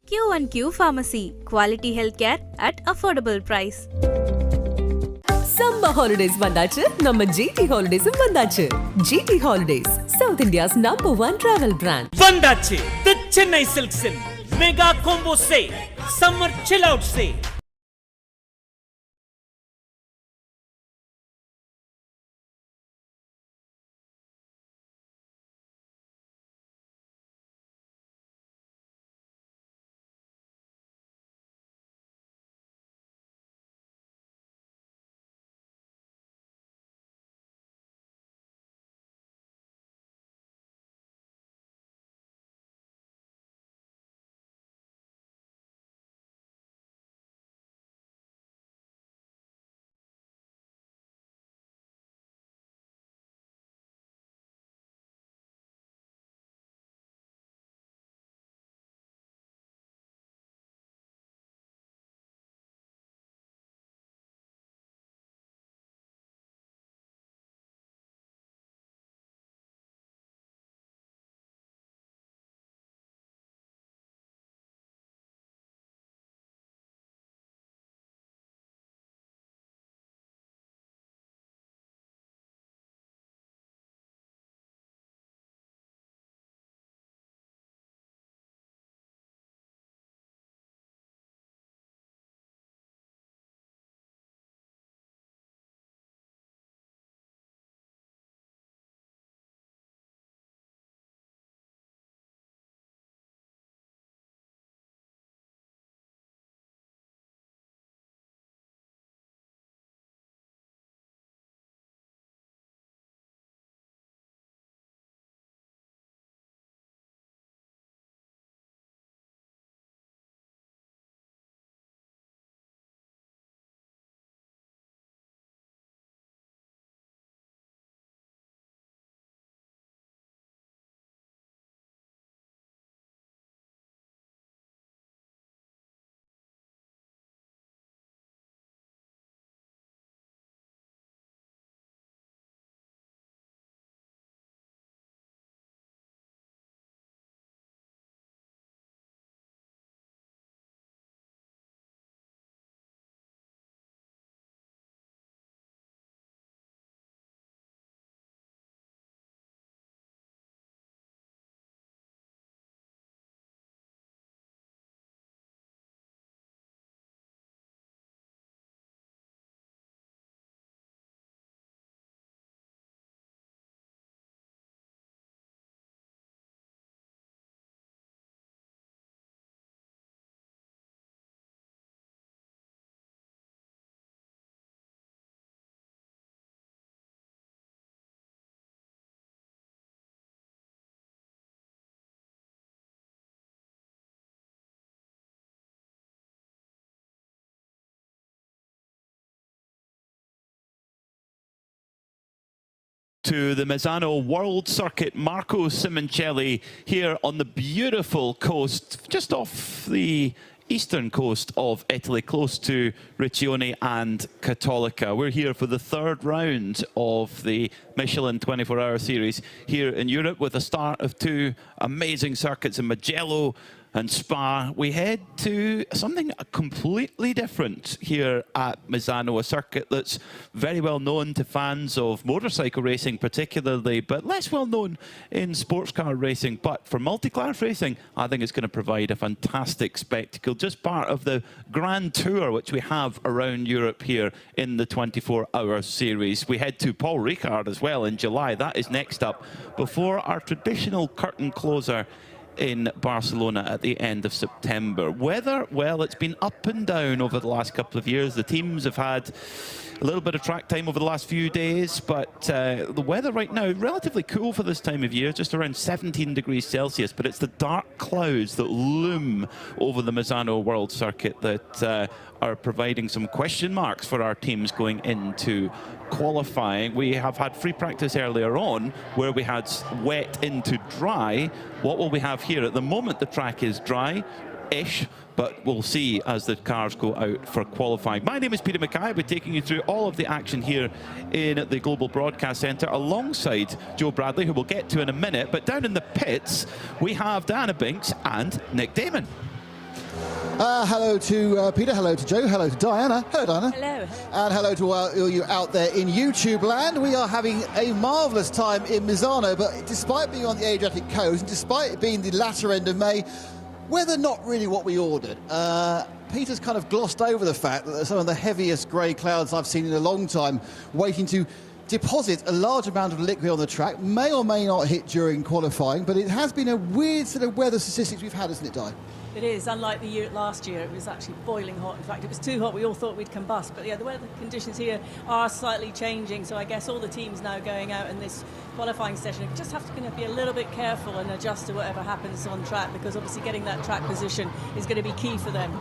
Q&Q Pharmacy, quality healthcare at affordable price. Summer holidays vandachu, நம்ம GT Holidays vandachu. GT Holidays, South India's #1 travel brand. Vandachu, the Chennai Silks in Mega Combo Sale, Summer Chill Out Sale. To the MISANO World Circuit, Marco Simoncelli here on the beautiful coast, just off the eastern coast of Italy, close to Riccione and Cattolica. We're here for the third round of the Michelin 24-hour series here in Europe, with a start of two amazing circuits in Mugello and Spa. We head to something completely different here at Misano, a circuit that's very well known to fans of motorcycle racing particularly, but less well known in sports car racing. But for multi-class racing, I think it's going to provide a fantastic spectacle, just part of the grand tour which we have around Europe here in the 24-hour series. We head to Paul Ricard as well in July. That is next up before our traditional curtain closer in Barcelona at the end of September. Weather, well, it's been up and down over the last couple of years. The teams have had a little bit of track time over the last few days, but the weather right now, relatively cool for this time of year, just around 17 degrees Celsius, but it's the dark clouds that loom over the Misano World Circuit that are providing some question marks for our teams going into qualifying. We have had free practice earlier on where we had wet into dry. What will we have here? At the moment the track is dry-ish, but we'll see as the cars go out for qualifying. My name is Peter Mackay. I'll be taking you through all of the action here in the Global Broadcast Centre alongside Joe Bradley, who we'll get to in a minute. But down in the pits, we have Diana Binks and Nick Damon. Hello to Peter, hello to Joe, hello to Diana. Hello, Diana. Hello. And hello to all you out there in YouTube land. We are having a marvellous time in Misano, but despite being on the Adriatic coast, and despite it being the latter end of May, weather not really what we ordered. Peter's kind of glossed over the fact that some of the heaviest grey clouds I've seen in a long time waiting to deposit a large amount of liquid on the track, may or may not hit during qualifying, but it has been a weird sort of weather statistics we've had, hasn't it, Di? It is, unlike last year, it was actually boiling hot. In fact, it was too hot, we all thought we'd combust. But yeah, the weather conditions here are slightly changing, so I guess all the teams now going out in this qualifying session just have to be a little bit careful and adjust to whatever happens on track, because obviously getting that track position is going to be key for them.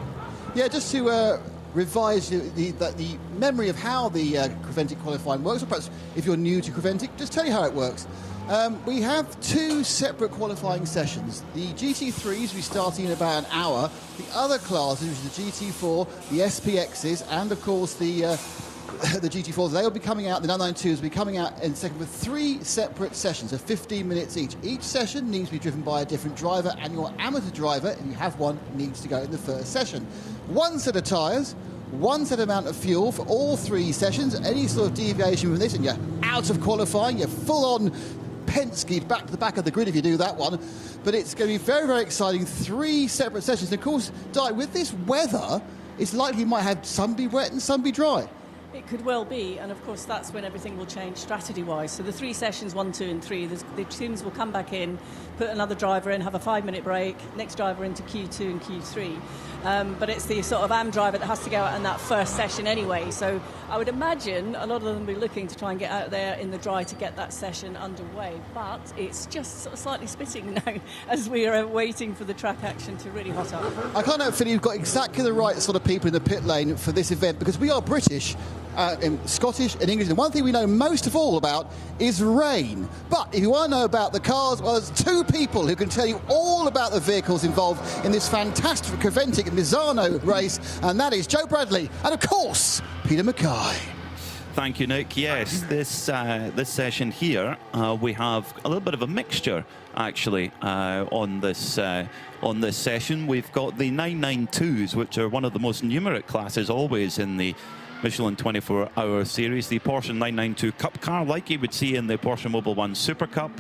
Yeah, just to revise the memory of how the Creventic qualifying works, or perhaps if you're new to Creventic, just tell you how it works. We have two separate qualifying sessions. The GT3s, we start in about an hour. The other classes, which is the GT4, the SPXs, and of course the GT4s, they will be coming out, the 992s will be coming out in a second with three separate sessions, so 15 minutes each. Each session needs to be driven by a different driver, and your amateur driver, if you have one, needs to go in the first session. One set of tyres, one set amount of fuel for all three sessions. Any sort of deviation from this and you're out of qualifying, you're full on Penske back to the back of the grid if you do that one. But it's going to be very, very exciting. Three separate sessions. And of course, Di, with this weather, it's likely you might have some be wet and some be dry. It could well be, and of course that's when everything will change strategy-wise. So the three sessions, 1, 2 and 3, the teams will come back in, put another driver in, have a 5-minute break, next driver into Q2 and Q3. But it's the sort of AM driver that has to go out in that first session anyway. So I would imagine a lot of them will be looking to try and get out there in the dry to get that session underway. But it's just sort of slightly spitting now as we are waiting for the track action to really hot up. I can't help feeling you've got exactly the right sort of people in the pit lane for this event, because we are British, Scottish and English. And one thing we know most of all about is rain. But if you want to know about the cars, well, there's two people who can tell you all about the vehicles involved in this fantastic Creventic Misano race, and that is Joe Bradley and, of course, Peter Mackay. Thank you, Nick. Yes, this session here, we have a little bit of a mixture, actually, on this session. We've got the 992s, which are one of the most numeric classes always in the Michelin 24-hour series, the Porsche 992 Cup car, like you would see in the Porsche Mobil 1 Super Cup,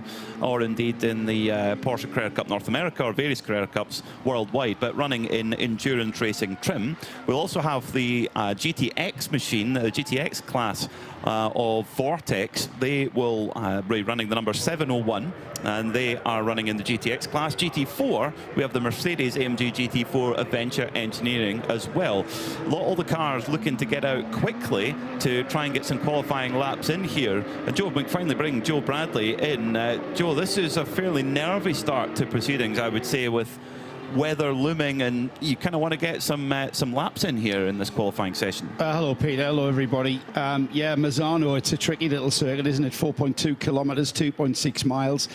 or indeed in the Porsche Carrera Cup North America, or various Carrera Cups worldwide, but running in endurance racing trim. We'll also have the GTX machine, the GTX class of Vortex. They will be running the number 701, and they are running in the GTX class. GT4, we have the Mercedes AMG GT4 Adventure Engineering as well. All the cars looking to get out quickly to try and get some qualifying laps in here. And Joe, we finally bring Joe Bradley in. Joe, this is a fairly nervy start to proceedings, I would say, with weather looming, and you kind of want to get some laps in here in this qualifying session. Hello, Peter. Hello, everybody. Yeah, Misano, it's a tricky little circuit, isn't it? 4.2 kilometers, 2.6 miles.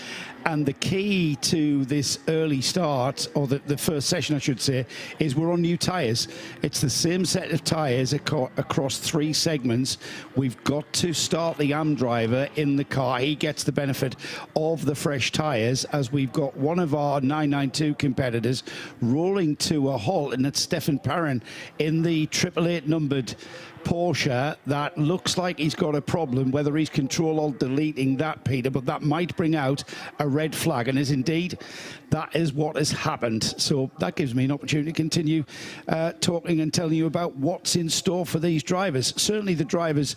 And the key to this early start, or the first session, I should say, is we're on new tyres. It's the same set of tyres across three segments. We've got to start the AM driver in the car. He gets the benefit of the fresh tyres, as we've got one of our 992 competitors rolling to a halt, and it's Stefan Perrin in the 888 numbered Porsche. That looks like he's got a problem, whether he's Control-Alt-Deleting that, Peter, but that might bring out a red flag, and as indeed that is what has happened. So that gives me an opportunity to continue talking and telling you about what's in store for these drivers. Certainly the drivers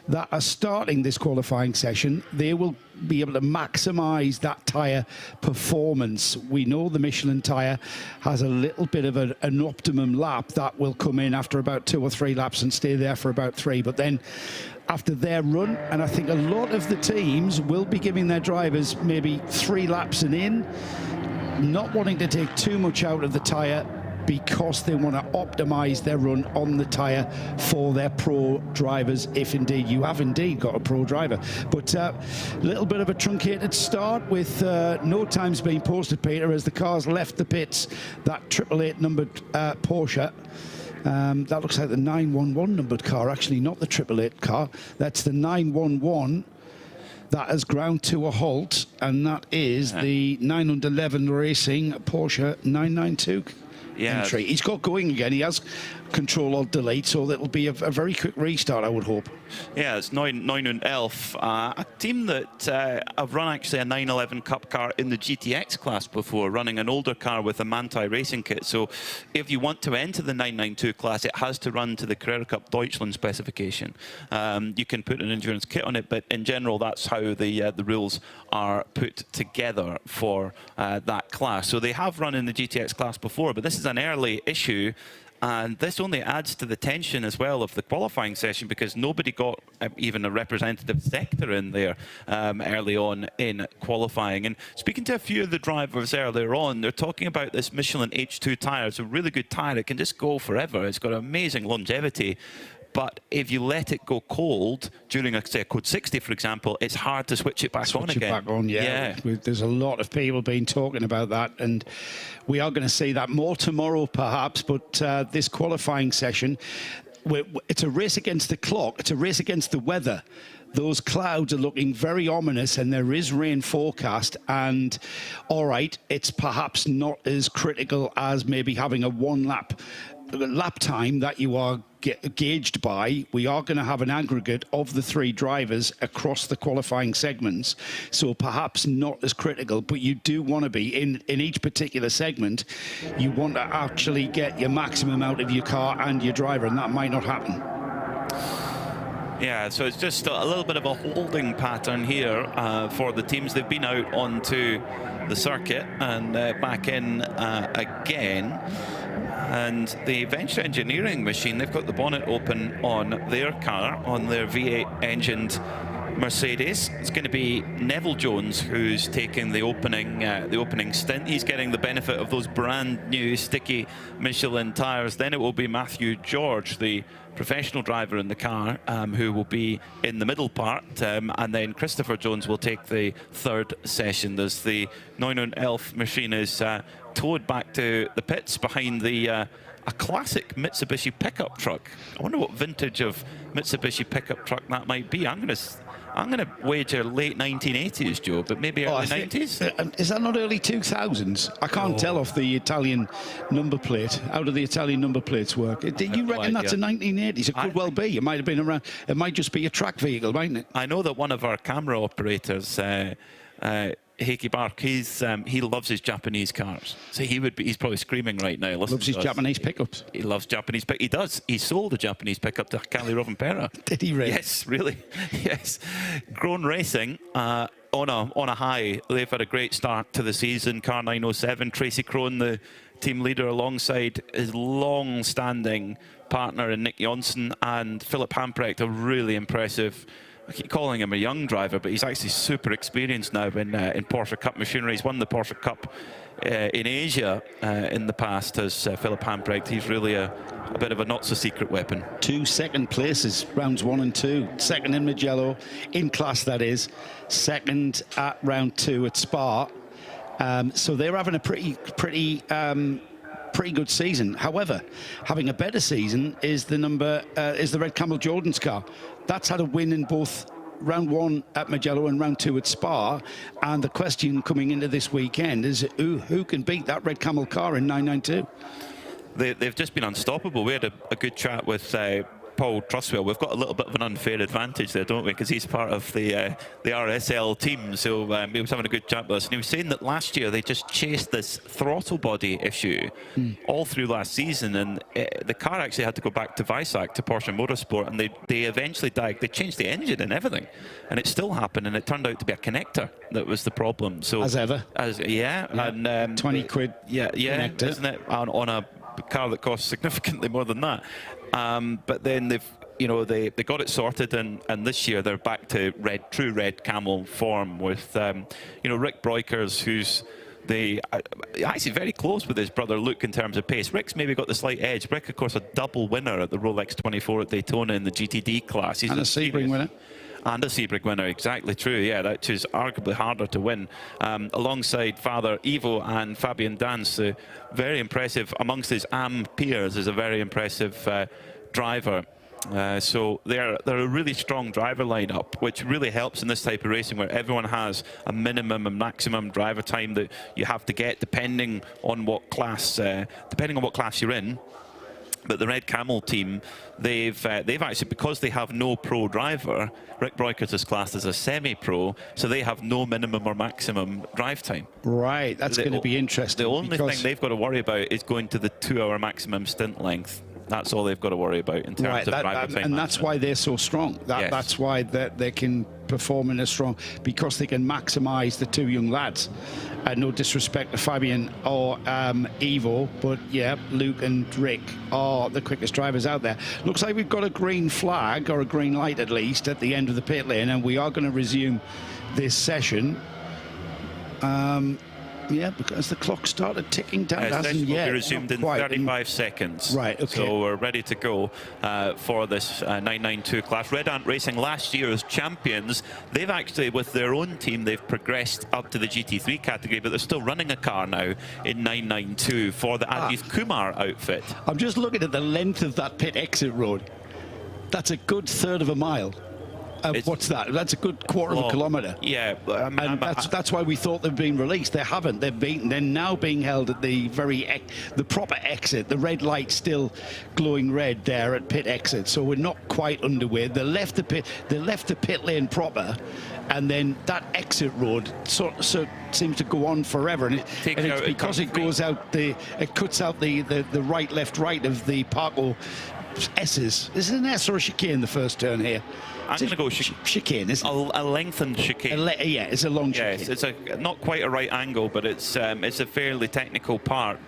that are starting this qualifying session, they will be able to maximize that tire performance. We know the Michelin tire has a little bit of an optimum lap that will come in after about 2 or 3 laps and stay there for about 3, but then after their run, and I think a lot of the teams will be giving their drivers maybe 3 laps and in, not wanting to take too much out of the tire, because they want to optimize their run on the tire for their pro drivers, if indeed you have indeed got a pro driver. But a little bit of a truncated start with no times being posted, Peter, as the cars left the pits. That 888 numbered Porsche, that looks like the 911 numbered car, actually not the 888 car, that's the 911. That has ground to a halt, and that is the 911 Racing Porsche 992 entry. He's got going again. He has control alt delete, so that'll be a very quick restart, I would hope. Yeah, it's 911, a team that have run actually a 911 Cup car in the GTX class before, running an older car with a Manti racing kit. So if you want to enter the 992 class, it has to run to the Carrera Cup Deutschland specification. You can put an endurance kit on it, but in general, that's how the rules are put together for that class. So they have run in the GTX class before, but this is an early issue. And this only adds to the tension as well of the qualifying session, because nobody got even a representative sector in there early on in qualifying. And speaking to a few of the drivers earlier on, they're talking about this Michelin H2 tyre. It's a really good tyre. It can just go forever. It's got amazing longevity. But if you let it go cold during, say, a code 60, for example, it's hard to switch it back on again. Yeah. There's a lot of people been talking about that, and we are going to see that more tomorrow, perhaps. But this qualifying session, it's a race against the clock. It's a race against the weather. Those clouds are looking very ominous, and there is rain forecast. And all right, it's perhaps not as critical as maybe having a lap time that you are gauged by. We are going to have an aggregate of the 3 drivers across the qualifying segments, so perhaps not as critical, but you do want to be in each particular segment. You want to actually get your maximum out of your car and your driver, and that might not happen. Yeah, so it's just a little bit of a holding pattern here for the teams. They've been out onto the circuit and back in again. And the Venture Engineering machine, they've got the bonnet open on their car, on their V8 engined Mercedes. It's going to be Neville Jones who's taking the opening stint. He's getting the benefit of those brand new sticky Michelin tyres. Then it will be Matthew George, the professional driver in the car, who will be in the middle part, and then Christopher Jones will take the 3rd session as the 911 machine is towed back to the pits behind a classic Mitsubishi pickup truck. I wonder what vintage of Mitsubishi pickup truck that might be. I'm going to wager late 1980s, Joe, but maybe early 90s. Is that not early 2000s? I can't tell off the Italian number plate. How do the Italian number plates work? Do you reckon that's a 1980s? It could well be. It might have been around. It might just be a track vehicle, mightn't it? I know that one of our camera operators, Heikki Bark, he loves his Japanese cars. So he's probably screaming right now. Loves his Japanese pickups. He loves Japanese pickups. He does. He sold a Japanese pickup to Cali Rovanpera. Did he really? Yes, really. Yes. Grown Racing on a high. They've had a great start to the season. Car 907, Tracy Crone, the team leader, alongside his long-standing partner in Nick Jonsson and Philip Hamprecht, a really impressive. I keep calling him a young driver, but he's actually super experienced now in Porsche Cup machinery. He's won the Porsche Cup in Asia in the past as Philip Hamprecht. He's really a bit of a not-so-secret weapon. 2 second places, rounds 1 and 2. Second in Mugello, in class that is. Second at round 2 at Spa. So they're having a pretty good season. However, having a better season is the Red Camel Jordan's car. That's had a win in both round 1 at Mugello and round 2 at Spa. And the question coming into this weekend is who can beat that Red Camel car in 992? They've just been unstoppable. We had a good chat with Paul Truswell. We've got a little bit of an unfair advantage there, don't we? Because he's part of the RSL team. So he was having a good chat with us. And he was saying that last year they just chased this throttle body issue all through last season. And the car actually had to go back to Weissach, to Porsche Motorsport. And they eventually they changed the engine and everything. And it still happened. And it turned out to be a connector that was the problem. So as ever. Yeah. And 20 quid. Yeah, connector. Isn't it? On a car that costs significantly more than that. But then they got it sorted, and this year they're back to true red camel form with Rick Breukers, who's actually very close with his brother Luke in terms of pace. Rick's maybe got the slight edge. Rick, of course, a double winner at the Rolex 24 at Daytona in the GTD class. He's and a Sebring winner. And a Sebring winner, exactly true. Yeah, that is arguably harder to win. Alongside Father Ivo and Fabian Dance, very impressive amongst his AM peers, is a very impressive driver. So they're a really strong driver lineup, which really helps in this type of racing where everyone has a minimum and maximum driver time that you have to get depending on what class you're in. But the Red Camel team, they've actually, because they have no pro driver, Rick Breukert is classed as a semi-pro, so they have no minimum or maximum drive time. Right, that's going to be interesting. The only thing they've got to worry about is going to the 2-hour maximum stint length. That's all they've got to worry about in terms of driver time. And that's why they're so strong. Yes. That's why they can perform in a strong, because they can maximise the two young lads. No disrespect to Fabian or Ivo, but yeah, Luke and Rick are the quickest drivers out there. Looks like we've got a green flag, or a green light at least, at the end of the pit lane, and we are going to resume this session. Yeah, because the clock started ticking down. Session will be resumed in 35 seconds. Right, okay. So we're ready to go for this 992 class. Red Ant Racing last year as champions. They've actually, with their own team, they've progressed up to the GT3 category, but they're still running a car now in 992 for the Ajith Kumar outfit. I'm just looking at the length of that pit exit road. That's a good third of a mile. What's that? That's a good quarter of a kilometre. Yeah, and that's why we thought they've been released. They haven't. They're now being held at the the proper exit. The red light still glowing red there at pit exit. So we're not quite underway. They left the pit lane proper, and then that exit road sort of seems to go on forever. And it's because it goes out it cuts out the right, left, right of the Parco S's. Is it an S or a chicane, the first turn here? I'm going to go chicane, isn't it? A lengthened chicane. Yeah, it's a long chicane. Yes, it's not quite a right angle, but it's a fairly technical part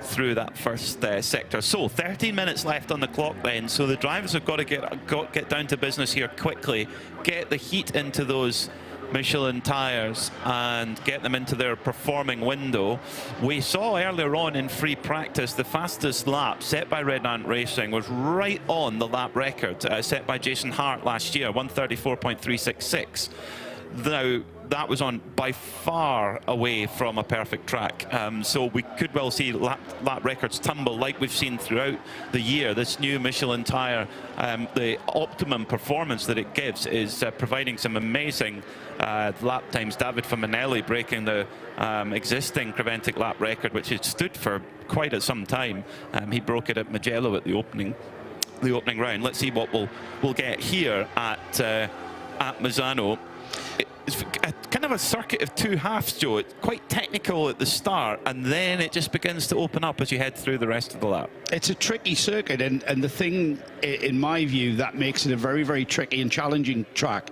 through that first sector. So 13 minutes left on the clock then. So the drivers have got to get down to business here quickly, get the heat into those Michelin tyres and get them into their performing window. We saw earlier on in free practice the fastest lap set by Red Ant Racing was right on the lap record set by Jason Hart last year, 134.366. Now, that was on by far away from a perfect track. So we could well see lap records tumble like we've seen throughout the year. This new Michelin tyre, the optimum performance that it gives is providing some amazing lap times. David Faminelli breaking the existing Creventic lap record, which had stood for quite some time. He broke it at Mugello at the opening round. Let's see what we'll get here at MISANO. It's kind of a circuit of two halves, Joe. It's quite technical at the start, and then it just begins to open up as you head through the rest of the lap. It's a tricky circuit, and the thing, in my view, that makes it a very, very tricky and challenging track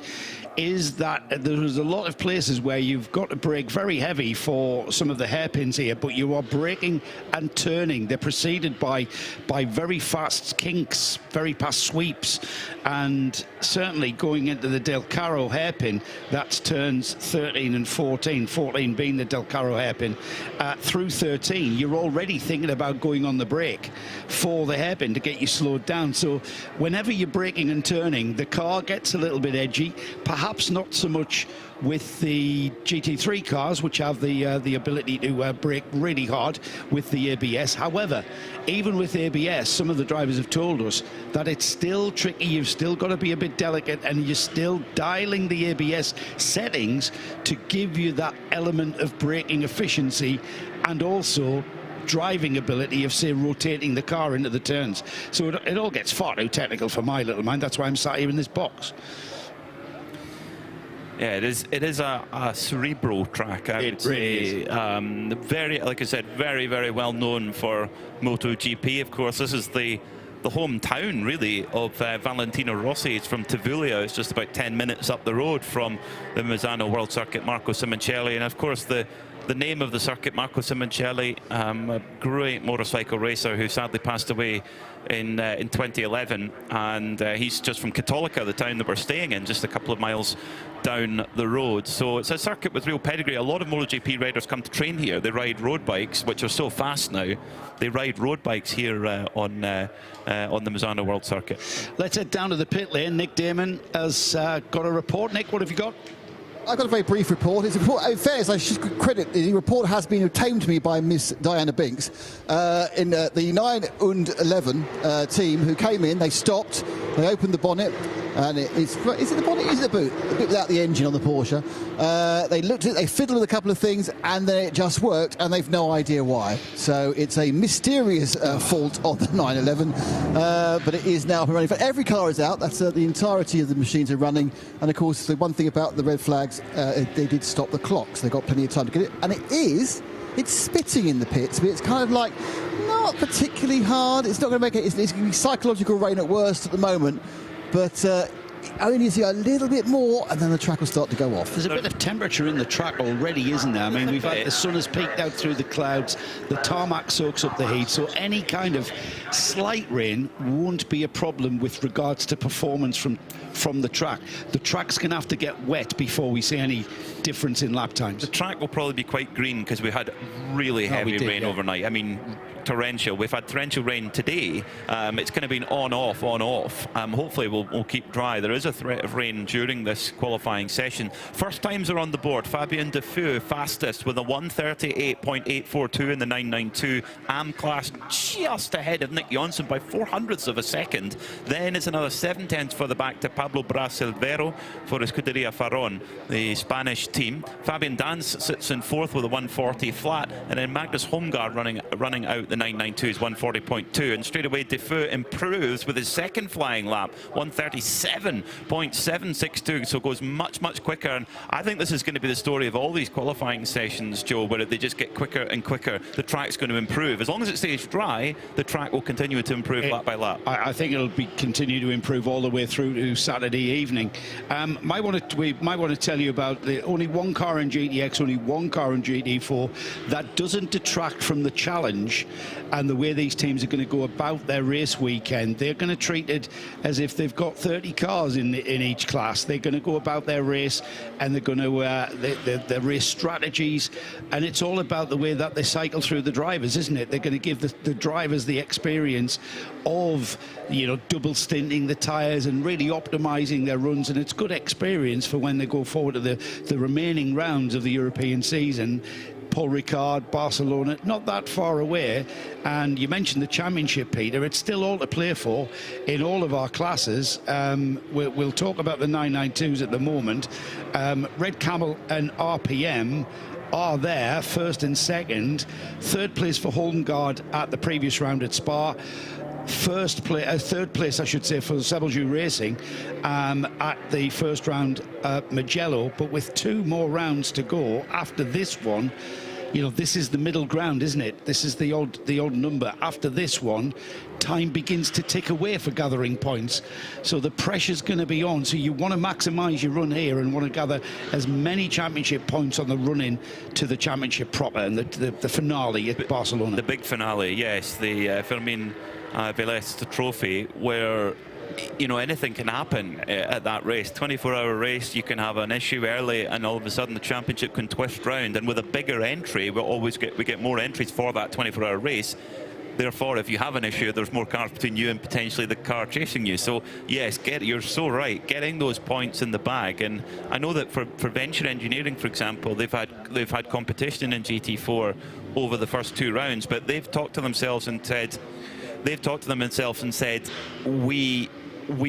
is that there's a lot of places where you've got to brake very heavy for some of the hairpins here, but you are braking and turning. They're preceded by very fast kinks, very fast sweeps, and certainly going into the Del Caro hairpin, that's turns 13 and 14, 14 being the Del Caro hairpin. Through 13, you're already thinking about going on the brake for the hairpin to get you slowed down. So whenever you're braking and turning, the car gets a little bit edgy, perhaps not so much with the GT3 cars, which have the ability to brake really hard with the ABS. However, even with ABS, some of the drivers have told us that it's still tricky. You've still got to be a bit delicate, and you're still dialing the ABS settings to give you that element of braking efficiency and also driving ability of, say, rotating the car into the turns. So it all gets far too technical for my little mind. That's why I'm sat here in this box. Yeah, it is a cerebral track, I would say. Very, like I said, very, very well known for MotoGP. Of course, this is the hometown, really, of Valentino Rossi. It's from Tavullia. It's just about 10 minutes up the road from the MISANO World Circuit, Marco Simoncelli. And, of course, the name of the circuit, Marco Simoncelli, a great motorcycle racer who sadly passed away in 2011, and he's just from Cattolica, the town that we're staying in, just a couple of miles down the road. So it's a circuit with real pedigree. A lot of MotoGP riders come to train here. They ride road bikes, which are so fast now. They ride road bikes here on the MISANO World Circuit. Let's head down to the pit lane. Nick Damon has got a report. Nick, what have you got? got a very brief report. It's a report. In fairness, I should credit the report has been obtained to me by Miss Diana Binks in the 9 and 11 team who came in. They stopped. They opened the bonnet, and is it the bonnet? Is it the boot? The bit without the engine on the Porsche. They looked at it. They fiddled with a couple of things, and then it just worked, and they've no idea why. So it's a mysterious fault of the 911, but it is now up and running. But every car is out. That's the entirety of the machines are running. And of course, the one thing about the red flags, they did stop the clocks. They got plenty of time to get it, and it's spitting in the pits, but it's kind of like not particularly hard. It's not going to make it. It's going to be psychological rain at worst at the moment, but only you see a little bit more, and then the track will start to go off. There's a bit of temperature in the track already, isn't there? I mean, we've had the sun has peeked out through the clouds, the tarmac soaks up the heat, so any kind of slight rain won't be a problem with regards to performance from the track. The track's going to have to get wet before we see any difference in lap times. The track will probably be quite green because we had really heavy rain overnight. I mean, torrential. We've had torrential rain today. It's kind of been on off. Hopefully we'll keep dry. There is a threat of rain during this qualifying session. First times are on the board. Fabien Defoe fastest with a 1:38.842 in the 992. AM class just ahead of Nick Johnson by 0.04 of a second. Then it's another 0.7 further back to Pablo Brasilvero for Escuderia Faron, the Spanish team. Fabian Danz sits in fourth with a 1:40 flat, and then Magnus Holmgaard running out the 992 is 1:40.2, and straight away Defoe improves with his second flying lap, 1:37.762, so goes much quicker. And I think this is going to be the story of all these qualifying sessions, Joe, where they just get quicker and quicker. The track's going to improve. As long as it stays dry, the track will continue to improve lap by lap. I think it'll continue to improve all the way through to Saturday evening. We might want to tell you about only one car in GTX, only one car in GT4. That doesn't detract from the challenge and the way these teams are going to go about their race weekend. They're going to treat it as if they've got 30 cars in each class. They're going to go about their race, and they're going to their race strategies, and it's all about the way that they cycle through the drivers, isn't it? They're going to give the drivers the experience of, double stinting the tyres and really optimizing their runs, and it's good experience for when they go forward to the remaining rounds of the European season. Paul Ricard, Barcelona, not that far away. And you mentioned the championship, Peter. It's still all to play for in all of our classes. We'll talk about the 992s at the moment. Red Camel and RPM are there, first and second. Third place for Holmgaard at the previous round at Spa. Third place, I should say, for Sebelju Racing at the first round at Mugello, but with 2 more rounds to go after this one. This is the middle ground, isn't it? This is the odd number. After this one, time begins to tick away for gathering points. So the pressure's going to be on. So you want to maximise your run here and want to gather as many championship points on the run-in to the championship proper and the finale at Barcelona. The big finale, yes. The Fermin Velez Trophy, where anything can happen at that race. 24-hour race, you can have an issue early, and all of a sudden the championship can twist round. And with a bigger entry, we get more entries for that 24-hour race. Therefore, if you have an issue, there's more cars between you and potentially the car chasing you. So yes, you're so right. Getting those points in the bag, and I know that for Venture Engineering, for example, they've had competition in GT4 over the first 2 rounds, but they've talked to themselves and said, we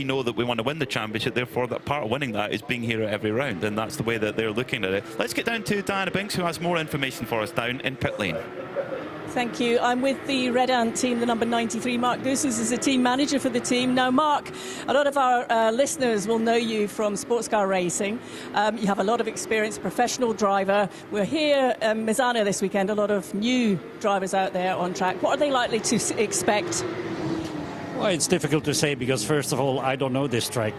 know that we want to win the championship, therefore that part of winning that is being here at every round, and that's the way that they're looking at it. Let's get down to Diana Binks, who has more information for us down in pit lane. Thank you. I'm with the Red Ant team, the number 93. Mark Goossens is the team manager for the team. Now, Mark, a lot of our listeners will know you from sports car racing. You have a lot of experience, professional driver. We're here at MISANO this weekend, a lot of new drivers out there on track. What are they likely to expect? Well, it's difficult to say because, first of all, I don't know this track.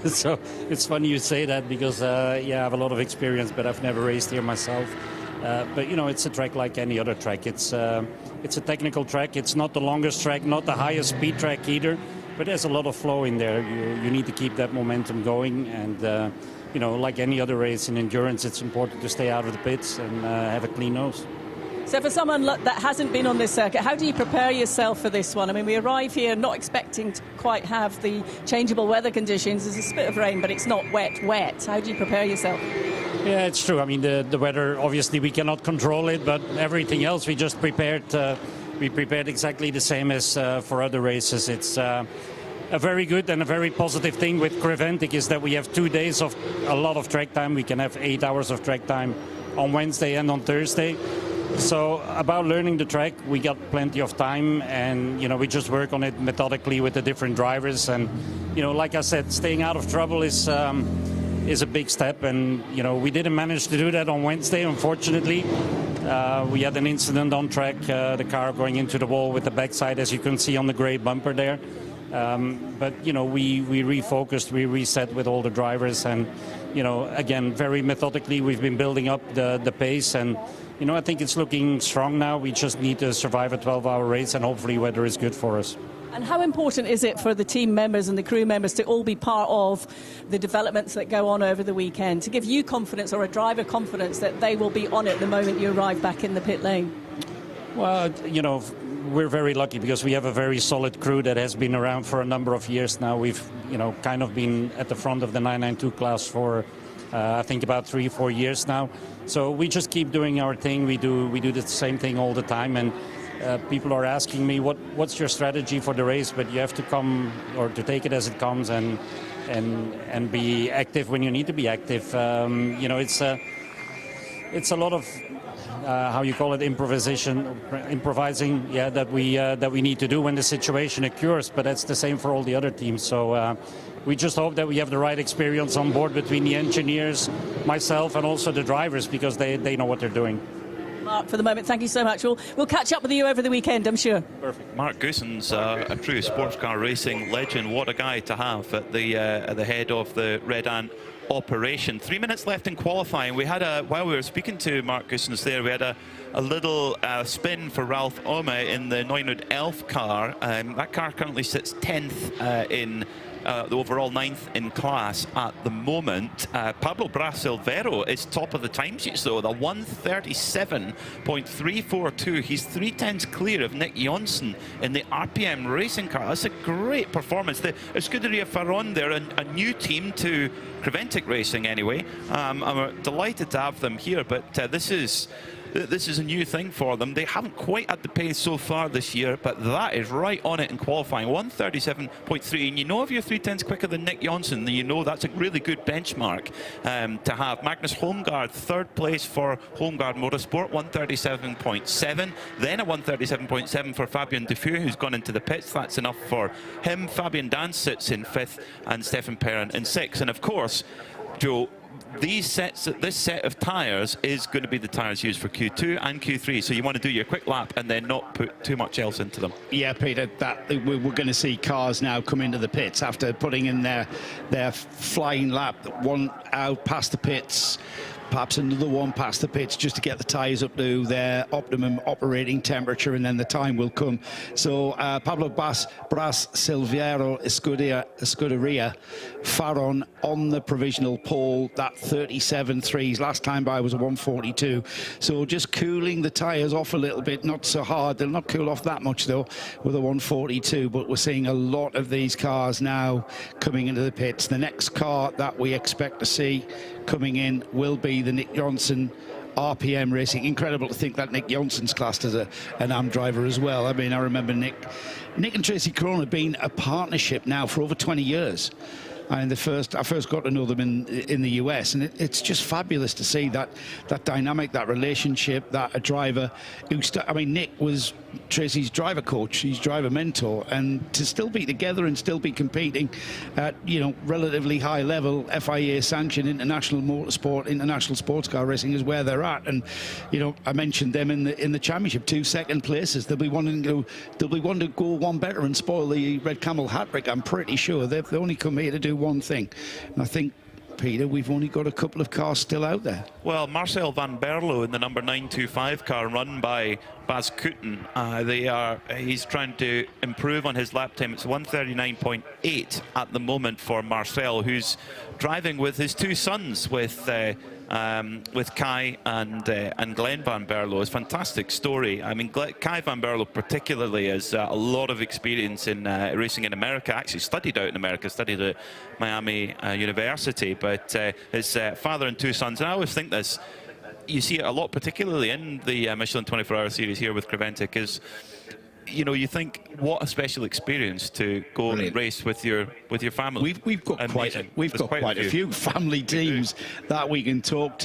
So it's funny you say that because, I have a lot of experience, but I've never raced here myself. But, it's a track like any other track. It's a technical track. It's not the longest track, not the highest speed track either. But there's a lot of flow in there. You need to keep that momentum going. And, like any other race in endurance, it's important to stay out of the pits and have a clean nose. So for someone that hasn't been on this circuit, how do you prepare yourself for this one? I mean, we arrive here not expecting to quite have the changeable weather conditions. There's a spit of rain, but it's not wet. How do you prepare yourself? Yeah, it's true. I mean, the weather, obviously we cannot control it, but everything else we just prepared. We prepared exactly the same as for other races. It's a very good and a very positive thing with Creventic is that we have 2 days of a lot of track time. We can have 8 hours of track time on Wednesday and on Thursday. So about learning the track, we got plenty of time, and we just work on it methodically with the different drivers. And like I said, staying out of trouble is a big step, and we didn't manage to do that on Wednesday, unfortunately. We had an incident on track, the car going into the wall with the backside, as you can see on the grey bumper there. But we refocused, we reset with all the drivers, and again, very methodically we've been building up the pace, and I think it's looking strong now. We just need to survive a 12-hour race, and hopefully weather is good for us. And how important is it for the team members and the crew members to all be part of the developments that go on over the weekend, to give you confidence, or a driver confidence, that they will be on it the moment you arrive back in the pit lane? Well, we're very lucky because we have a very solid crew that has been around for a number of years now. We've, kind of been at the front of the 992 class for, I think, about 3 or 4 years now. So we just keep doing our thing. We do the same thing all the time, and people are asking me what's your strategy for the race, but you have to come, or to take it as it comes, and be active when you need to be active. It's a lot of how you call it, improvising, yeah, that we need to do when the situation occurs. But that's the same for all the other teams. So we just hope that we have the right experience on board between the engineers, myself, and also the drivers, because they know what they're doing. Mark, for the moment, thank you so much. We'll catch up with you over the weekend, I'm sure. Perfect. Mark Goossens, a true sports car racing legend. What a guy to have at the head of the Red Ant operation. 3 minutes left in qualifying. We had while we were speaking to Mark Goossens there, we had a little spin for Ralph Ome in the 911 car. That car currently sits 10th in the overall 9th in class at the moment. Pablo Brasilvero is top of the timesheets though, the 137.342. He's 3/10 clear of Nick Jonsson in the RPM racing car. That's a great performance. The Escuderia Faron, they're a new team to Creventic Racing anyway. I'm delighted to have them here, but this is a new thing for them. They haven't quite had the pace so far this year, but that is right on it in qualifying. 137.3, and if you're 3/10 quicker than Nick Jonsson, then that's a really good benchmark to have. Magnus Holmgaard, third place for Holmgaard Motorsport, 137.7. Then a 137.7 for Fabian Dufour, who's gone into the pits. That's enough for him. Fabian Dan sits in 5th, and Stefan Perrin in 6th. And of course, Joe, this set of tyres is going to be the tyres used for Q2 and Q3, so you want to do your quick lap and then not put too much else into them. Yeah, Peter, we're going to see cars now come into the pits after putting in their flying lap, one out past the pits, perhaps another one past the pits, just to get the tyres up to their optimum operating temperature, and then the time will come. So Pablo Brasilvero, Escuderia Faron on the provisional pole, that 37.3. Last time by was a 142. So just cooling the tyres off a little bit, not so hard. They'll not cool off that much though with a 142, but we're seeing a lot of these cars now coming into the pits. The next car that we expect to see coming in will be the Nick Jonsson RPM Racing. Incredible to think that Nick Jonsson's classed as an AM driver as well. I mean, I remember Nick and Tracy Corona being a partnership now for over 20 years. And I first got to know them in the US, and it's just fabulous to see that dynamic, that relationship, that a driver who Nick was Tracy's driver coach, his driver mentor, and to still be together and still be competing at relatively high level, FIA sanctioned international motorsport, international sports car racing is where they're at. And I mentioned them in the championship, 2 second places. They'll be wanting to go one better and spoil the Red Camel hat trick. I'm pretty sure they've only come here to do one thing, and I think Peter, we've only got a couple of cars still out there. Well, Marcel van Berlo in the number 925 car run by Bas Koeten. He's trying to improve on his lap time. It's 1:39.8 at the moment for Marcel, who's driving with his two sons, with Kai and Glenn van Berlo. It's a fantastic story. I mean, Kai van Berlo particularly has a lot of experience in racing in America. Actually studied out in America, studied at Miami University, but his father and two sons, and I always think this, you see it a lot, particularly in the Michelin 24-hour series here with Creventic, is, you know, you think what a special experience to go and race with your family. We've got quite a few family teams that we can talk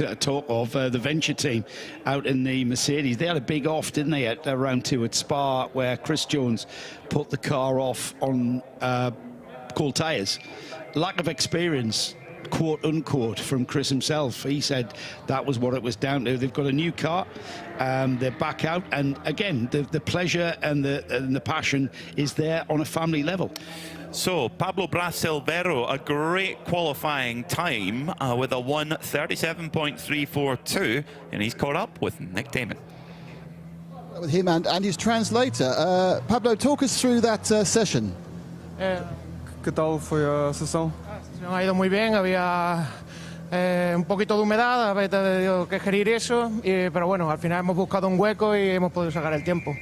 of. The Venture team out in the Mercedes, they had a big off, didn't they, at round 2 at Spa, where Chris Jones put the car off on cold tyres. Lack of experience, quote unquote, from Chris himself. He said that was what it was down to. They've got a new car, they're back out, and again the pleasure and the passion is there on a family level. So Pablo Bras Silvero, a great qualifying time with a 1:37.342, and he's caught up with Nick Damon. With him and his translator. Pablo, talk us through that session. ¿Qué tal fue la sesión? Ha ido muy bien, había un poquito de humedad, había tenido que gerir eso, pero bueno, al final hemos buscado un hueco y hemos podido sacar el tiempo.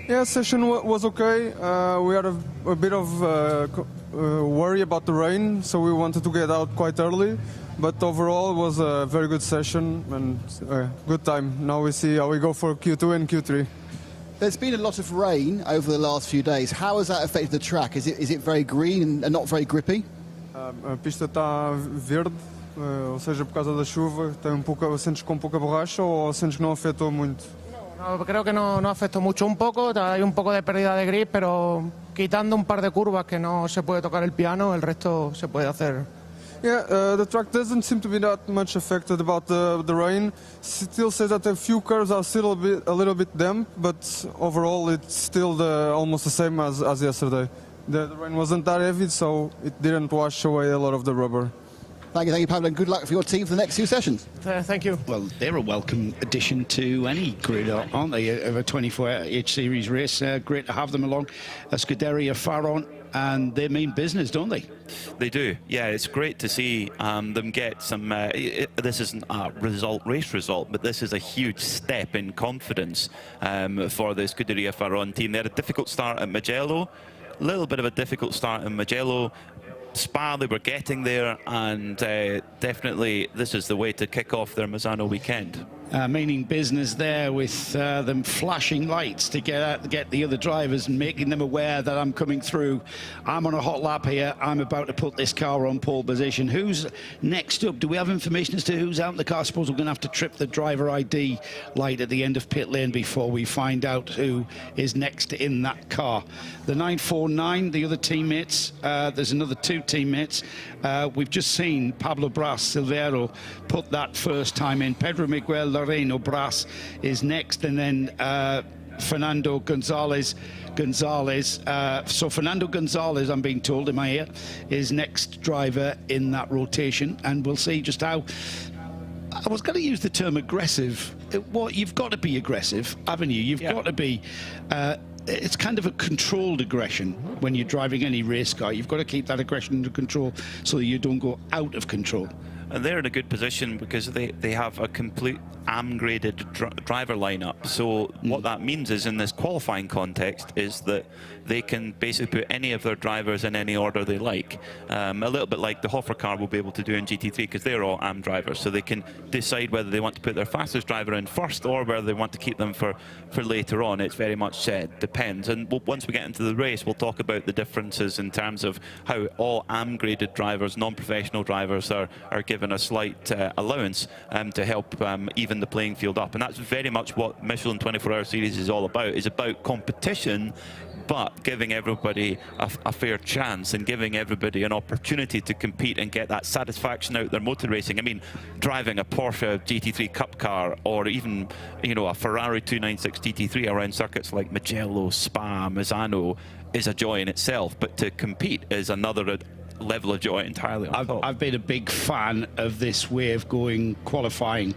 Yeah, session was okay. We had a bit of worry about the rain, so we wanted to get out quite early. But overall, it was a very good session and good time. Now we see how we go for Q2 and Q3. There's been a lot of rain over the last few days. How has that affected the track? Is it very green and not very grippy? A pista está verde, ou seja, por causa da chuva, sentes com pouca borracha ou sentes que não afetou muito? No, creo que no afectó mucho, un poco, hay un poco de pérdida de grip, pero quitando un par de curvas que no se puede tocar el piano, el resto se puede hacer. Yeah, the track doesn't seem to be that much affected about the rain. Still says that a few curves are still a little bit damp, but overall it's still almost the same as yesterday. The rain wasn't that heavy, so it didn't wash away a lot of the rubber. Thank you, Pablo, and good luck for your team for the next few sessions. Thank you. Well, they're a welcome addition to any grid, aren't they, of a 24H series race. Great to have them along. Escuderia Faron, and they mean business, don't they? They do. Yeah, it's great to see them get some. This isn't a race result, but this is a huge step in confidence for the Escuderia Faron team. They had a difficult start at Mugello, a little bit of a difficult start in Mugello. Spa, they were getting there, and definitely this is the way to kick off their MISANO weekend. Meaning business there, with them flashing lights to get the other drivers and making them aware that I'm coming through. I'm on a hot lap here. I'm about to put this car on pole position. Who's next up? Do we have information as to who's out in the car? I suppose we're going to have to trip the driver ID light at the end of pit lane before we find out who is next in that car. The 949, the other teammates, there's another two teammates. We've just seen Pablo Bras Silvero put that first time in. Pedro Miguel Loreno Bras is next, and then Fernando Gonzalez. So Fernando Gonzalez, I'm being told in my ear, is next driver in that rotation, and we'll see just how. I was going to use the term aggressive. You've got to be aggressive, haven't you? You've got to be. It's kind of a controlled aggression when you're driving any race car. You've got to keep that aggression under control so that you don't go out of control. And they're in a good position because they have a complete AM-graded driver lineup. So what that means is, in this qualifying context, is that they can basically put any of their drivers in any order they like. A little bit like the Hoffer car will be able to do in GT3, because they're all AM drivers. So they can decide whether they want to put their fastest driver in first or whether they want to keep them for later on. It's very much depends. And once we get into the race, we'll talk about the differences in terms of how all AM-graded drivers, non-professional drivers, are given a slight allowance to help even the playing field up. And that's very much what Michelin 24-hour series is all about. It's about competition, but giving everybody a fair chance and giving everybody an opportunity to compete and get that satisfaction out their motor racing. I mean, driving a Porsche GT3 Cup car, or even, you know, a Ferrari 296 GT3 around circuits like Mugello, Spa, Misano, is a joy in itself. But to compete is another level of joy entirely on top. I've been a big fan of this way of going qualifying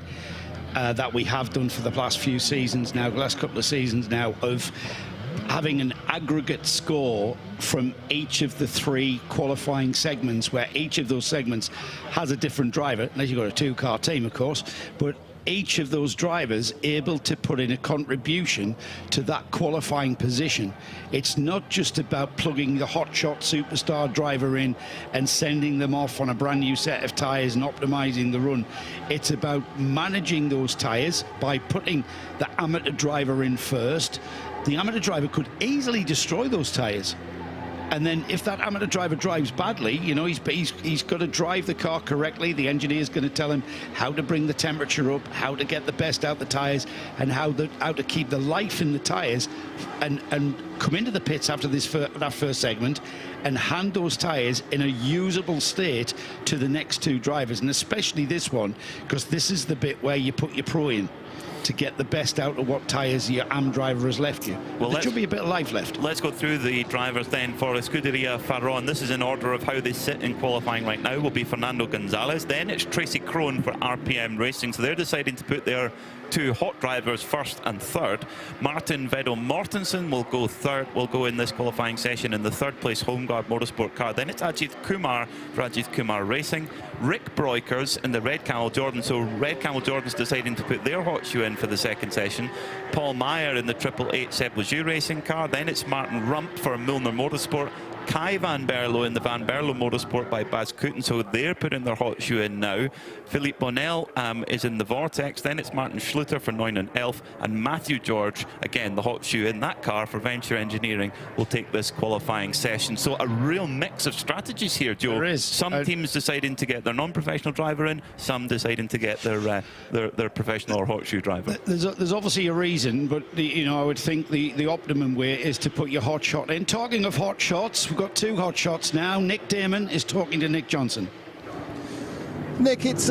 that we have done for the last few seasons now, the last couple of seasons now, of having an aggregate score from each of the 3 qualifying segments, where each of those segments has a different driver, unless you've got a 2-car team, of course, but each of those drivers able to put in a contribution to that qualifying position. It's not just about plugging the hotshot superstar driver in and sending them off on a brand new set of tyres and optimizing the run. It's about managing those tyres by putting the amateur driver in first. The amateur driver could easily destroy those tyres. And then if that amateur driver drives badly, you know, he's got to drive the car correctly. The engineer's going to tell him how to bring the temperature up, how to get the best out the tyres, and how to keep the life in the tyres, and come into the pits after that first segment and hand those tyres in a usable state to the next 2 drivers, and especially this one, because this is the bit where you put your pro in to get the best out of what tyres your AM driver has left you. Well, there should be a bit of life left. Let's go through the drivers then for Escuderia Faron. This is in order of how they sit in qualifying right now. Will be Fernando Gonzalez. Then it's Tracy Crone for RPM Racing. So they're deciding to put their 2 hot drivers first and third. Martin Vedel Mortensen will go third, will go in this qualifying session in the 3rd place Homeguard Motorsport car. Then it's Ajith Kumar for Ajith Kumar Racing. Rick Breukers in the Red Camel Jordan. So Red Camel Jordan's deciding to put their hot shoe in for the 2nd session. Paul Meyer in the 888 Seb Lejeune Racing car. Then it's Martin Rump for Milner Motorsport. Kai Van Berlo in the Van Berlo Motorsport by Bas Kooten, so they're putting their hot shoe in now. Philippe Bonnell is in the Vortex. Then it's Martin Schluter for Neunen Elf, and Matthew George, again the hot shoe in that car for Venture Engineering, will take this qualifying session. So a real mix of strategies here, Joe. There is. Some teams deciding to get their non-professional driver in, some deciding to get their professional or hot shoe driver. There's obviously a reason, but you know, I would think the optimum way is to put your hot shot in. Talking of hot shots, we've got 2 hot shots now. Nick Damon is talking to Nick Johnson. Nick, it's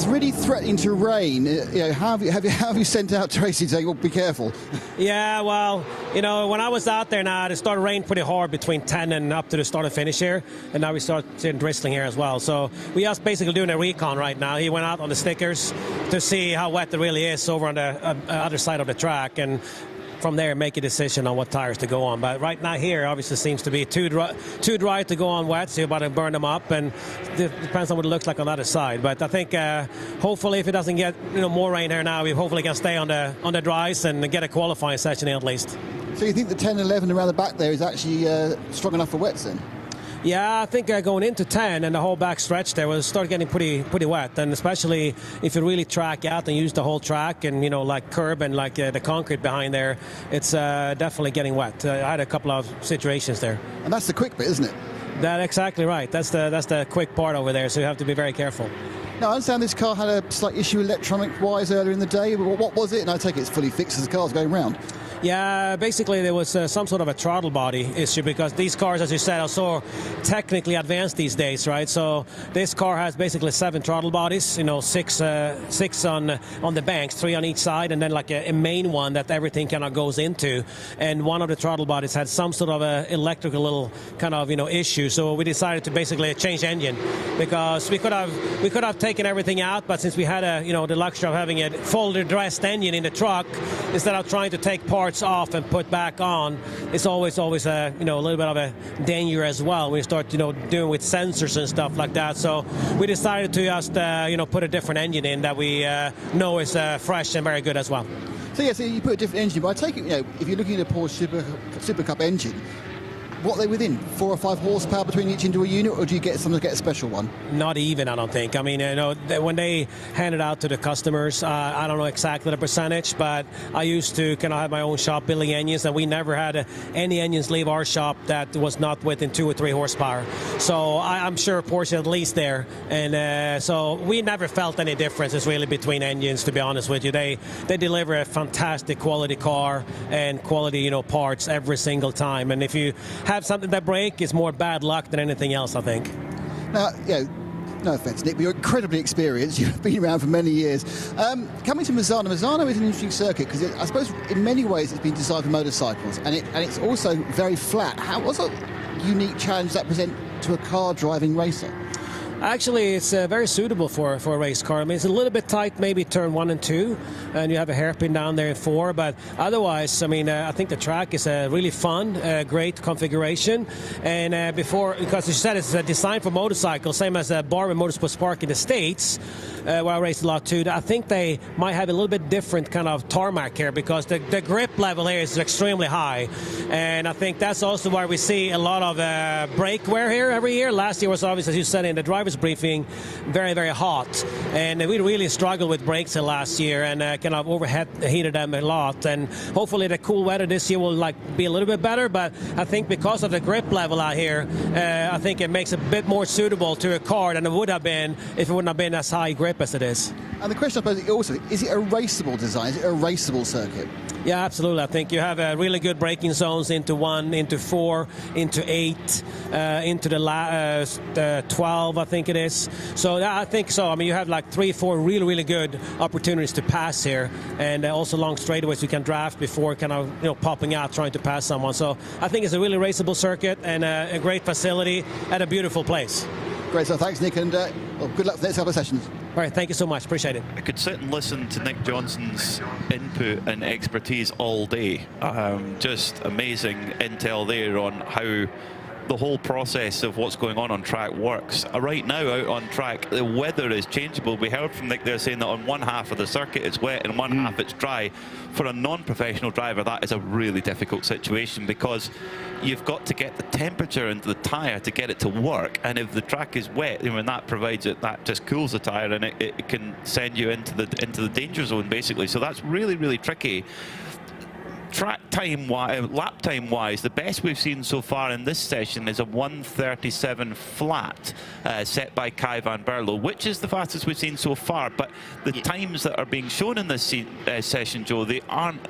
really threatening to rain. You know, how have you sent out Tracy saying, "Well, be careful"? Yeah, well, you know, when I was out there now, it started raining pretty hard between 10 and up to the start and finish here, and now we start seeing drizzling here as well. So we are basically doing a recon right now. He went out on the stickers to see how wet it really is over on the other side of the track, and from there make a decision on what tires to go on. But right now here obviously seems to be too dry to go on wet, so you're about to burn them up, and it depends on what it looks like on the other side. But I think hopefully if it doesn't get more rain here now, we hopefully can stay on the dries and get a qualifying session in at least. So you think the 10 and 11 around the back there is actually strong enough for wets then? Yeah, I think going into 10 and the whole back stretch there will start getting pretty wet, and especially if you really track out and use the whole track and, you know, like curb and like the concrete behind there, it's definitely getting wet. I had a couple of situations there. And that's the quick bit, isn't it? That's exactly right. That's the quick part over there, so you have to be very careful. Now, I understand this car had a slight issue electronic-wise earlier in the day. What was it? And I take it it's fully fixed as the car's going round. Yeah, basically there was some sort of a throttle body issue, because these cars, as you said, are so technically advanced these days, right? So this car has basically 7 throttle bodies, you know, 6 on the banks, 3 on each side, and then like a main one that everything kind of goes into. And one of the throttle bodies had some sort of a electrical little kind of, you know, issue. So we decided to basically change engine, because we could have taken everything out, but since we had the luxury of having a fully dressed engine in the truck, instead of trying to take parts off and put back on, it's always a little bit of a danger as well when you start doing with sensors and stuff like that. So we decided to just put a different engine in that we know is fresh and very good as well. So yeah, so you put a different engine, but I take it, if you're looking at a Porsche Super Cup engine, what are they within? 4 or 5 horsepower between each into a unit, or do you get a special one? Not even, I don't think. I mean, when they hand it out to the customers, I don't know exactly the percentage, but I used to kind of have my own shop building engines, and we never had any engines leave our shop that was not within 2 or 3 horsepower. So I'm sure Porsche at least there, and so we never felt any differences really between engines, to be honest with you. They deliver a fantastic quality car and quality parts every single time, and if you have something that break, is more bad luck than anything else, I think. Now, no offence, Nick, but you're incredibly experienced. You've been around for many years. Coming to Misano is an interesting circuit, because I suppose in many ways it's been designed for motorcycles, and it's also very flat. What's a unique challenge that present to a car driving racer? Actually, it's very suitable for a race car. I mean, it's a little bit tight, maybe turn 1 and 2, and you have a hairpin down there in 4. But otherwise, I mean, I think the track is really fun, great configuration. And because you said it's designed for motorcycles, same as the Barber Motorsports Park in the States, where I raced a lot too. I think they might have a little bit different kind of tarmac here because the grip level here is extremely high. And I think that's also why we see a lot of brake wear here every year. Last year was obviously, as you said in the driver's briefing, very, very hot. And we really struggled with brakes last year and kind of overheated them a lot. And hopefully the cool weather this year will be a little bit better. But I think because of the grip level out here, I think it makes it a bit more suitable to a car than it would have been if it wouldn't have been as high grip as it is. And the question, I suppose, also, is it a raceable design? Is it a raceable circuit? Yeah, absolutely. I think you have really good braking zones into 1, into 4, into 8, into the 12, I think it is. So I think so. I mean, you have like 3, 4 really, really good opportunities to pass here, and also long straightaways you can draft before kind of popping out trying to pass someone. So I think it's a really raceable circuit and a great facility at a beautiful place. Great, so thanks, Nick, and good luck for the next couple of sessions. All right, thank you so much. Appreciate it. I could sit and listen to Nick Johnson's input and expertise all day. Just amazing intel there on how the whole process of what's going on track works. Right now, out on track, the weather is changeable. We heard from Nick there saying that on one half of the circuit it's wet and one half it's dry. For a non-professional driver, that is a really difficult situation because you've got to get the temperature into the tyre to get it to work. And if the track is wet, that provides it, that just cools the tyre and it can send you into the danger zone, basically. So that's really, really tricky. Track time wise, lap time wise, the best we've seen so far in this session is a 1:37 flat set by Kai van Berlo, which is the fastest we've seen so far. But the times that are being shown in this session, Joe, they aren't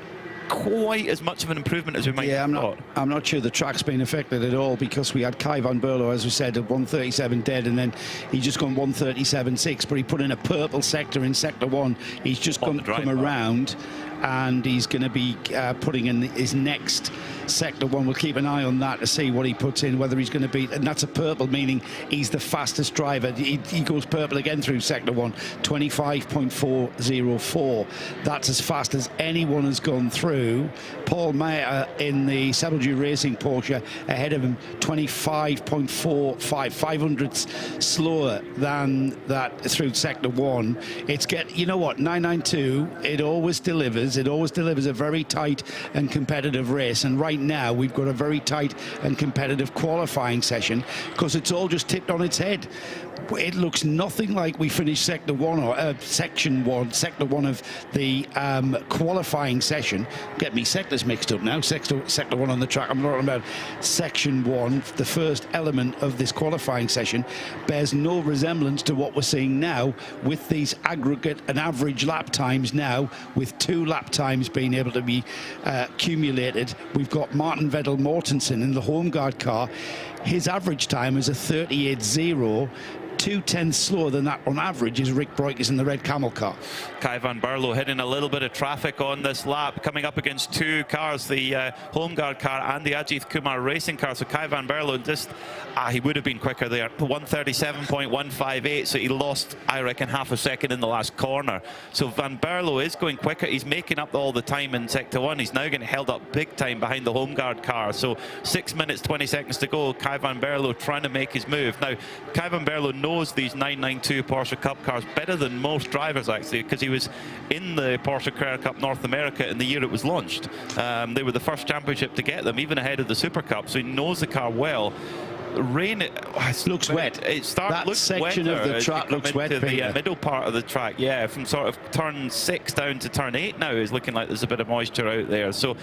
quite as much of an improvement as we might have thought. I'm not sure the track's been affected at all because we had Kai van Berlo, as we said, at 1:37 dead, and then he just gone 1:37.6, but he put in a purple sector in sector 1. He's just come around, and he's going to be putting in his next sector 1. We'll keep an eye on that to see what he puts in, whether he's going to beat, and that's a purple, meaning he's the fastest driver. He goes purple again through sector 1, 25.404. That's as fast as anyone has gone through. Paul Meyer in the Sebelju Racing Porsche ahead of him, 25.45, 500ths slower than that through sector 1. It's you know what, 992, it always delivers. It always delivers a very tight and competitive race, and right now we've got a very tight and competitive qualifying session because it's all just tipped on its head. It looks nothing like we finished sector 1 or sector 1 of the qualifying session. Get me sectors mixed up now. Sector 1 on the track. I'm talking about section 1. The first element of this qualifying session bears no resemblance to what we're seeing now with these aggregate and average lap times now, with 2 lap times being able to be accumulated. We've got Martin Vettel Mortensen in the home guard car. His average time is a 38.0. 2/10 slower than that on average is Rick Breukers in the red camel car. Kai van Berlo hitting a little bit of traffic on this lap, coming up against 2 cars, the home guard car and the Ajith Kumar racing car. So Kai van Berlo just, he would have been quicker there, 1:37.158, so he lost, I reckon, half a second in the last corner. So van Berlo is going quicker. He's making up all the time in sector 1. He's now getting held up big time behind the home guard car. So 6 minutes, 20 seconds to go. Kai van Berlo trying to make his move. Now, Kai van Berlo knows these 992 Porsche Cup cars better than most drivers, actually, because he was in the Porsche Carrera Cup North America in the year it was launched. They were the first championship to get them, even ahead of the Super Cup, so he knows the car well. Rain, it looks wet. It starts that section of the track looks wet. The middle part of the track, yeah, from sort of turn 6 down to turn 8 now is looking like there's a bit of moisture out there. So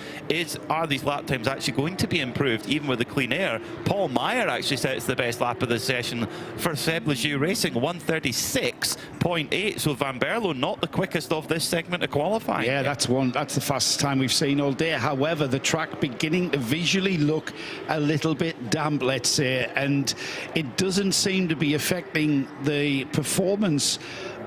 are these lap times actually going to be improved even with the clean air? Paul Meyer actually said it's the best lap of the session for Sebelju Racing, 1:36.8. So van Berlo not the quickest of this segment of qualifying. Yeah, that's the fastest time we've seen all day. However, the track beginning to visually look a little bit damp, let's say, and it doesn't seem to be affecting the performance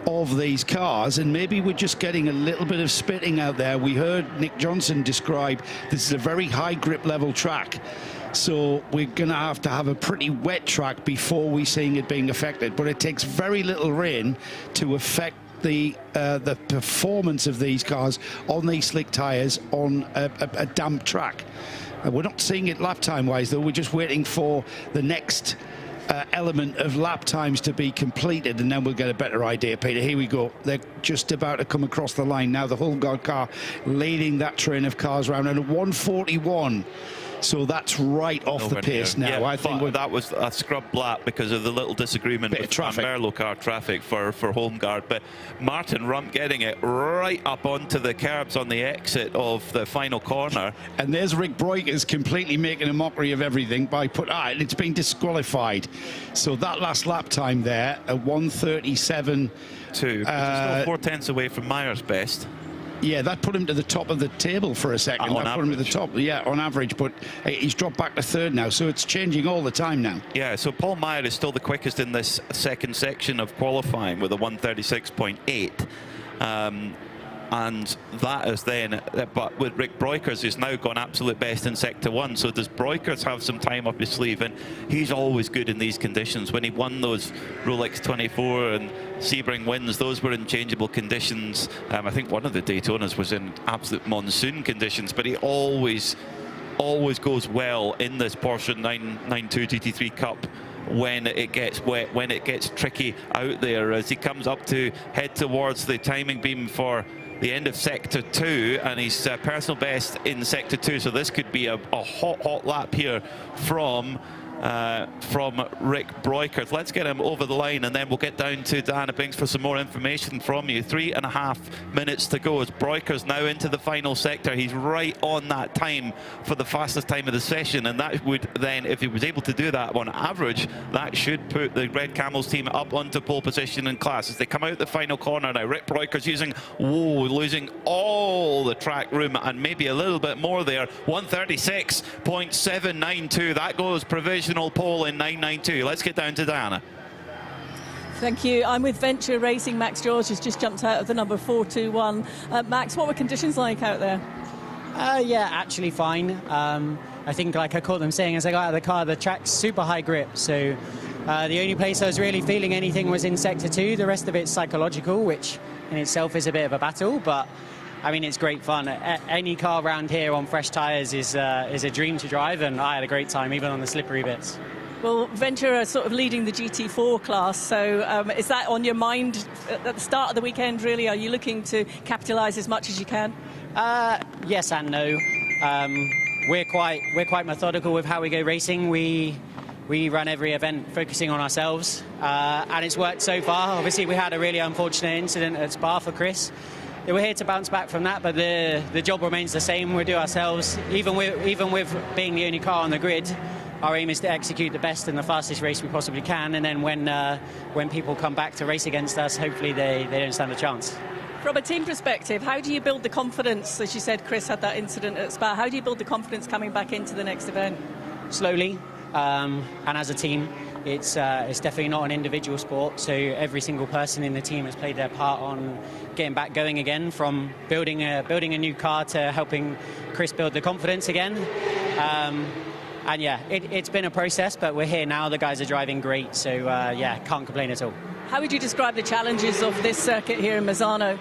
of these cars, and maybe we're just getting a little bit of spitting out there. We heard Nick Johnson describe this is a very high grip level track. So we're going to have a pretty wet track before we seeing it being affected. But it takes very little rain to affect the performance of these cars on these slick tyres on a damp track. We're not seeing it lap time wise though. We're just waiting for the next element of lap times to be completed, and then we'll get a better idea. Peter, here we go. They're just about to come across the line now. The Hulgaard car leading that train of cars around, and 141. So that's right off the pace now. Yeah, I think that was a scrub lap because of the little disagreement with Merlo car traffic for Holmgaard. But Martin Rump getting it right up onto the curbs on the exit of the final corner. And there's Rick Breukers completely making a mockery of everything by it's been disqualified. So that last lap time there, a 1:37.2. Still 4/10 away from Meyer's best. Yeah, that put him to the top of the table for a second. That put him to the top, yeah, on average. But he's dropped back to third now, so it's changing all the time now. Yeah, so Paul Meyer is still the quickest in this second section of qualifying with a 1:36.8. And that is then, but with Rick Breukers, who's now gone absolute best in Sector 1. So does Breukers have some time up his sleeve? And he's always good in these conditions. When he won those Rolex 24 and Sebring wins, those were in changeable conditions. I think one of the Daytonas was in absolute monsoon conditions, but he always goes well in this Porsche 992 GT3 Cup when it gets wet, when it gets tricky out there, as he comes up to head towards the timing beam for the end of Sector 2, and he's personal best in Sector 2, so this could be a hot lap here from Rick Breukers. Let's get him over the line, and then we'll get down to Diana Binks for some more information from you. 3.5 minutes to go as Breukers now into the final sector. He's right on that time for the fastest time of the session, and that would then, if he was able to do that on average, that should put the Red Camels team up onto pole position in class. As they come out the final corner now, Rick Breukers losing all the track room and maybe a little bit more there. 1:36.792. That goes provisional pole in 992. Let's get down to Diana. Thank you. I'm with Venture Racing. Max George has just jumped out of the number 421. Max, what were conditions like out there? Yeah, actually fine. I think, like I caught them saying as I got out of the car, the track's super high grip. So the only place I was really feeling anything was in Sector 2. The rest of it's psychological, which in itself is a bit of a battle, but I mean, it's great fun. Any car around here on fresh tyres is a dream to drive, and I had a great time, even on the slippery bits. Well, Venture are sort of leading the GT4 class, so is that on your mind at the start of the weekend, really? Are you looking to capitalise as much as you can? Yes and no. We're quite methodical with how we go racing. We run every event focusing on ourselves, and it's worked so far. Obviously, we had a really unfortunate incident at Spa for Chris. We're here to bounce back from that, but the job remains the same. We do ourselves, even with being the only car on the grid. Our aim is to execute the best and the fastest race we possibly can, and then when people come back to race against us, hopefully they don't stand a chance. From a team perspective, how do you build the confidence? As you said, Chris had that incident at Spa. How do you build the confidence coming back into the next event? Slowly, and as a team. It's definitely not an individual sport, so every single person in the team has played their part on getting back going again, from building a new car to helping Chris build the confidence again. And yeah, it's been a process, but we're here now. The guys are driving great, so yeah, can't complain at all. How would you describe the challenges of this circuit here in MISANO?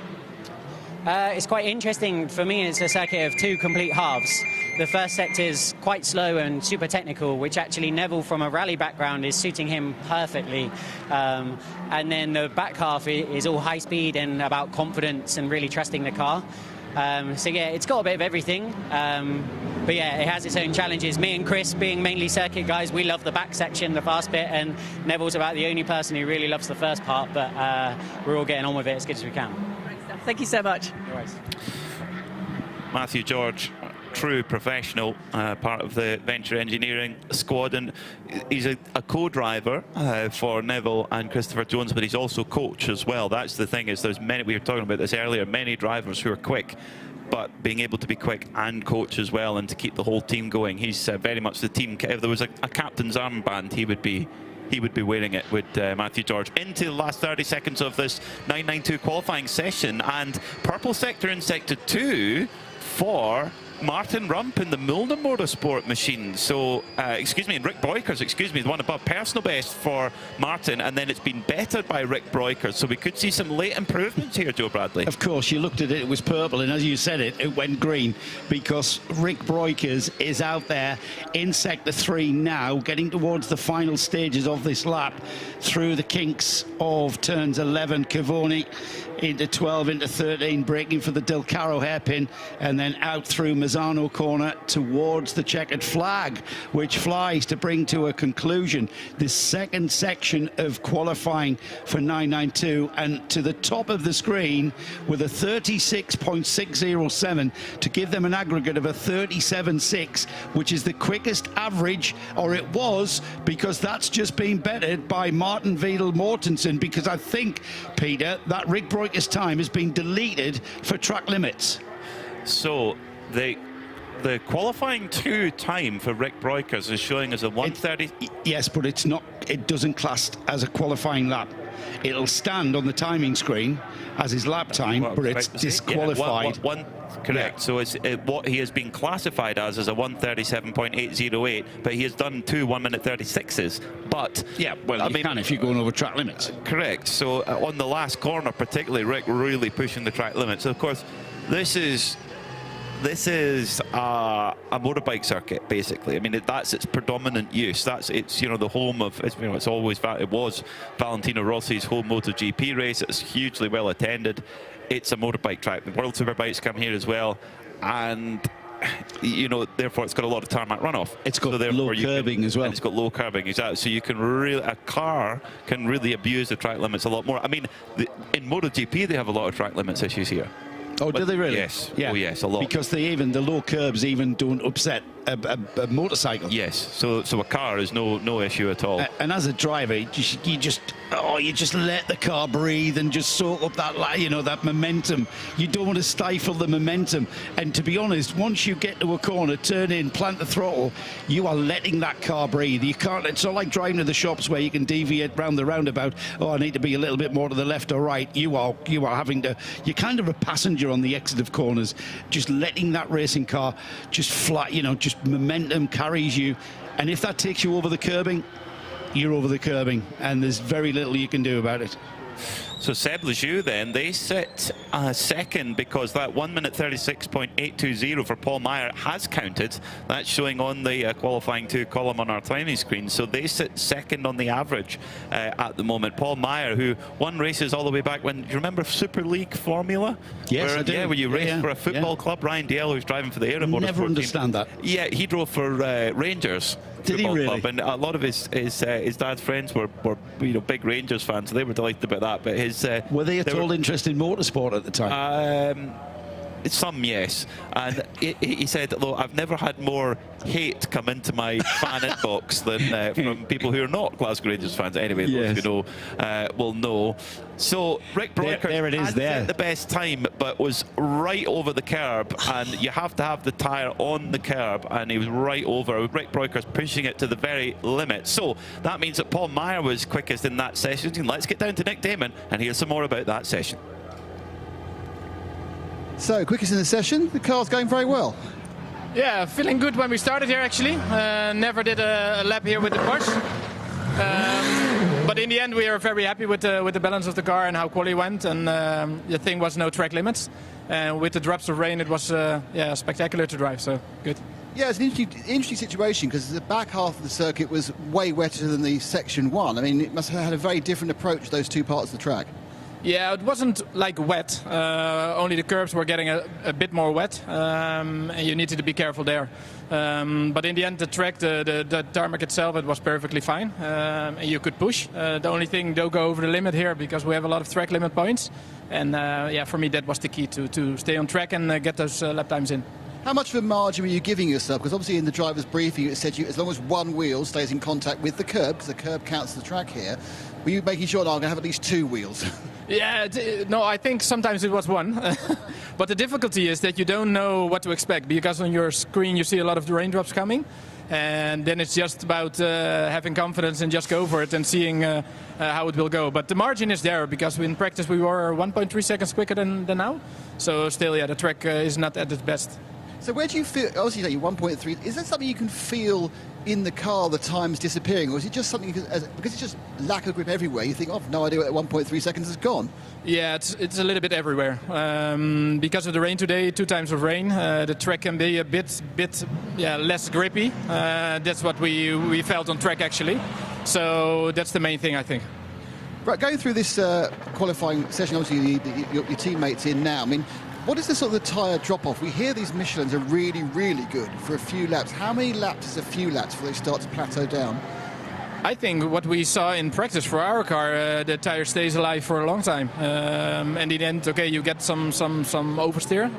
It's quite interesting. For me, it's a circuit of two complete halves. The first sector is quite slow and super technical, which actually Neville, from a rally background, is suiting him perfectly. And then the back half is all high speed and about confidence and really trusting the car. So yeah, it's got a bit of everything. But yeah, it has its own challenges. Me and Chris, being mainly circuit guys, we love the back section, the fast bit, and Neville's about the only person who really loves the first part, but we're all getting on with it as good as we can. Thank you so much. No worries. Matthew George, true professional, part of the Venture Engineering squad, and he's a co-driver for Neville and Christopher Jones, but he's also coach as well. That's the thing, is there's many, we were talking about this earlier, many drivers who are quick, but being able to be quick and coach as well, and to keep the whole team going. He's very much the team. If there was a captain's armband, he would be wearing it with Matthew George. Into the last 30 seconds of this 992 qualifying session, and purple sector in Sector 2 for Martin Rump in the Mulner Motorsport machine. So, excuse me, Rick Breukers, excuse me, the one above. Personal best for Martin, and then it's been bettered by Rick Breukers. So we could see some late improvements here, Joe Bradley. Of course, you looked at it, it was purple, and as you said it went green, because Rick Breukers is out there in Sector 3 now, getting towards the final stages of this lap, through the kinks of turns 11, Cavoni into 12, into 13, braking for the Del Caro hairpin, and then out through MISANO corner towards the checkered flag, which flies to bring to a conclusion this second section of qualifying for 992, and to the top of the screen with a 36.607 to give them an aggregate of a 37.6, which is the quickest average, or it was, because that's just been bettered by Martin Vedel Mortensen, because I think, Peter, that Rick Breukers time has been deleted for track limits. So the qualifying 2 time for Rick Breukers is showing as a 1:30. Yes, but it's not. It doesn't class as a qualifying lap. It'll stand on the timing screen as his lap time, but it's disqualified. Yeah, correct. So it's what he has been classified as is a 1:37.808, but he has done 2 1-minute 36s. But yeah, well, I mean, can if you're going over track limits. Correct. So on the last corner, particularly, Rick really pushing the track limits. So of course, this is a motorbike circuit, basically. I mean, that's its predominant use. It's the home of, it was Valentino Rossi's home MotoGP race. It's hugely well attended. It's a motorbike track. The World Superbikes come here as well, and therefore it's got a lot of tarmac runoff. It's got low curbing as well. And it's got low curbing, exactly. So you can a car can really abuse the track limits a lot more. I mean, in MotoGP they have a lot of track limits issues here. Oh, do they really? Yes. Yeah. Oh, yes, a lot. Because the low curbs even don't upset a motorcycle. Yes. So a car is no issue at all. And as a driver, you just let the car breathe and just soak up that that momentum. You don't want to stifle the momentum. And to be honest, once you get to a corner, turn in, plant the throttle, you are letting that car breathe. You can't. It's not like driving to the shops where you can deviate round the roundabout. Oh, I need to be a little bit more to the left or right. You are having to. You're kind of a passenger on the exit of corners, just letting that racing car just fly. Just momentum carries you, and if that takes you over the curbing, you're over the curbing, and there's very little you can do about it. So Seb Lejeune then, they sit second because that 1:36.820 for Paul Meyer has counted. That's showing on the qualifying 2 column on our timing screen. So they sit second on the average at the moment. Paul Meyer, who won races all the way back when, do you remember Super League Formula? Yes, I do. Yeah, where you raced for a football club. Ryan Dale, who's driving for the Aero Motorsport Never understand team. that. Yeah, he drove for Rangers. Did he really? Club, and a lot of his dad's friends were big Rangers fans, so they were delighted about that. But were they at all interested in motorsport at the time? Some, yes. And he said, look, I've never had more hate come into my fan inbox than from people who are not Glasgow Rangers fans. Anyway, those who know will know. So Rick Breukers had the best time, but was right over the curb, and you have to have the tyre on the curb, and he was right over. Rick Breukers pushing it to the very limit. So that means that Paul Meyer was quickest in that session. Let's get down to Nick Damon and hear some more about that session. So, quickest in the session, the car's going very well. Yeah, feeling good when we started here actually. Never did a lap here with the Porsche. But in the end we are very happy with the balance of the car and how quality went, and the thing was no track limits. And with the drops of rain it was spectacular to drive, so good. Yeah, it's an interesting situation because the back half of the circuit was way wetter than the section 1. I mean, it must have had a very different approach, those 2 parts of the track. Yeah, it wasn't like wet. Only the curbs were getting a bit more wet, and you needed to be careful there. But in the end, the track, the tarmac itself, it was perfectly fine, and you could push. The only thing, don't go over the limit here because we have a lot of track limit points. And for me, that was the key to stay on track and get those lap times in. How much of a margin were you giving yourself? Because obviously in the driver's briefing it said as long as one wheel stays in contact with the curb, because the curb counts the track here, were you making sure, no, I'm going to have at least 2 wheels? Yeah, no, I think sometimes it was 1. But the difficulty is that you don't know what to expect, because on your screen you see a lot of the raindrops coming. And then it's just about having confidence and just go for it and seeing how it will go. But the margin is there, because in practice we were 1.3 seconds quicker than now. So still, yeah, the track is not at its best. So where do you feel, obviously you're 1.3, is that something you can feel in the car, the time's disappearing, or is it just something, because it's just lack of grip everywhere, you think, oh, I've no idea where that 1.3 seconds has gone? Yeah, it's a little bit everywhere. Because of the rain today, 2 times of rain, the track can be a bit less grippy. That's what we felt on track, actually. So that's the main thing, I think. Right, going through this qualifying session, obviously your teammates in now, I mean, what is the sort of the tyre drop-off? We hear these Michelins are really, really good for a few laps. How many laps is a few laps before they start to plateau down? I think what we saw in practice for our car, the tire stays alive for a long time. And in the end, okay, you get some oversteer.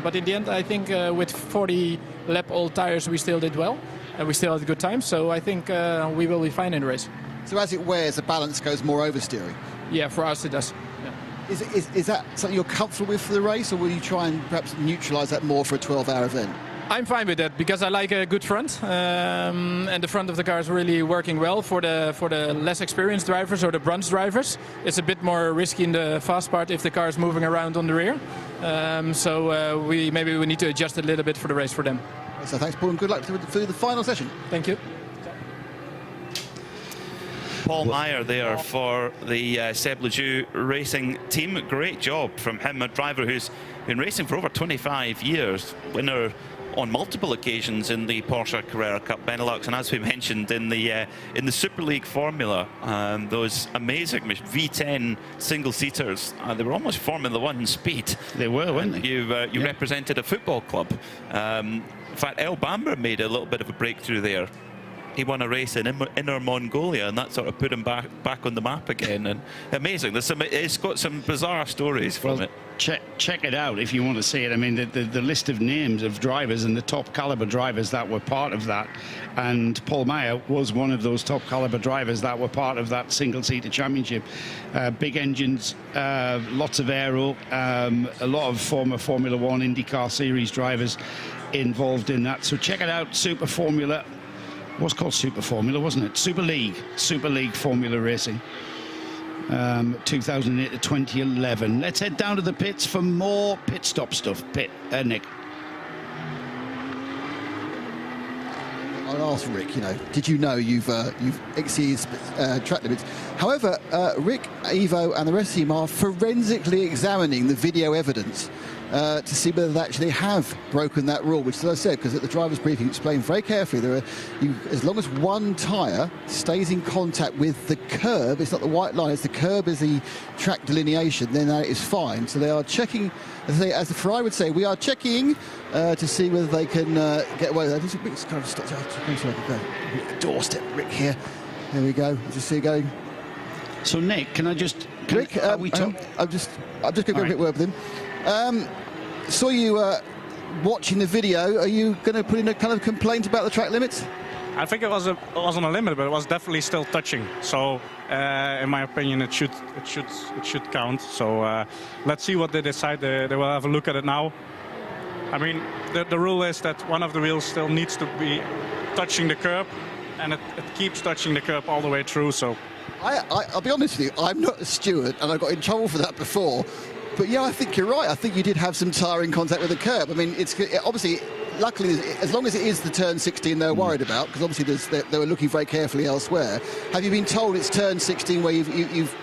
But in the end, I think with 40 lap old tires, we still did well. And we still had a good time. So I think we will be fine in the race. So as it wears, the balance goes more oversteering? Yeah, for us it does. Yeah. Is that something you're comfortable with for the race, or will you try and perhaps neutralise that more for a 12-hour event? I'm fine with that because I like a good front, and the front of the car is really working well for the less experienced drivers or the bronze drivers. It's a bit more risky in the fast part if the car is moving around on the rear. So maybe we need to adjust a little bit for the race for them. So thanks, Paul, and good luck for the final session. Thank you. Paul Meyer there for the Seb Ledoux racing team. Great job from him, a driver who's been racing for over 25 years, winner on multiple occasions in the Porsche Carrera Cup Benelux, and as we mentioned in the Super League Formula, those amazing V10 single-seaters, they were almost Formula One speed. They were, weren't they? You represented a football club. In fact, El Bamber made a little bit of a breakthrough there. He won a race in Inner Mongolia, and that sort of put him back on the map again. And amazing. It's got some bizarre stories from it. Check it out if you want to see it. I mean, the list of names of drivers and the top caliber drivers that were part of that. And Paul Meyer was one of those top caliber drivers that were part of that single-seater championship. Big engines, lots of aero, a lot of former Formula One IndyCar Series drivers involved in that. So check it out, Super Formula. It was called Super Formula, wasn't it? Super League Formula Racing, 2008 to 2011. Let's head down to the pits for more pit stop stuff. Nick. I'll ask Rick, did you know you've exceeded track limits? However, Rick, Ivo and the rest of the team are forensically examining the video evidence to see whether they actually have broken that rule, which, as I said, because at the driver's briefing explained very carefully, as long as one tyre stays in contact with the curb, it's not the white line, it's the curb is the track delineation, then that is fine. So they are checking, as the Ferrari would say, we are checking to see whether they can get away with that. Rick's kind of stopped out. Doorstep, Rick here. There we go. Just see you going. So Nick, can I just... Rick, I'm just going to go a quick word with him. Saw you watching the video. Are you going to put in a kind of complaint about the track limits? I think it wasn't a limit, but it was definitely still touching. So, in my opinion, it should count. So, let's see what they decide. They will have a look at it now. I mean, the rule is that one of the wheels still needs to be touching the curb, and it keeps touching the curb all the way through. So, I'll be honest with you. I'm not a steward, and I got in trouble for that before. But yeah, I think you're right. I think you did have some tyre in contact with the curb. I mean, it's obviously, luckily, as long as it is the turn 16 they're worried about, because obviously they were looking very carefully elsewhere. Have you been told it's turn 16 where you've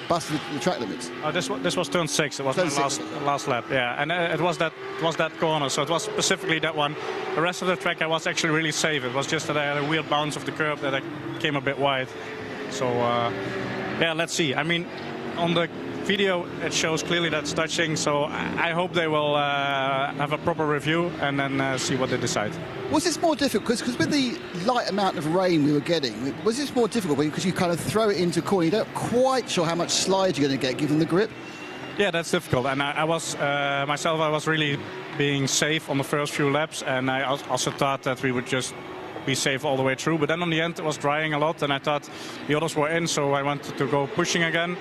busted the track limits? This was turn 6. It was my last lap. Yeah, and it was that corner. So it was specifically that one. The rest of the track I was actually really safe. It was just that I had a weird bounce of the curb that I came a bit wide. So yeah, let's see. I mean, on the video it shows clearly that's touching, so I hope they will have a proper review and then see what they decide. Was this more difficult because with the light amount of rain we were getting, was this more difficult because you kind of throw it into a corner, you don't quite sure how much slide you're going to get given the grip? Yeah, that's difficult, and I was myself, I was really being safe on the first few laps, and I also thought that we would just be safe all the way through, but then on the end it was drying a lot and I thought the others were in, so I wanted to go pushing again.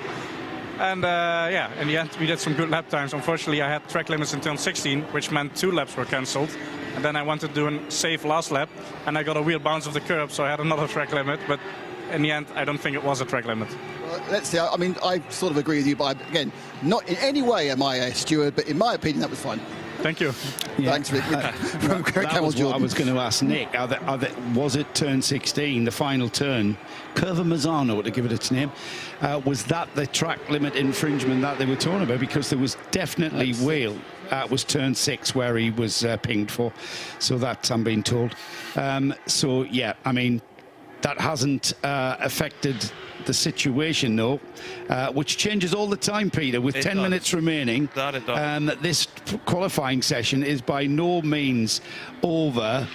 And yeah, in the end we did some good lap times. Unfortunately I had track limits in turn 16, which meant 2 laps were cancelled. And then I wanted to do a safe last lap, and I got a weird bounce of the curb, so I had another track limit. But in the end, I don't think it was a track limit. Well, let's see. I mean, I sort of agree with you, but again, not in any way am I a steward, but in my opinion, that was fine. Thank you. Thanks, Rick. From That was what I was going to ask Nick. Was it turn 16, the final turn? Curva Misano, to give it its name. Was that the track limit infringement that they were talking about? Because there was definitely wheel. It was turn 6 where he was pinged for. So that I'm being told. So, yeah, I mean, that hasn't affected the situation, though, which changes all the time, Peter, with 10 minutes remaining. That it does. This qualifying session is by no means over.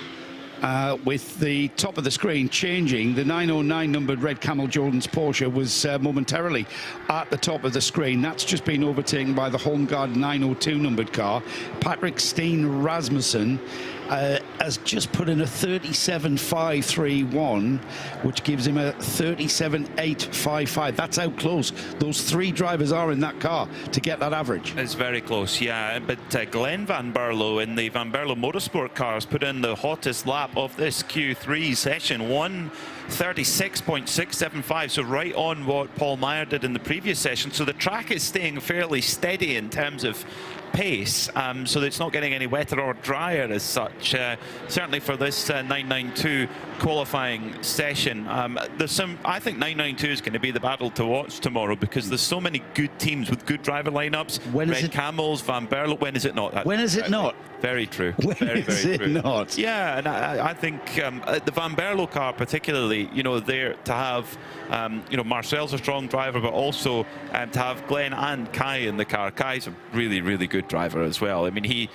With the top of the screen changing, the 909 numbered red Camel Jordan's Porsche was momentarily at the top of the screen. That's just been overtaken by the Holmgard 902 numbered car. Patrick Steen Rasmussen has just put in a 37.531, which gives him a 37.855. That's how close those 3 drivers are in that car to get that average. It's very close, yeah. But Glenn Van Berlo in the Van Berlo Motorsport cars put in the hottest lap of this Q3 session, 1:36.675, so right on what Paul Meyer did in the previous session. So the track is staying fairly steady in terms of pace, so that it's not getting any wetter or drier as such. Certainly for this 992 qualifying session, I think 992 is going to be the battle to watch tomorrow, because there's so many good teams with good driver lineups. Red Camels, Van Berlo. When is it not? When is it not? Very true. When very, is very it true. not? Yeah, and I think the Van Berlo car particularly, there to have, Marcel's a strong driver, but also to have Glenn and Kai in the car. Kai's a really, really good driver as well. I mean, he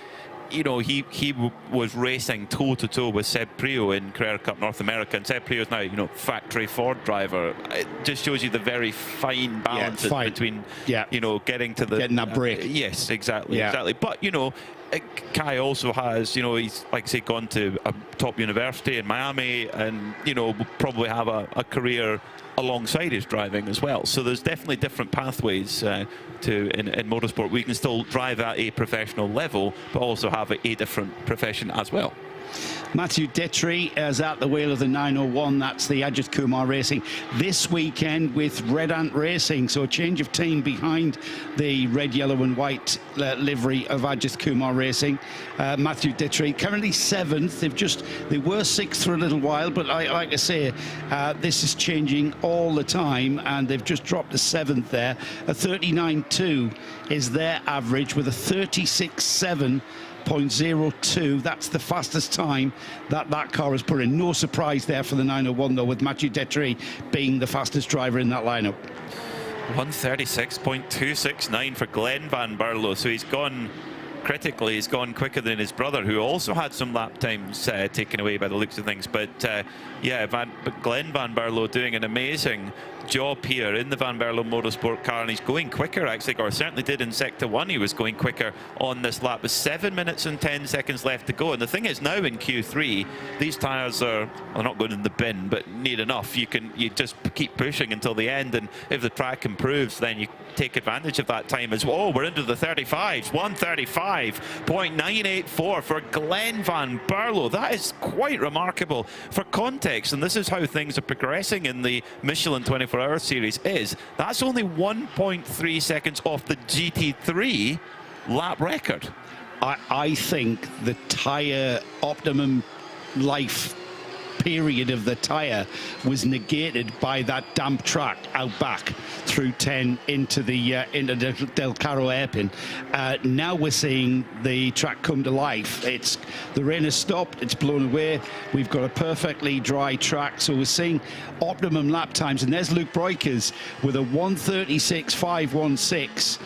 was racing toe-to-toe with Seb Prio in Carrera Cup North America, and Seb Prio is now, factory Ford driver. It just shows you the very fine balance between, getting to the... Getting that break. Yes, exactly, exactly. But, Kai also has, he's, like I say, gone to a top university in Miami, and, will probably have a career alongside his driving as well. So there's definitely different pathways in motorsport. We can still drive at a professional level, but also have a different profession as well. Matthew Detry is at the wheel of the 901. That's the Ajith Kumar Racing this weekend with Red Ant Racing. So a change of team behind the red, yellow and white livery of Ajith Kumar Racing. Matthew Detry currently 7th. They were 6th for a little while, but like I say, this is changing all the time, and they've just dropped to 7th there. A 39.2 is their average with a 36.7.02. That's the fastest time that car has put in. No surprise there for the 901, though, with Matthew Detry being the fastest driver in that lineup. 1:36.269 for Glenn Van Berlo. So he's gone critically, he's gone quicker than his brother, who also had some lap times taken away by the looks of things. But Glenn Van Berlo doing an amazing job here in the Van Berlo Motorsport car, and he's going quicker actually, or certainly did in Sector 1. He was going quicker on this lap with 7 minutes and 10 seconds left to go. And the thing is, now in Q3, these tyres are not going in the bin, but near enough. You just keep pushing until the end, and if the track improves, then you take advantage of that time as well. Oh, we're into the 35s. 1:35.984 for Glenn Van Berlo. That is quite remarkable. For context, and this is how things are progressing in the Michelin 12H series, that's only 1.3 seconds off the GT3 lap record. I think the tyre optimum life period of the tyre was negated by that damp track out back through 10 into the Del Caro hairpin. Now we're seeing the track come to life. The rain has stopped, it's blown away, we've got a perfectly dry track, so we're seeing optimum lap times. And there's Luke Breukers with a 1:36.516.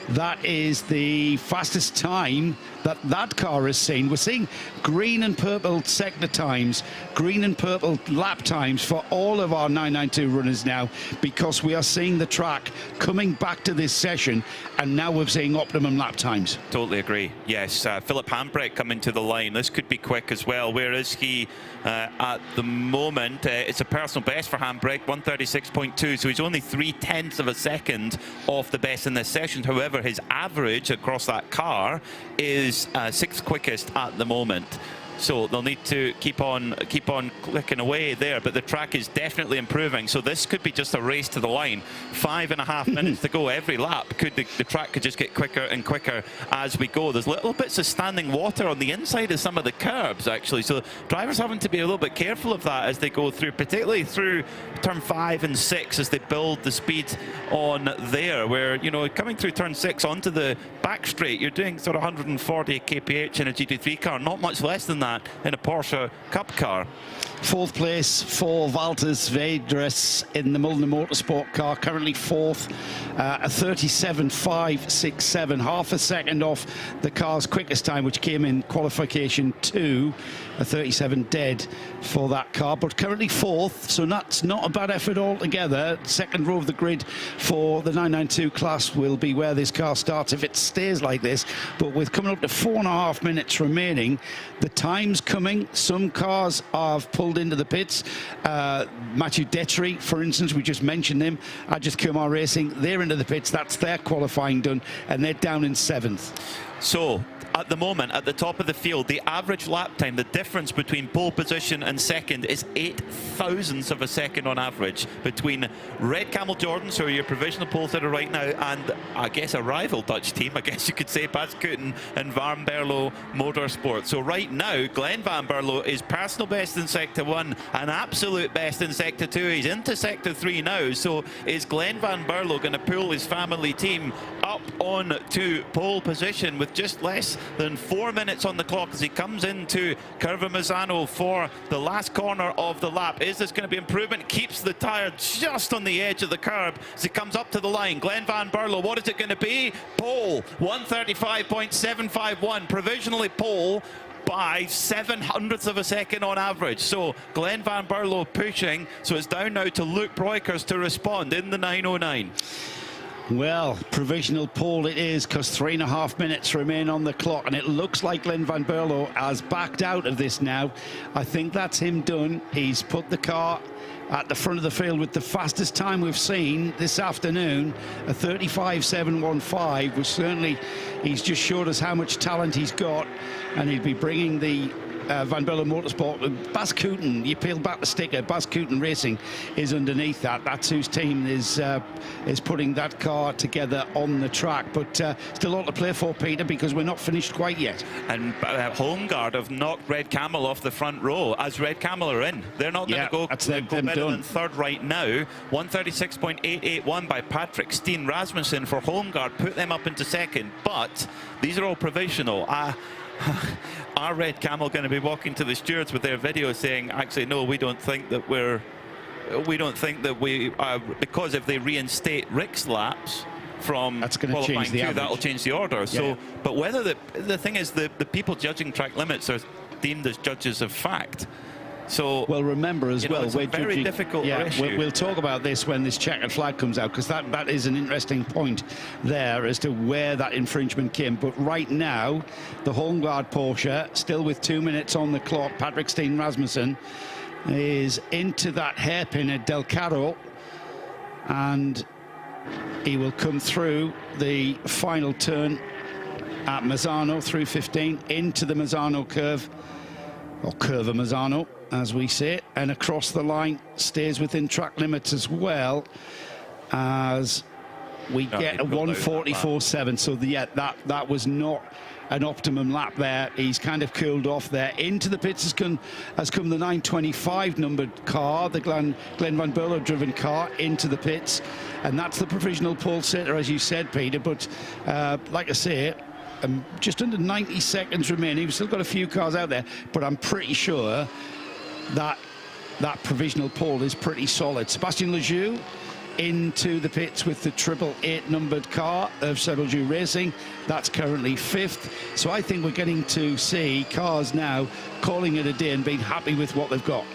That is the fastest time that car has seen. We're seeing green and purple sector times, green and purple lap times for all of our 992 runners now, because we are seeing the track coming back to this session, and now we're seeing optimum lap times. Totally agree. Yes, Philip Hambrecht coming to the line. This could be quick as well. Where is he at the moment? It's a personal best for Hambrecht, 1:36.2, so he's only 0.3 of a second off the best in this session. However, his average across that car is 6th quickest at the moment. So they'll need to keep on clicking away there, but the track is definitely improving. So this could be just a race to the line. 5.5 minutes to go every lap. The track could just get quicker and quicker as we go. There's little bits of standing water on the inside of some of the curbs, actually. So drivers having to be a little bit careful of that as they go through, particularly through turn 5 and 6 as they build the speed on there, where, you know, coming through turn 6 onto the back straight, you're doing sort of 140 kph in a GT3 car, not much less than that in a Porsche Cup car. 4th place for Valtters Vedras in the Mulder Motorsport car, currently 4th, a 37.567, half a second off the car's quickest time, which came in qualification 2, a 37 dead for that car, but currently 4th, so that's not a bad effort altogether. Second row of the grid for the 992 class will be where this car starts if it stays like this, but with coming up to 4.5 minutes remaining, the time's coming. Some cars have pulled into the pits. Matthew Detry, for instance, we just mentioned him. Ajith Kumar Racing, they're into the pits. That's their qualifying done, and they're down in 7th. So at the moment, at the top of the field, the average lap time, the difference between pole position and second is 8 thousandths of a second on average between Red Camel Jordans, who are your provisional pole sitter right now, and I guess a rival Dutch team, I guess you could say, Bas Koeten and Van Berlo Motorsport. So right now, Glenn Van Berlo is personal best in Sector 1 and absolute best in Sector 2. He's into Sector 3 now, so is Glenn Van Berlo going to pull his family team up on to pole position with just less than 4 minutes on the clock as he comes into Curva Misano for the last corner of the lap? Is this going to be improvement? Keeps the tyre just on the edge of the curb as he comes up to the line. Glenn Van Berlo, what is it going to be? Pole, 135.751, provisionally pole by 700ths of a second on average. So Glenn Van Berlo pushing, so it's down now to Luke Breukers to respond in the 909. Well, provisional pole it is, because 3.5 minutes remain on the clock, and it looks like Glenn Van Berlo has backed out of this now. I think that's him done. He's put the car at the front of the field with the fastest time we've seen this afternoon, a 35.715, which certainly he's just showed us how much talent he's got, and he'll be bringing the Van Berlo Motorsport. Bas Koeten, you peel back the sticker, Bas Koeten Racing is underneath that. That's whose team is putting that car together on the track. But still a lot to play for, Peter, because we're not finished quite yet. And Homeguard have knocked Red Camel off the front row as Red Camel are in. They're not going to go better than third right now. 136.881 by Patrick Steen Rasmussen for Homeguard put them up into second. But these are all provisional. Are Red Camel going to be walking to the stewards with their video saying, actually, no, we don't think that we because if they reinstate Rick's laps from qualifying 2, that'll change the order. Yeah. So, but whether the thing is, the people judging track limits are deemed as judges of fact. So, well, remember as well, it's a very difficult issue. We'll talk about this when this checkered flag comes out, because that is an interesting point there as to where that infringement came. But right now, the Homeguard Porsche, still with 2 minutes on the clock, Patrick Steen Rasmussen is into that hairpin at Del Caro, and he will come through the final turn at Misano through 15 into the Misano curve, or Curva Misano as we say it, and across the line, stays within track limits as well, as we get a 144.7. So that was not an optimum lap there. He's kind of cooled off there. Into the pits has come the 925 numbered car, the Glenn Van Berlo driven car, into the pits, and that's the provisional pole sitter, as you said, Peter. But like I say, just under 90 seconds remaining. We've still got a few cars out there, but I'm pretty sure that provisional pole is pretty solid. Sebastian Lejeune into the pits with the 888 numbered car of Sebelju Racing. That's currently 5th. So I think we're getting to see cars now calling it a day and being happy with what they've got.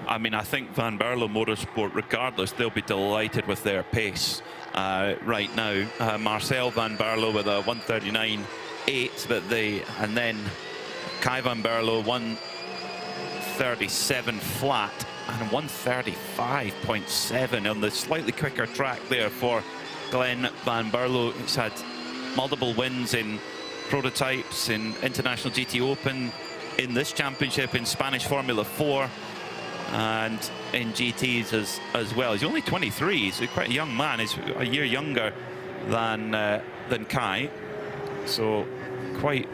I mean, I think Van Berlo Motorsport, regardless, they'll be delighted with their pace right now. Marcel Van Berlo with a 139.8, and then Kai Van Berlo 137 flat and 135.7 on the slightly quicker track there for Glenn Van Berlo. He's had multiple wins in prototypes, in International GT Open, in this championship in Spanish Formula 4 and in GTs as well. He's only 23, he's quite a young man. He's a year younger than Kai. So quite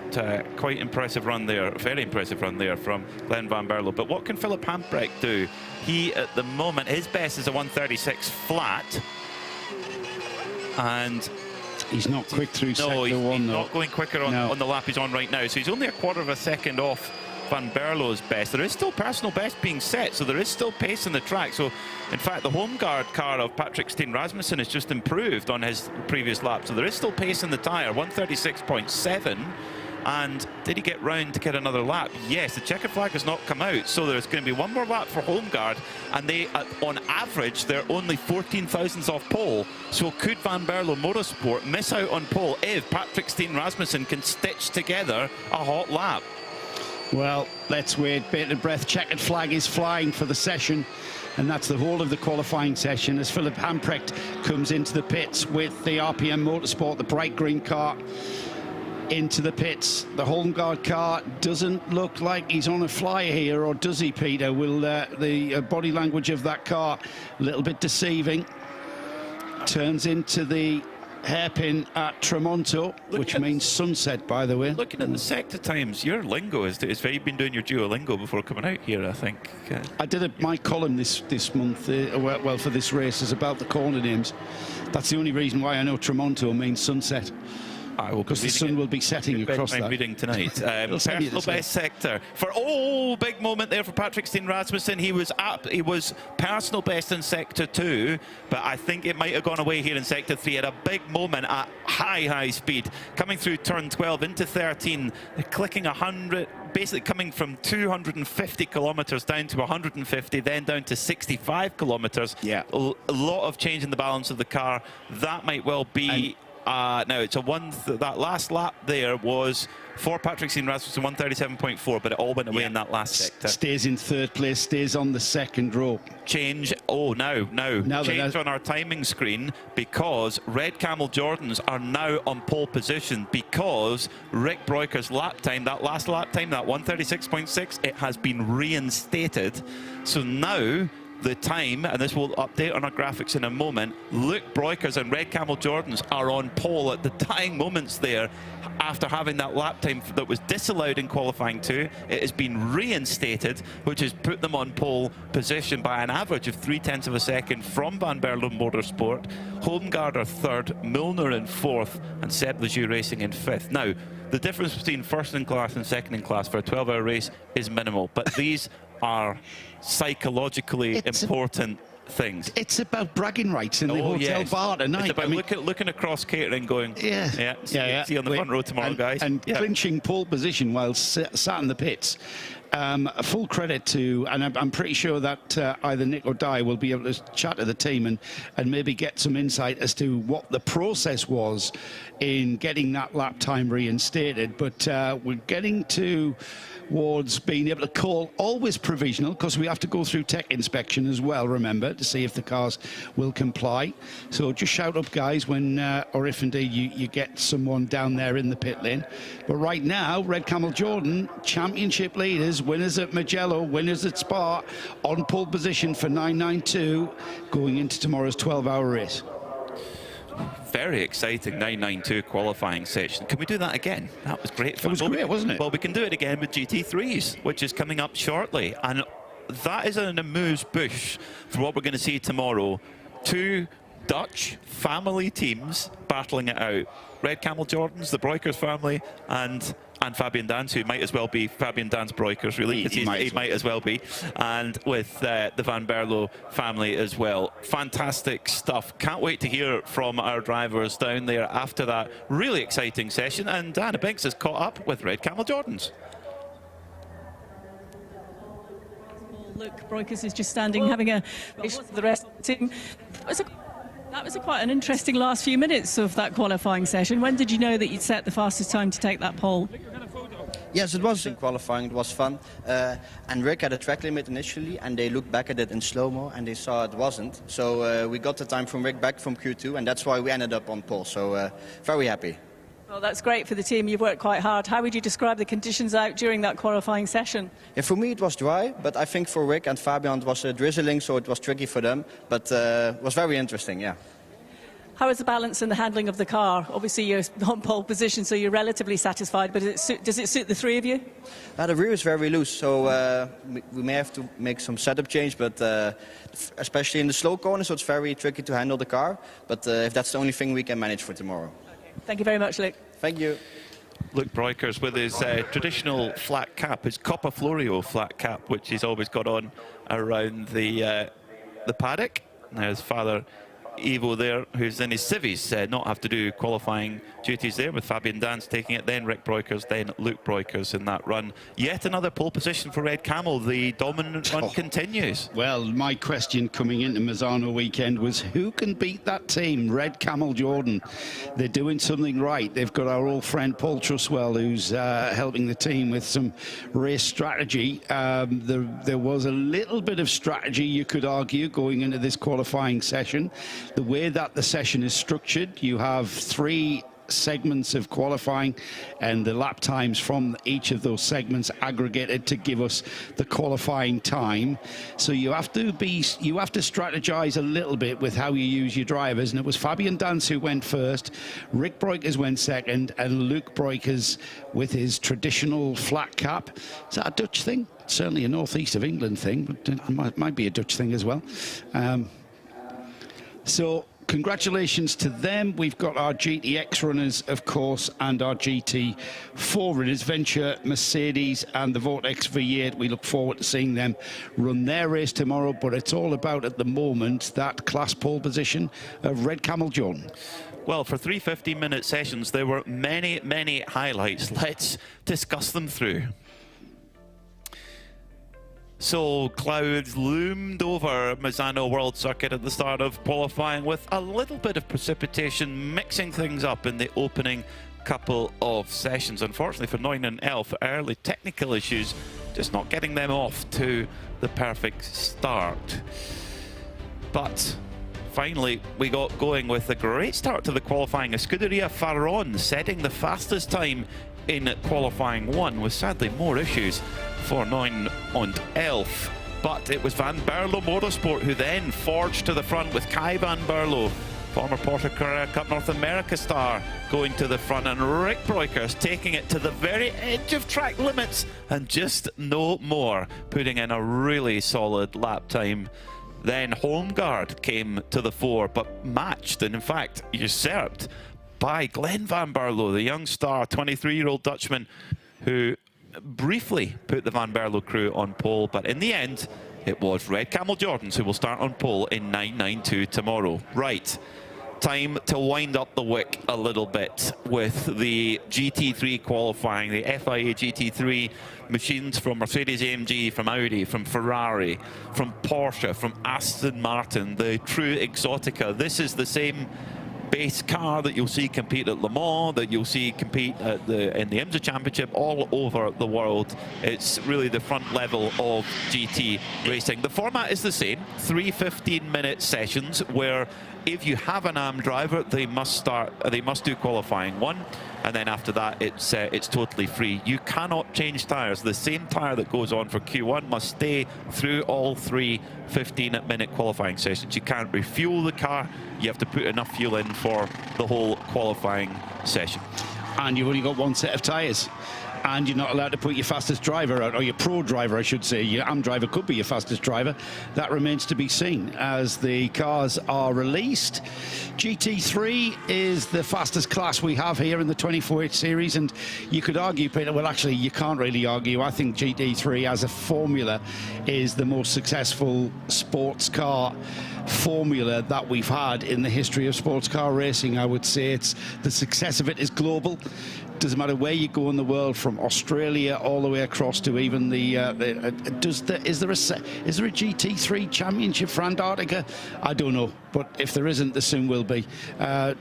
impressive run there, very impressive run there from Glenn van Berlo. But what can Philip Hampbrecht do? He, at the moment, his best is a 136 flat. And he's not quick through sector one. He's not going quicker on the lap he's on right now. So he's only a quarter of a second off Van Berlo's best. There is still personal best being set, so there is still pace in the track. So, in fact, the home guard car of Patrick Steen Rasmussen has just improved on his previous lap. So there is still pace in the tyre, 136.7. And did he get round to get another lap? Yes, the checkered flag has not come out. So there's going to be one more lap for home guard. And they, on average, they're only 14 thousandths off pole. So could Van Berlo Motorsport miss out on pole if Patrick Steen Rasmussen can stitch together a hot lap? Well, let's wait. Bated breath. Checkered flag is flying for the session. And that's the whole of the qualifying session as Philip Hampbrecht comes into the pits with the RPM Motorsport, the bright green car, into the pits. The home guard car doesn't look like he's on a flyer here, or does he, Peter? Will the body language of that car a little bit deceiving? Turns into the hairpin at Tremonto, which means sunset, by the way. Looking at the sector times, your lingo is very, you've been doing your Duolingo before coming out here, I think. I did my column this month, well, for this race, is about the corner names. That's the only reason why I know Tremonto means sunset. Because the sun will be setting across that. Reading tonight. Personal best sector for big moment there for Patrick Steen Rasmussen. He was personal best in sector 2, but I think it might have gone away here in sector 3. At a big moment at high speed, coming through turn 12 into 13, clicking 100. Basically coming from 250 kilometers down to 150, then down to 65 kilometers. Yeah, a lot of change in the balance of the car. That might well be. Now, it's that last lap there was for Patrick Steen Rasmussen 137.4, but it all went away in that last sector. Stays in third place, stays on the second row. Change. Now change on our timing screen, because Red Camel Jordans are now on pole position, because Rick Broiker's lap time, that last lap time, that 136.6, it has been reinstated. So now the time, and this will update on our graphics in a moment, Luke Broikers and Red Camel Jordans are on pole at the dying moments there after having that lap time that was disallowed in qualifying 2. It has been reinstated, which has put them on pole position by an average of 0.3 of a second from Van Berlo Motorsport. Homegaard are 3rd, Milner in 4th, and Seb Lejeune Racing in 5th. Now, the difference between first in class and second in class for a 12-hour race is minimal, but these are psychologically important things. It's about bragging rights in the hotel bar tonight. It's about looking across catering, going, see you on the front row tomorrow, guys. And clinching pole position while sat in the pits. Full credit to, and I'm pretty sure that either Nick or Di will be able to chat to the team and maybe get some insight as to what the process was in getting that lap time reinstated. But we're getting towards being able to call, always provisional, because we have to go through tech inspection as well, remember, to see if the cars will comply. So just shout up, guys, when or if indeed you get someone down there in the pit lane. But right now, Red Camel Jordan, championship leaders, winners at Mugello, winners at Spa, on pole position for 992, going into tomorrow's 12-hour race. Very exciting 992 qualifying session. Can we do that again? That was great fun. It was great, wasn't it? Well, we can do it again with GT3s, which is coming up shortly. And that is an amuse-bouche for what we're going to see tomorrow. 2 Dutch family teams battling it out. Red Camel Jordans, the Broikers family, and Fabian Dans, who might as well be Fabian Dans Broikers, really. He might as well be. And with the Van Berlo family as well. Fantastic stuff. Can't wait to hear from our drivers down there after that really exciting session. And Anna Binks has caught up with Red Camel Jordans. Luke Broikers is just standing, having a the rest of the team. That was quite an interesting last few minutes of that qualifying session. When did you know that you'd set the fastest time to take that pole? Yes, it was in qualifying. It was fun. And Rick had a track limit initially, and they looked back at it in slow-mo, and they saw it wasn't. So we got the time from Rick back from Q2, and that's why we ended up on pole. So very happy. Well, that's great for the team. You've worked quite hard. How would you describe the conditions out during that qualifying session? Yeah, for me it was dry, but I think for Rick and Fabian it was drizzling, so it was tricky for them. But it was very interesting, yeah. How is the balance and the handling of the car? Obviously, you're on pole position, so you're relatively satisfied, but does it suit the three of you? The rear is very loose, so we may have to make some setup change, but especially in the slow corner, so it's very tricky to handle the car. But if that's the only thing, we can manage for tomorrow. Thank you very much, Luke. Thank you. Luke Breukers with his traditional flat cap, his Coppa Florio flat cap, which he's always got on around the paddock. Now his father Ivo there, who's in his civvies, not have to do qualifying duties there, with Fabian Danz taking it, then Rick Breukers, then Luke Breukers in that run. Yet another pole position for Red Camel. The dominant run continues. Well, my question coming into MISANO weekend was, who can beat that team? Red Camel Jordan. They're doing something right. They've got our old friend Paul Truswell, who's helping the team with some race strategy. There was a little bit of strategy, you could argue, going into this qualifying session. The way that the session is structured, you have 3 segments of qualifying, and the lap times from each of those segments aggregated to give us the qualifying time. So you have to strategize a little bit with how you use your drivers, and it was Fabian Danz who went first, Rick Breukers went second, and Luke Breukers with his traditional flat cap. Is that a Dutch thing? Certainly a northeast of England thing, but it might be a Dutch thing as well. So congratulations to them. We've got our GTX runners, of course, and our GT4 runners, Venture, Mercedes, and the Vortex V8. We look forward to seeing them run their race tomorrow, but it's all about, at the moment, that class pole position of Red Camel Jordan. Well, for 3 15-minute sessions, there were many, many highlights. Let's discuss them through. So clouds loomed over MISANO World Circuit at the start of qualifying, with a little bit of precipitation mixing things up in the opening couple of sessions. Unfortunately for Neun and Elf, early technical issues just not getting them off to the perfect start. But finally we got going with a great start to the qualifying. Escuderia Faron setting the fastest time in qualifying 1, with sadly more issues for Neun and Elf. But it was Van Berlo Motorsport who then forged to the front, with Kai Van Berlo, former Porsche Carrera Cup North America star, going to the front, and Rick Breukers taking it to the very edge of track limits and just no more, putting in a really solid lap time. Then Holmgaard came to the fore, but matched and in fact usurped by Glenn Van Berlo, the young star, 23-year-old Dutchman, who briefly put the Van Berlo crew on pole, but in the end it was Red Camel Jordans who will start on pole in 992 tomorrow. Right, time to wind up the wick a little bit with the GT3 qualifying, the FIA GT3 machines from Mercedes-AMG, from Audi, from Ferrari, from Porsche, from Aston Martin, the true Exotica. This is the same base car that you'll see compete at Le Mans, that you'll see compete at in the IMSA Championship all over the world. It's really the front level of GT racing. The format is the same, 3 15-minute sessions, where if you have an AM driver, they must do qualifying 1, and then after that it's totally free. You cannot change tyres. The same tyre that goes on for Q1 must stay through all 3 15-minute qualifying sessions. You can't refuel the car. You have to put enough fuel in for the whole qualifying session. And you've only got 1 set of tyres. And you're not allowed to put your fastest driver out, or your pro driver, I should say. Your AM driver could be your fastest driver. That remains to be seen as the cars are released. GT3 is the fastest class we have here in the 24H series, and you could argue, Peter, well, actually, you can't really argue. I think GT3 as a formula is the most successful sports car formula that we've had in the history of sports car racing. I would say the success of it is global. Doesn't matter where you go in the world, from Australia all the way across to even is there a GT3 championship for Antarctica? I don't know, but if there isn't, there soon will be.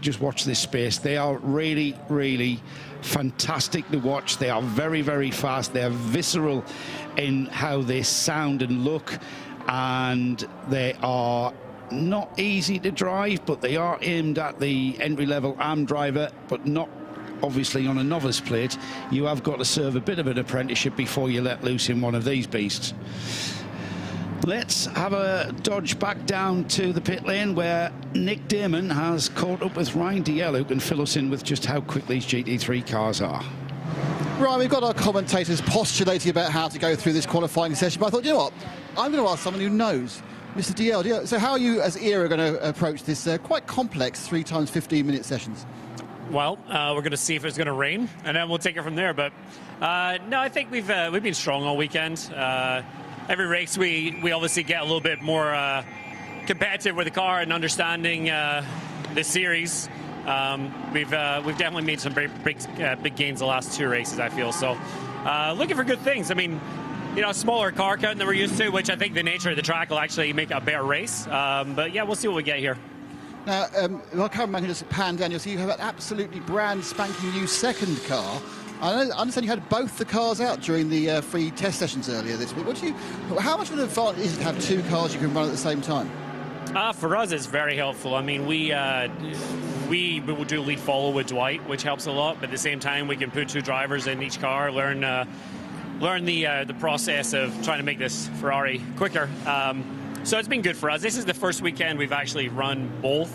Just watch this space. They are really, really fantastic to watch. They are very, very fast. They are visceral in how they sound and look, and they are not easy to drive, but they are aimed at the entry-level AM driver, but not obviously on a novice plate, you have got to serve a bit of an apprenticeship before you let loose in one of these beasts. Let's have a dodge back down to the pit lane where Nick Damon has caught up with Ryan DL, who can fill us in with just how quick these GT3 cars are. Right, we've got our commentators postulating about how to go through this qualifying session, but I thought, you know what, I'm going to ask someone who knows. Mr. DL, so how are you as ERA going to approach this quite complex 3 times 15-minute sessions? Well, we're going to see if it's going to rain, and then we'll take it from there. But no, I think we've been strong all weekend. Every race we obviously get a little bit more competitive with the car and understanding the series. We've definitely made some big gains the last 2 races, I feel. So looking for good things. I mean, you know, smaller car count than we're used to, which I think the nature of the track will actually make a better race. But yeah, we'll see what we get here. Now, our cameraman can just pan down. You'll see you have an absolutely brand spanking new second car. I understand you had both the cars out during the free test sessions earlier this week. How much of an advantage is it to have 2 cars you can run at the same time? For us, it's very helpful. I mean, we will do lead follow with Dwight, which helps a lot. But at the same time, we can put 2 drivers in each car, learn the process of trying to make this Ferrari quicker. So it's been good for us. This is the first weekend we've actually run both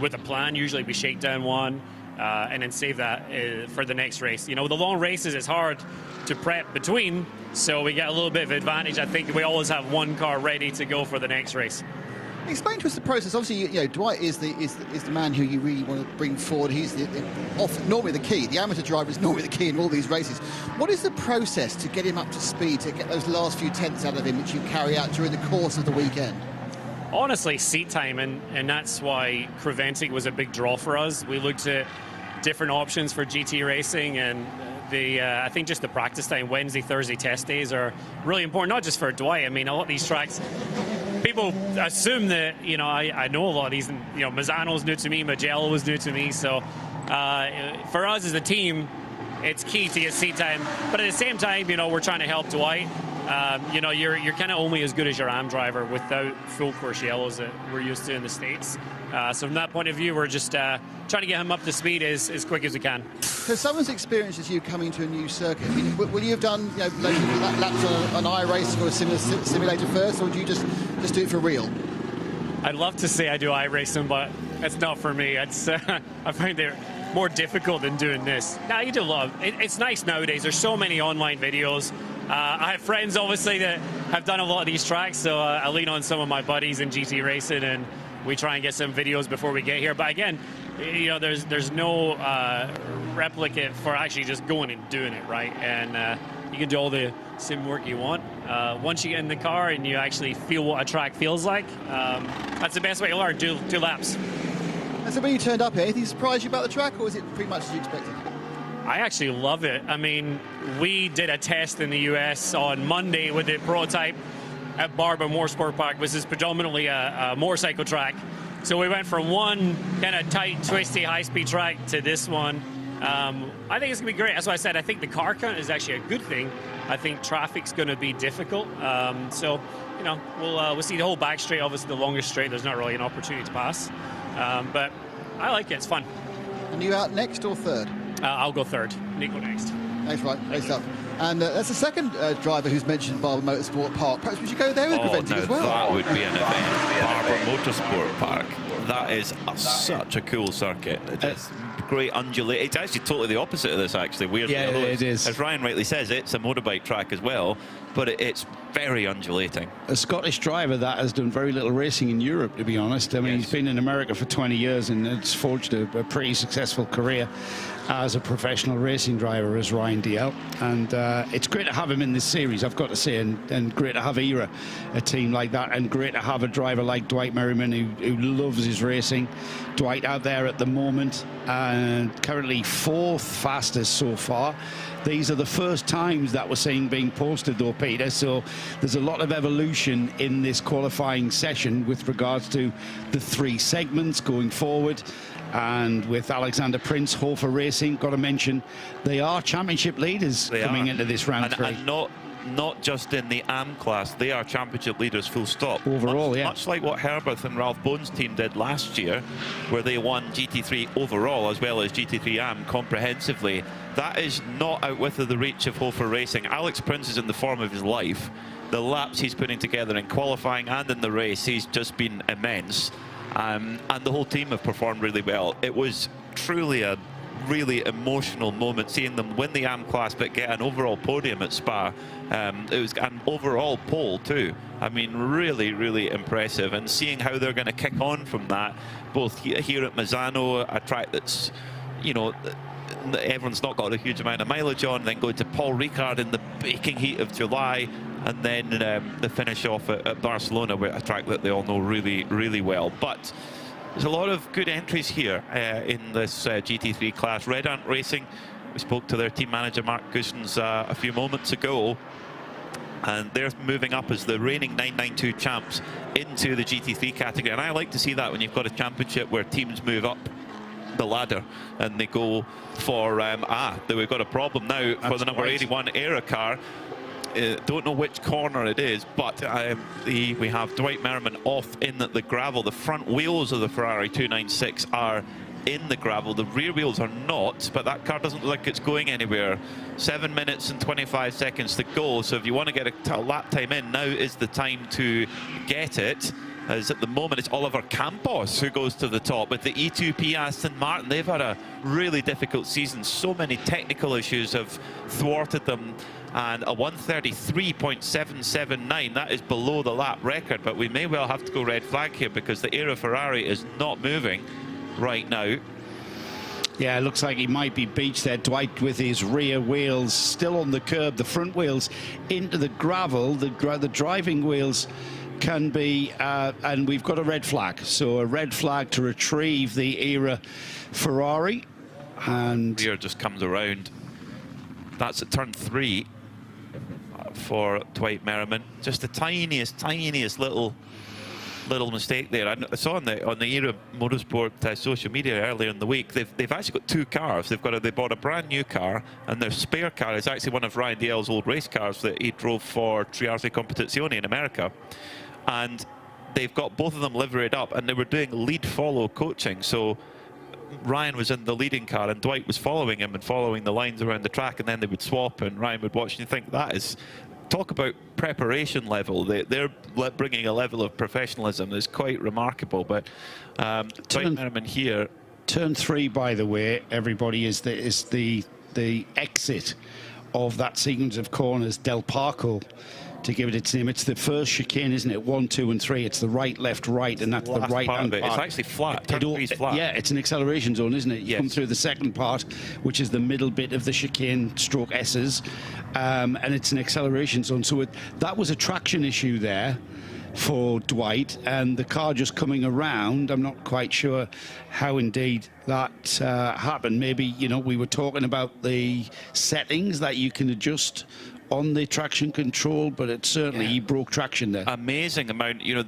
with a plan. Usually we shake down one and then save that for the next race. You know, the long races, it's hard to prep between, so we get a little bit of advantage. I think we always have 1 car ready to go for the next race. Explain to us the process. Obviously, you know, Dwight is the man who you really want to bring forward. He's normally the key. The amateur driver is normally the key in all these races. What is the process to get him up to speed, to get those last few tenths out of him, which you carry out during the course of the weekend? Honestly, seat time, and that's why Creventic was a big draw for us. We looked at different options for GT racing, and I think just the practice time, Wednesday, Thursday test days are really important, not just for Dwight. I mean, a lot of these tracks, people assume that, you know, I know a lot of these, you know, Misano's new to me, Mugello was new to me, so for us as a team, it's key to get seat time. But at the same time, you know, we're trying to help Dwight. You know, you're kind of only as good as your AM driver without full course yellows that we're used to in the States. So from that point of view, we're just trying to get him up to speed as quick as we can. So someone's experience as you coming to a new circuit, I mean, will you have done, you know, laps on iRacing or a similar simulator first, or do you just do it for real? I'd love to say I do iRacing, but it's not for me. It's I find it more difficult than doing this. Now, you do love it. It's nice nowadays. There's so many online videos. I have friends, obviously, that have done a lot of these tracks, so I lean on some of my buddies in GT racing, and we try and get some videos before we get here. But again, you know, there's no replicate for actually just going and doing it, right? And you can do all the sim work you want. Once you get in the car and you actually feel what a track feels like, that's the best way to learn, do laps. And so when you turned up here, anything surprised you about the track, or was it pretty much as you expected? I actually love it. I mean, we did a test in the US on Monday with the prototype at Barber Motorsport Park, which is predominantly a motorcycle track. So we went from one kind of tight, twisty, high-speed track to this one. I think it's going to be great. That's why I said I think the car count is actually a good thing. I think traffic's going to be difficult. So, you know, we'll see the whole back straight, obviously the longest straight. There's not really an opportunity to pass. But I like it. It's fun. And you out next or third? I'll go third. Nico next. Thanks, right. Great stuff. And that's the second driver who's mentioned Barber Motorsport Park. Perhaps we should go there with Creventic as well. That would be an event. Barber Motorsport Park. That is such a cool circuit. It's great undulate. It's actually totally the opposite of this, actually. Weirdly, yeah, it is. As Ryan rightly says, it's a motorbike track as well, but it's very undulating. A Scottish driver that has done very little racing in Europe, to be honest. I mean, he's been in America for 20 years and it's forged a pretty successful career as a professional racing driver as Ryan DL. And it's great to have him in this series, I've got to say, and great to have ERA, a team like that, and great to have a driver like Dwight Merriman who loves his racing. Dwight out there at the moment, and currently 4th fastest so far. These are the first times that we're seeing being posted, though, Peter, so there's a lot of evolution in this qualifying session with regards to the 3 segments going forward. And with Alexander Prince, RAFA Racing, got to mention, they are championship leaders coming into this round 3. And not not just in the AM class, they are championship leaders full stop. Overall, much like what Herbert and Ralph Bone's team did last year, where they won GT3 overall as well as GT3 AM comprehensively. That is not out with the reach of RAFA Racing. Alex Prince is in the form of his life. The laps he's putting together in qualifying and in the race, he's just been immense. And the whole team have performed really well. It was truly a really emotional moment seeing them win the AM class but get an overall podium at Spa. It was an overall pole too. I mean, really, really impressive. And seeing how they're going to kick on from that, both here at MISANO, a track that's, you know, everyone's not got a huge amount of mileage on, then going to Paul Ricard in the baking heat of July, and then the finish off at Barcelona, a track that they all know really, really well. But there's a lot of good entries here in this GT3 class. Red Ant Racing, we spoke to their team manager Mark Goossens a few moments ago, and they're moving up as the reigning 992 champs into the GT3 category. And I like to see that when you've got a championship where teams move up the ladder and they go for we've got a problem now for the number 81 Era car. Don't know which corner it is, but we have Dwight Merriman off in the gravel. The front wheels of the Ferrari 296 are in the gravel. The rear wheels are not, but that car doesn't look like it's going anywhere. 7 minutes and 25 seconds to go, so if you want to get a lap time in, now is the time to get it. As at the moment it's Oliver Campos who goes to the top with the E2P Aston Martin. They've had a really difficult season. So many technical issues have thwarted them, and a 133.779, that is below the lap record, but we may well have to go red flag here because the Era Ferrari is not moving right now. Yeah, it looks like he might be beached there. Dwight with his rear wheels still on the curb, the front wheels into the gravel, the driving wheels can be, and we've got a red flag. So a red flag to retrieve the Era Ferrari. And rear just comes around. That's at turn 3 for Dwight Merriman. Just the tiniest little mistake there. I saw on the Era Motorsport social media earlier in the week, they've actually got two cars. They bought a brand new car, and their spare car is actually one of Ryan Dalziel's old race cars that he drove for Triarte Competizione in America. And they've got both of them liveried up, and they were doing lead-follow coaching. So Ryan was in the leading car, and Dwight was following him and following the lines around the track, and then they would swap, and Ryan would watch. And you think, that is, talk about preparation level. They're bringing a level of professionalism that's quite remarkable. But Dwight Merriman here. Turn 3, by the way, everybody, is the exit of that sequence of corners, Del Parco, to give it its name. It's the first chicane, isn't it? 1, 2, and 3. It's the right, left, right, and that's the right hand part. It's actually flat. Turn 3 is flat. Yeah, it's an acceleration zone, isn't it? You yes. come through the second part, which is the middle bit of the chicane stroke S's, and it's an acceleration zone. So that was a traction issue there for Dwight, and the car just coming around. I'm not quite sure how indeed that happened. Maybe, you know, we were talking about the settings that you can adjust on the traction control, but it certainly, he broke traction there. Amazing amount, you know,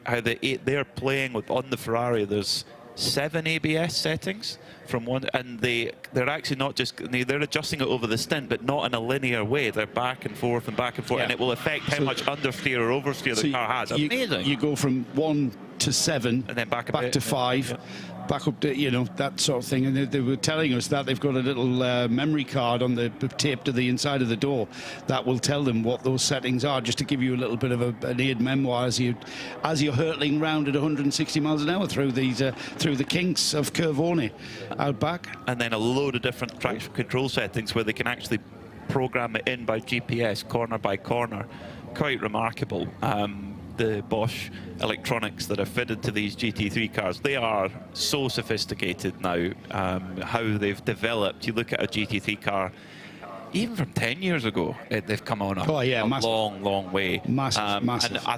how they're playing with on the Ferrari. There's 7 ABS settings from one, and they're actually not just, they're adjusting it over the stint, but not in a linear way. They're back and forth and back and forth, and it will affect how much understeer or oversteer the car has. Amazing. You go from 1 to 7, and then back to 5. Back up to, you know, that sort of thing. And they were telling us that they've got a little memory card on the tape to the inside of the door that will tell them what those settings are, just to give you a little bit of an aid memoir as you're hurtling round at 160 miles an hour through the kinks of Curvone out back. And then a load of different traction control settings where they can actually program it in by GPS, corner by corner. Quite remarkable. The Bosch electronics that are fitted to these GT3 cars, they are so sophisticated now. How they've developed. You look at a GT3 car, even from 10 years ago, they've come on a long way. Massive. And I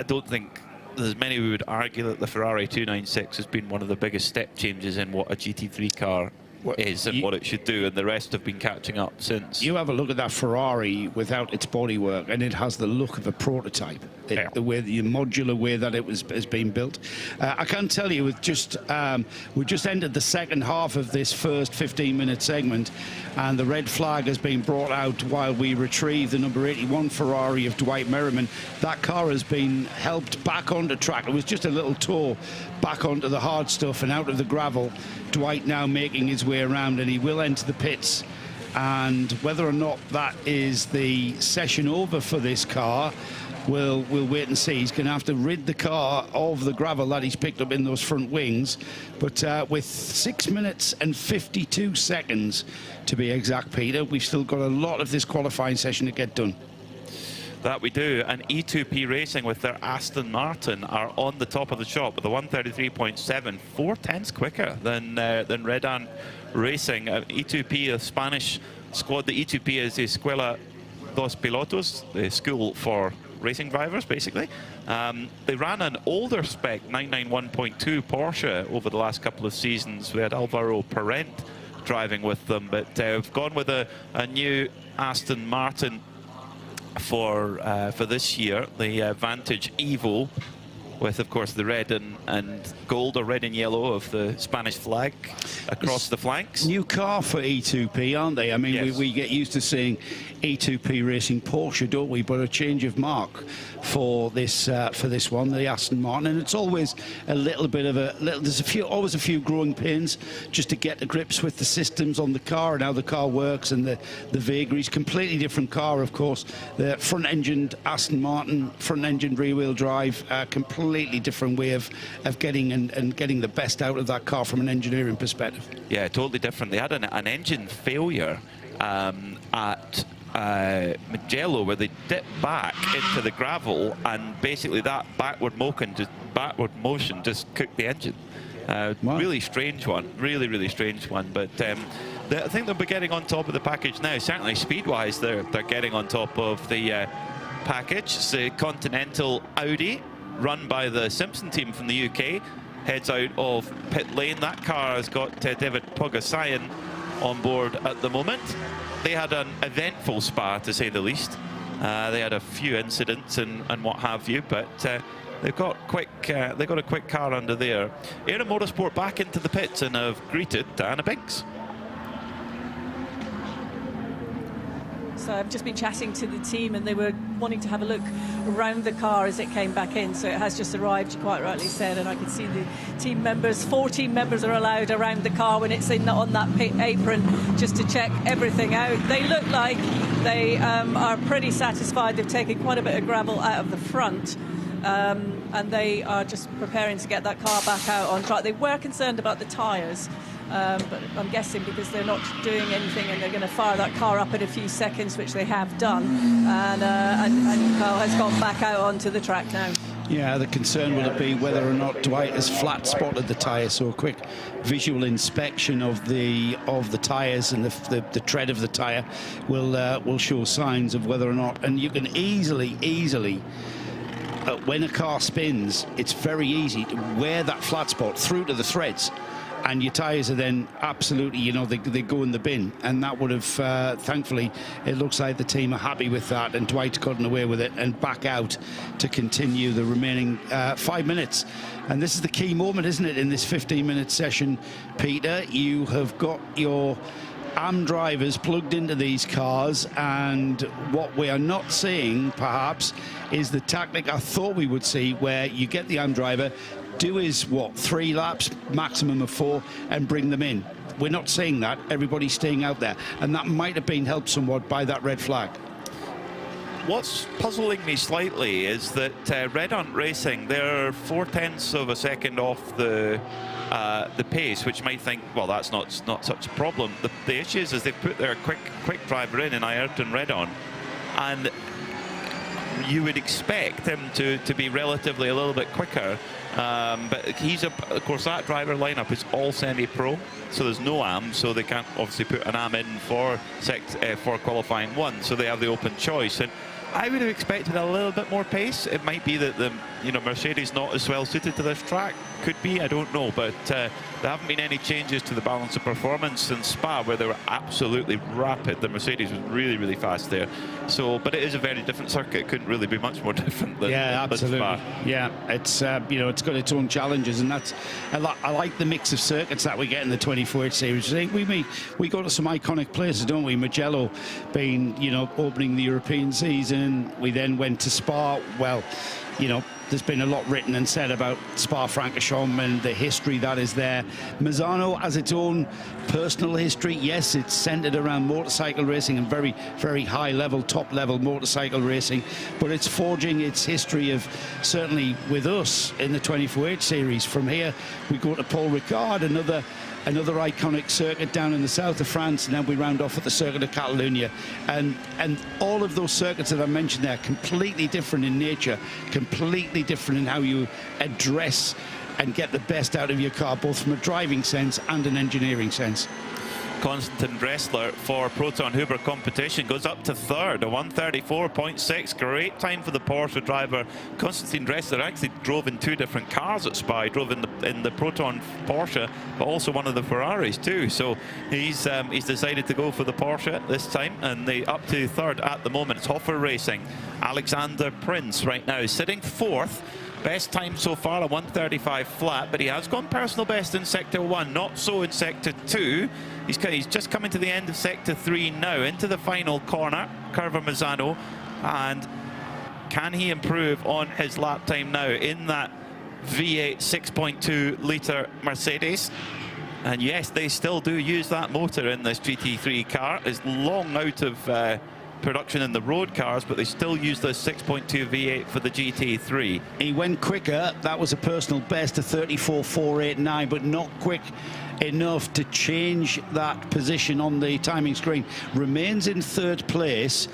don't think there's many who would argue that the Ferrari 296 has been one of the biggest step changes in what a GT3 car is and what it should do, and the rest have been catching up since. You have a look at that Ferrari without its bodywork, and it has the look of a prototype. The way, the modular way that it has been built. I can tell you, with just we just ended the second half of this first 15-minute segment, and the red flag has been brought out while we retrieve the number 81 Ferrari of Dwight Merriman. That car has been helped back onto track. It was just a little tour back onto the hard stuff and out of the gravel. Dwight now making his way around, and he will enter the pits. And whether or not that is the session over for this car, we'll wait and see. He's going to have to rid the car of the gravel that he's picked up in those front wings. But with 6 minutes and 52 seconds to be exact, Peter, we've still got a lot of this qualifying session to get done. That we do. And E2P Racing with their Aston Martin are on the top of the shop with a 133.7, 4/10 quicker than Redan Racing. E2P, a Spanish squad. The E2P is the Escuela dos Pilotos, the school for racing drivers, basically. They ran an older spec 991.2 Porsche over the last couple of seasons. We had Alvaro Parent driving with them, but we've gone with a new Aston Martin for this year, the Vantage Evo, with, of course, the red and gold, or red and yellow of the Spanish flag across the flanks. New car for E2P, aren't they? I mean, yes. we get used to seeing E2P racing Porsche, don't we? But a change of mark for this one, the Aston Martin, and it's always a little bit of there's always a few growing pains just to get to grips with the systems on the car and how the car works, and the vagaries. Completely different car, of course. The front-engined Aston Martin, front-engined rear-wheel drive, completely different way of getting and getting the best out of that car from an engineering perspective. Yeah, totally different. They had an engine failure at Mugello, where they dipped back into the gravel, and basically that backward motion just cooked the engine. Wow. Really strange one, really strange one. But I think they'll be getting on top of the package now. Certainly speed-wise, they're getting on top of the package. It's the Continental Audi, run by the Simpson team from the UK, heads out of pit lane. That car has got David Pogasayan on board at the moment. They had an eventful Spa, to say the least. They had a few incidents and what have you, but they've got a quick car under there. Aero Motorsport back into the pits and have greeted Diana Binks. So I've just been chatting to the team, and they were wanting to have a look around the car as it came back in. So it has just arrived, you quite rightly said, and I can see the team members, 4 team members are allowed around the car when it's on that pit apron, just to check everything out. They look like they are pretty satisfied. They've taken quite a bit of gravel out of the front. And they are just preparing to get that car back out on track. They were concerned about the tyres, but I'm guessing because they're not doing anything and they're going to fire that car up in a few seconds, which they have done, and Carl has gone back out onto the track now. Yeah, the concern will be whether or not Dwight has flat spotted the tyre, so a quick visual inspection of the tyres and the tread of the tyre will show signs of whether or not, and you can easily when a car spins, it's very easy to wear that flat spot through to the threads, and your tyres are then absolutely, they go in the bin. And that would have, thankfully, it looks like the team are happy with that, and Dwight's gotten away with it and back out to continue the remaining 5 minutes. And this is the key moment, isn't it, in this 15-minute session, Peter? You have got your AM drivers plugged into these cars, and what we are not seeing, perhaps, is the tactic I thought we would see, where you get the AM driver, do his 3 laps, maximum of 4, and bring them in. We're not seeing that. Everybody's staying out there, and that might have been helped somewhat by that red flag. What's puzzling me slightly is that Red Hunt Racing, they're 0.4 of a second off the pace, which might think, well, that's not such a problem. The issue is they've put their quick driver in Ayrton Redon, and you would expect him to be relatively a little bit quicker, but of course that driver lineup is all semi-pro, so there's no AM, so they can't obviously put an AM in for qualifying 1, so they have the open choice. And I would have expected a little bit more pace. It might be that the Mercedes not as well suited to this track. Could be, I don't know, but there haven't been any changes to the balance of performance in Spa, where they were absolutely rapid. The Mercedes was really, really fast there. So, but it is a very different circuit. It couldn't really be much more different than absolutely. Spa. Yeah, it's it's got its own challenges, and that's I like the mix of circuits that we get in the 24H series. We go to some iconic places, don't we? Mugello being opening the European season. We then went to Spa. Well, there's been a lot written and said about Spa-Francorchamps and the history that is there. Misano has its own personal history. Yes, it's centered around motorcycle racing and very, very high level, top level motorcycle racing, but it's forging its history of, certainly with us in the 24H series. From here, we go to Paul Ricard, another iconic circuit down in the south of France, and then we round off at the Circuit of Catalonia. And all of those circuits that I mentioned there, completely different in nature, completely different in how you address and get the best out of your car, both from a driving sense and an engineering sense. Konstantin Dressler for Proton Huber competition goes up to third, a 1:34.6. Great time for the Porsche driver. Konstantin Dressler actually drove in two different cars at Spa. He drove in the Proton Porsche, but also one of the Ferraris too. So he's decided to go for the Porsche this time, and they up to third at the moment. It's RAFA Racing. Alexander Prince right now sitting fourth. Best time so far, a 1:35 flat, but he has gone personal best in Sector 1, not so in Sector 2. He's just coming to the end of Sector 3 now, into the final corner, Curva Misano, and can he improve on his lap time now in that V8 6.2 litre Mercedes? And yes, they still do use that motor in this GT3 car. It's long out of production in the road cars, but they still use the 6.2 V8 for the GT3. He went quicker. That was a personal best of 34.489, but not quick enough to change that position on the timing screen. Remains in third place.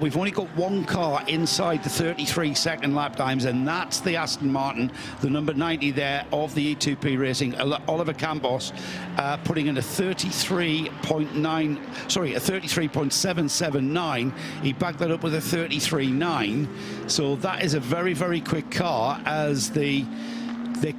We've only got one car inside the 33-second lap times, and that's the Aston Martin, the number 90 there of the E2P Racing, Oliver Campos, putting in a 33.779. He backed that up with a 33.9. So that is a very, very quick car, as they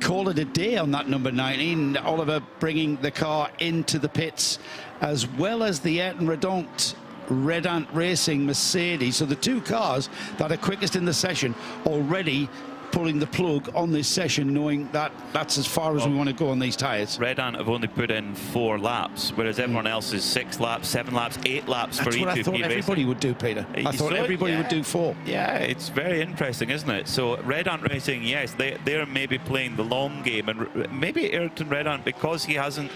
call it a day on that number 19. Oliver bringing the car into the pits, as well as the Ayrton Redant Red Ant Racing Mercedes. So the two cars that are quickest in the session already pulling the plug on this session, knowing that that's as far as we want to go on these tyres. Red Ant have only put in 4 laps, whereas everyone else is 6 laps, 7 laps, 8 laps for E2P racing. That's what I thought everybody would do, Peter. I thought everybody would do 4. Yeah, it's very interesting, isn't it? So Red Ant Racing, yes, they're maybe playing the long game, and maybe Ayrton Red Ant, because he hasn't,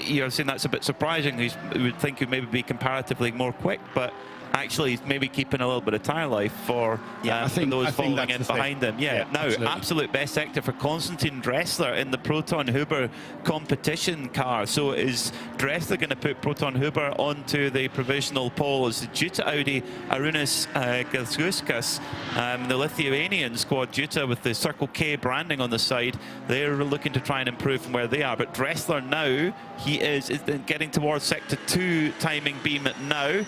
you're saying that's a bit surprising. You would think he'd maybe be comparatively more quick, but actually he's maybe keeping a little bit of tyre life for those following in behind him. Now, absolute best sector for Konstantin Dressler in the Proton Huber competition car. So is Dressler going to put Proton Huber onto the provisional pole? As Juta Audi Arūnas Gilgauskas, the Lithuanian squad, Juta with the Circle K branding on the side, they're looking to try and improve from where they are. But Dressler now, he is getting towards Sector 2 timing beam now,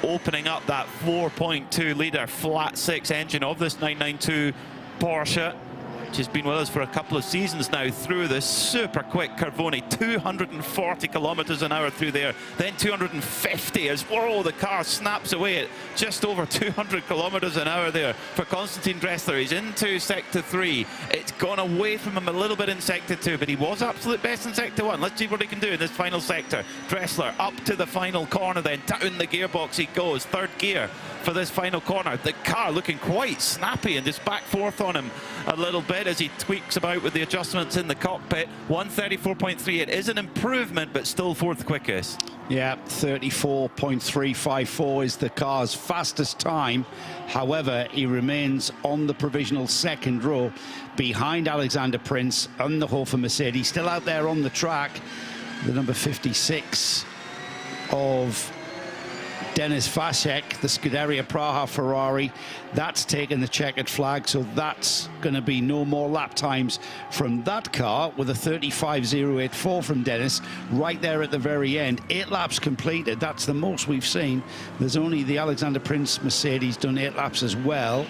opening up that 4.2 litre flat 6 engine of this 992 Porsche, which has been with us for a couple of seasons now, through this super quick Carvoni, 240 kilometers an hour through there, then 250 as the car snaps away at just over 200 kilometers an hour there for Konstantin Dressler. He's into Sector 3. It's gone away from him a little bit in Sector 2, but he was absolute best in Sector 1. Let's see what he can do in this final sector. Dressler up to the final corner, then down the gearbox he goes, third gear for this final corner. The car looking quite snappy and just back forth on him a little bit as he tweaks about with the adjustments in the cockpit. 1:34.3. It is an improvement, but still fourth quickest. Yeah, 34.354 is the car's fastest time. However, he remains on the provisional second row behind Alexander Prince and the Hofer Mercedes. Still out there on the track, the number 56 of Denis Vasek, the Scuderia Praha Ferrari, that's taken the checkered flag, so that's going to be no more lap times from that car, with a 35.084 from Denis right there at the very end. 8 laps completed, that's the most we've seen. There's only the Alexander Prince Mercedes done 8 laps as well,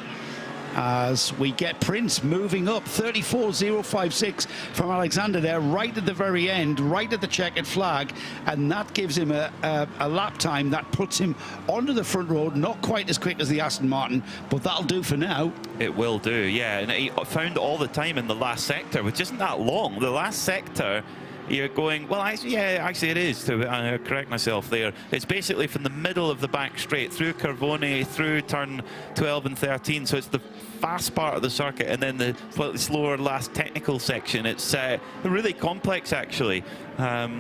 as we get Prince moving up. 34.056 from Alexander there, right at the very end, right at the checkered flag, and that gives him a lap time that puts him onto the front row. Not quite as quick as the Aston Martin, but that'll do for now. It will do, yeah. And he found all the time in the last sector, which isn't that long. The last sector, you're going, well, actually it is, to correct myself there. It's basically from the middle of the back straight through Carvone, through turn 12 and 13. So it's the fast part of the circuit, and then the slightly slower last technical section. It's really complex, actually.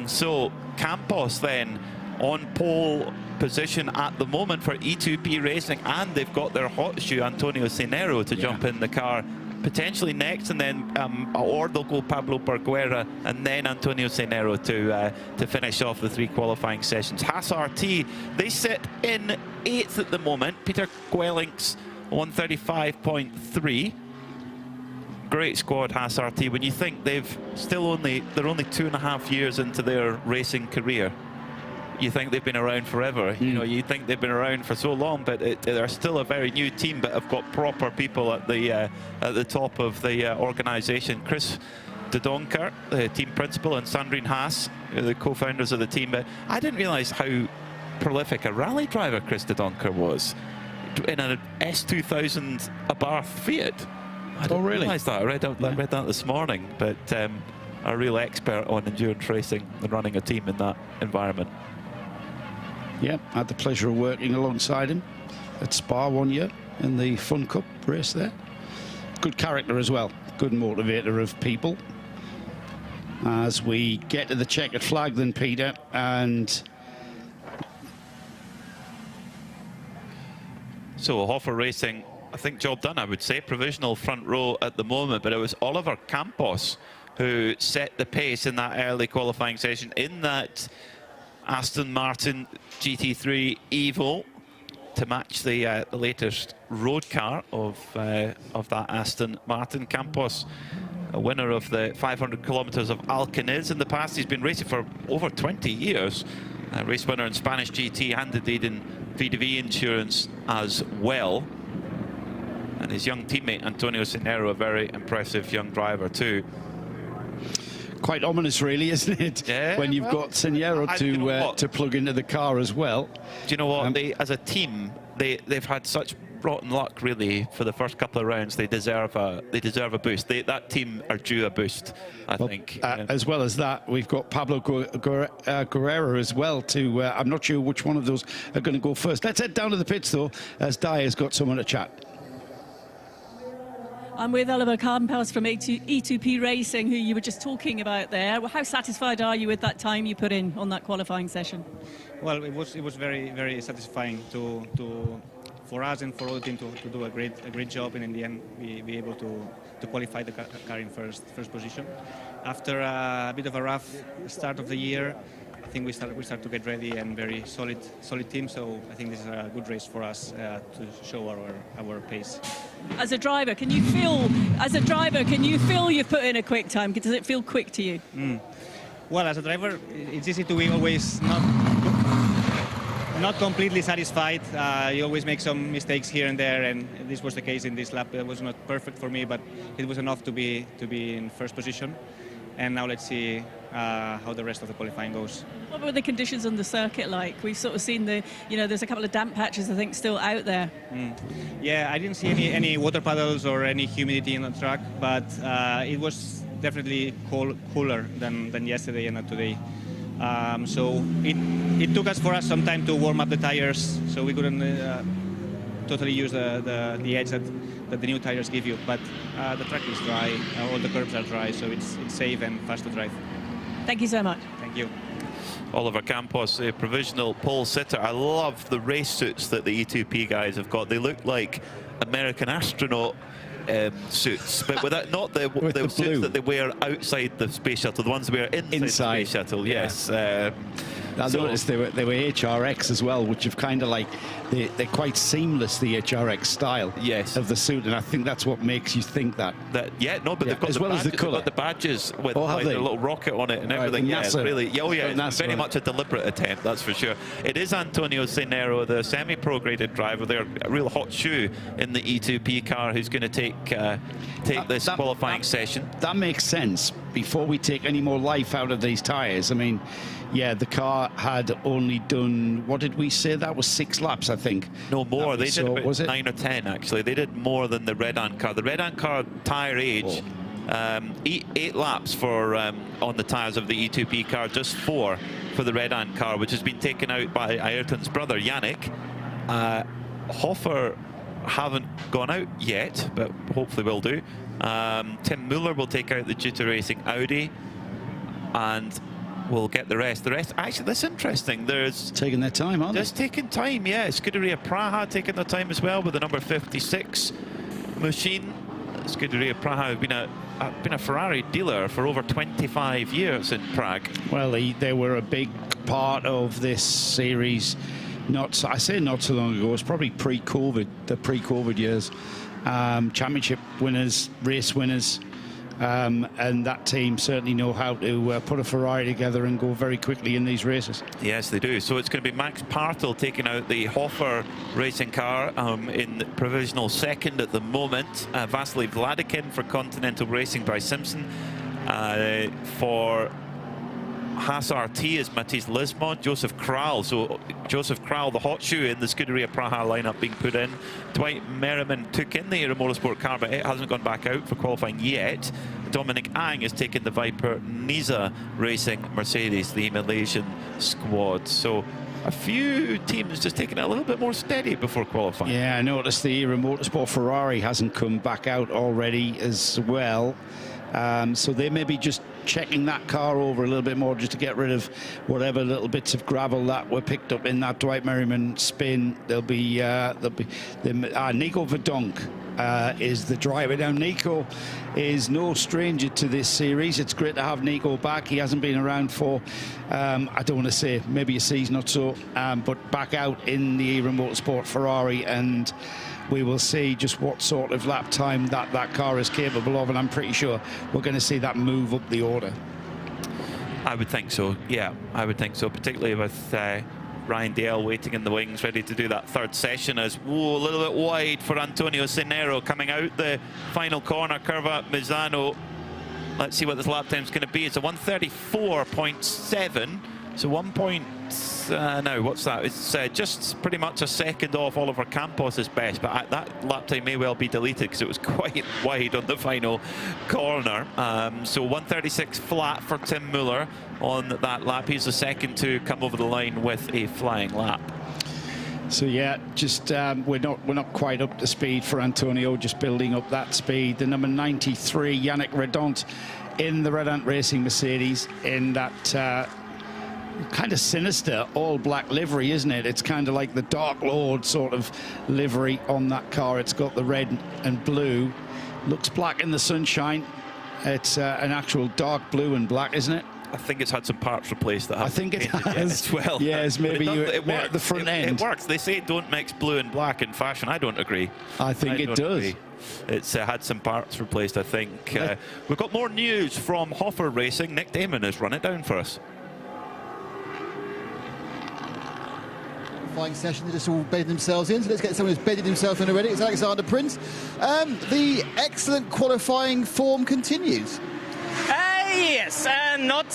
So Campos then on pole position at the moment for E2P Racing, and they've got their hot shoe Antonio Cenero to jump in the car potentially next, and then or they'll go Pablo Perguera and then Antonio Cenero to finish off the 3 qualifying sessions. Haas RT, they sit in 8th at the moment. Peter Gwellink's 135.3. Great squad, Haas RT. When you think they're only 2.5 years into their racing career, you think they've been around forever. You know, you think they've been around for so long, but they're still a very new team, but have got proper people at the top of the organisation. Chris de Donker, the team principal, and Sandrine Haas, the co-founders of the team. But I didn't realise how prolific a rally driver Chris de Donker was in an S2000 Abarth Fiat. I didn't realise that. I read that this morning. But a real expert on endurance racing and running a team in that environment. Yeah, I had the pleasure of working alongside him at Spa one year in the Fun Cup race there. Good character as well, good motivator of people. As we get to the checkered flag then, Peter, and so RAFA Racing, I think job done, I would say. Provisional front row at the moment, but it was Oliver Campos who set the pace in that early qualifying session in that Aston Martin GT3 Evo to match the latest road car of that Aston Martin. Campos, a winner of the 500 kilometers of Alcaniz in the past. He's been racing for over 20 years. Race winner in Spanish GT, and indeed in VDV Insurance as well. And his young teammate Antonio Cenero, a very impressive young driver too. Quite ominous, really, isn't it? Yeah, when you've got Cenero to plug into the car as well. Do you know what? They, as a team, they've had such rotten luck, really, for the first couple of rounds. They deserve a boost. That team are due a boost, I think. As well as that, we've got Pablo Guerrero as well. I'm not sure which one of those are going to go first. Let's head down to the pits, though, as Dyer's got someone to chat. I'm with Oliver Campos from E2P Racing, who you were just talking about there. Well, how satisfied are you with that time you put in on that qualifying session? Well, it was very, very satisfying for us and for all the team to do a great job, and in the end be able to qualify the car in first position. After a bit of a rough start of the year, I think we start to get ready, and very solid team. So I think this is a good race for us to show our pace. As a driver, can you feel you've put in a quick time? Does it feel quick to you? Well, as a driver, it's easy to be always not completely satisfied. You always make some mistakes here and there, and this was the case in this lap. It was not perfect for me, but it was enough to be in first position. And now let's see how the rest of the qualifying goes. What were the conditions on the circuit like? We've sort of seen there's a couple of damp patches, I think, still out there. Yeah, I didn't see any water puddles or any humidity in the track, but it was definitely cooler than yesterday and not today. So it took for us some time to warm up the tires, so we couldn't totally use the edge that the new tires give you. But the track is dry, all the curbs are dry, so it's safe and fast to drive. Thank you so much. Thank you. Oliver Campos, a provisional pole sitter. I love the race suits that the E2P guys have got. They look like American astronaut suits, but without not the suits that they wear outside the space shuttle, the ones they wear inside the space shuttle. Yes. I noticed they were HRX as well, which have kind of like, they're quite seamless, the HRX style of the suit, and I think that's what makes you think that. But they've got as well as the colour. They've got the badges with like their little rocket on it and everything. Yeah, it's really, it's very much a deliberate attempt, that's for sure. It is Antonio Cenero, the semi-pro graded driver, their real hot shoe in the E2P car, who's going to take this qualifying session. That makes sense. Before we take any more life out of these tyres, I mean, yeah, the car had only done, what did we say? That was 6 laps, I think. No more. They did about 9 or 10, actually. They did more than the Red Ant car. The Red Ant car tyre age, 8 laps for on the tyres of the E2P car, just 4 for the Red Ant car, which has been taken out by Ayrton's brother, Yannick. Hofer haven't gone out yet, but hopefully will do. Tim Muller will take out the GT Racing Audi, and we'll get the rest. Actually, that's interesting. There's taking their time, aren't they? Just taking time, yeah. Scuderia Praha taking their time as well with the number 56 machine. Scuderia Praha have been a Ferrari dealer for over 25 years in Prague. Well, they were a big part of this series. I say not so long ago. It's probably pre-COVID, the pre-COVID years. Championship winners, race winners, and that team certainly know how to put a Ferrari together and go very quickly in these races. Yes, they do. So it's going to be Max Partel taking out the Hofer racing car in provisional second at the moment. Vasily Vladikin for Continental Racing by Simpson. For Haas RT is Matisse Lismont, Joseph Kral. So Joseph Kral, the hot shoe in the Scuderia Praha lineup being put in. Dwight Merriman took in the Aero Motorsport car, but it hasn't gone back out for qualifying yet. Dominic Ang has taken the Viper Niza Racing Mercedes, the Malaysian squad. So a few teams just taking it a little bit more steady before qualifying. Yeah, I noticed the Aero Motorsport Ferrari hasn't come back out already as well. So they may be just checking that car over a little bit more just to get rid of whatever little bits of gravel that were picked up in that Dwight Merriman spin. Nico Verdonk is the driver. Now, Nico is no stranger to this series. It's great to have Nico back. He hasn't been around for, I don't want to say maybe a season or so, but back out in the Aero Motorsport Ferrari, and we will see just what sort of lap time that car is capable of, and I'm pretty sure we're going to see that move up the order. I would think so, yeah, I would think so, particularly with Ryan Dale waiting in the wings, ready to do that third session as, a little bit wide for Antonio Cenero coming out the final corner, curve at Misano. Let's see what this lap time is going to be. It's a 134.7, so 1 point, no, what's that? It's just pretty much a second off Oliver Campos' best, but that lap time may well be deleted because it was quite wide on the final corner. So 136 flat for Tim Muller on that lap. He's the second to come over the line with a flying lap. So yeah, just we're not quite up to speed for Antonio, just building up that speed. The number 93, Yannick Redont, in the Red Ant Racing Mercedes, in that kind of sinister all-black livery, isn't it? It's kind of like the Dark Lord sort of livery on that car. It's got the red and blue. Looks black in the sunshine. It's an actual dark blue and black, isn't it? I think it's had some parts replaced that I think it has as well. Yes, maybe it works. At the front end. It works. They say don't mix blue and black in fashion. I don't agree. I think it does. Agree. It's had some parts replaced, I think. We've got more news from Hofer Racing. Nick Damon has run it down for us. Flying session, they just all bedded themselves in, so let's get someone who's bedded himself in already. It's Alexander Prince. The excellent qualifying form continues. Yes, not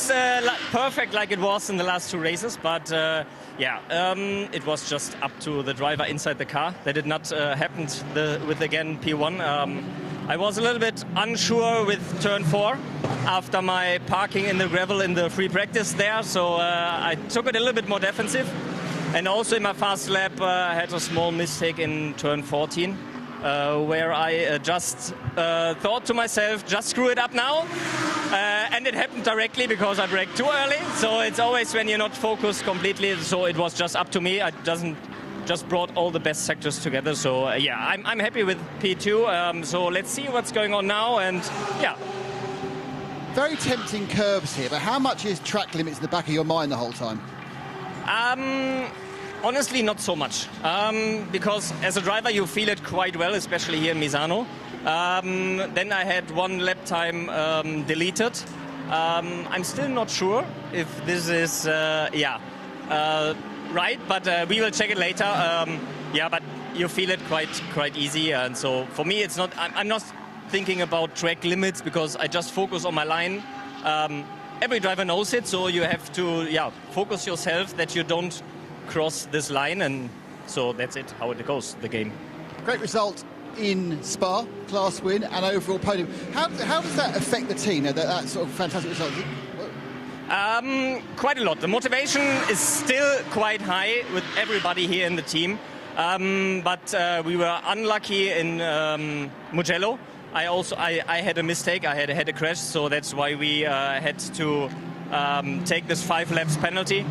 perfect like it was in the last two races, but it was just up to the driver inside the car. That did not happen with, again, P1. I was a little bit unsure with turn 4 after my parking in the gravel in the free practice there, so I took it a little bit more defensive. And also in my fast lap, I had a small mistake in turn 14, where I just thought to myself, just screw it up now. And it happened directly because I braked too early. So it's always when you're not focused completely. So it was just up to me. I just brought all the best sectors together. So I'm happy with P2. So let's see what's going on now. And yeah. Very tempting curves here, but how much is track limits in the back of your mind the whole time? Honestly, not so much. Because as a driver, you feel it quite well, especially here in Misano. Then I had one lap time deleted. I'm still not sure if this is, right, but we will check it later. Yeah, but you feel it quite easy. And so for me, it's not, I'm not thinking about track limits because I just focus on my line. Every driver knows it, so you have to focus yourself that you don't cross this line, and so that's it, how it goes, the game. Great result in Spa, class win and overall podium. How does that affect the team, that sort of fantastic result? Quite a lot. The motivation is still quite high with everybody here in the team, but we were unlucky in Mugello. I had a mistake, I had a crash, so that's why we had to take this 5 laps penalty.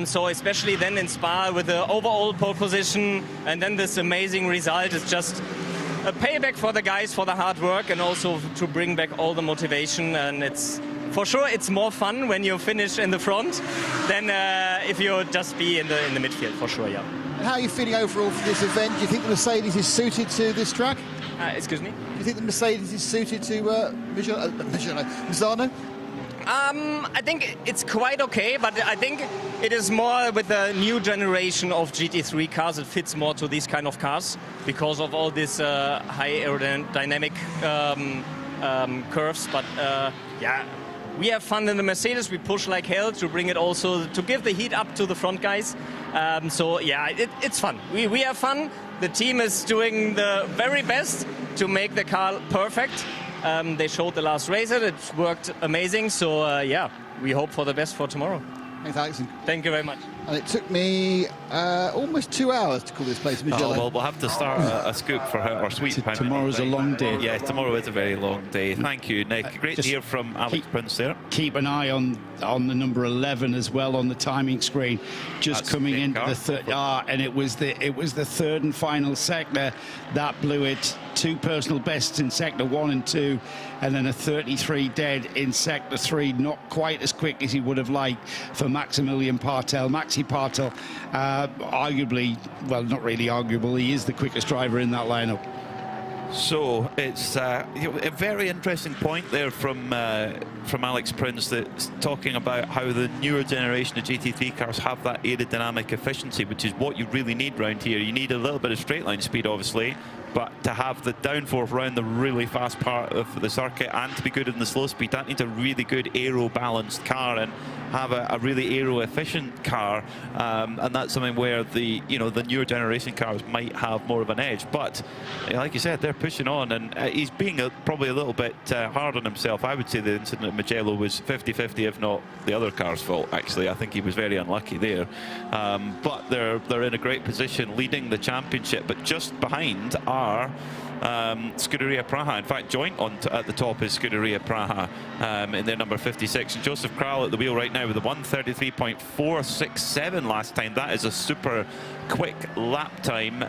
So especially then in Spa with the overall pole position and then this amazing result is just a payback for the guys for the hard work and also to bring back all the motivation. And it's for sure it's more fun when you finish in the front than if you just be in the midfield, for sure, yeah. And how are you feeling overall for this event? Do you think the Mercedes is suited to this track? Excuse me? Do you think the Mercedes is suited to Misano? I think it's quite okay, but I think it is more with the new generation of GT3 cars. It fits more to these kind of cars because of all these high aerodynamic curves. But yeah, we have fun in the Mercedes. We push like hell to bring it also to give the heat up to the front guys. So yeah, it's fun. We have fun. The team is doing the very best to make the car perfect. They showed the last race, it worked amazing. So yeah, we hope for the best for tomorrow. Thanks, Alex. Thank you very much. And it took me almost 2 hours to call this place Michelin. Oh, well, we'll have to start a scoop for our sweet time. Tomorrow's a long day. Yeah, tomorrow is a very long day. Thank you, Nick. Great to hear from Alex Prince there. Keep an eye on the number 11 as well on the timing screen. Just That's coming into car. the third. And it was the third and final sector that blew it. 2 personal bests in sector 1 and 2, and then a 33 dead in sector 3. Not quite as quick as he would have liked for Maximilian Partel. Maxi Partel, arguably, well, not really arguable, he is the quickest driver in that lineup. So it's a very interesting point there from Alex Prince, that's talking about how the newer generation of GT3 cars have that aerodynamic efficiency, which is what you really need around here. You need a little bit of straight line speed, obviously, but to have the downforce around the really fast part of the circuit and to be good in the slow speed, that needs a really good aero balanced car and have a really aero efficient car, and that's something where the newer generation cars might have more of an edge. But like you said, they're pushing on, and he's being probably a little bit hard on himself. I would say the incident at Mugello was 50-50, if not the other car's fault. Actually, I think he was very unlucky there. But they're in a great position, leading the championship. But just behind are Scuderia Praha. In fact, joint at the top is Scuderia Praha in their number 56. And Joseph Kral at the wheel right now with a 1:33.467 last time. That is a super quick lap time.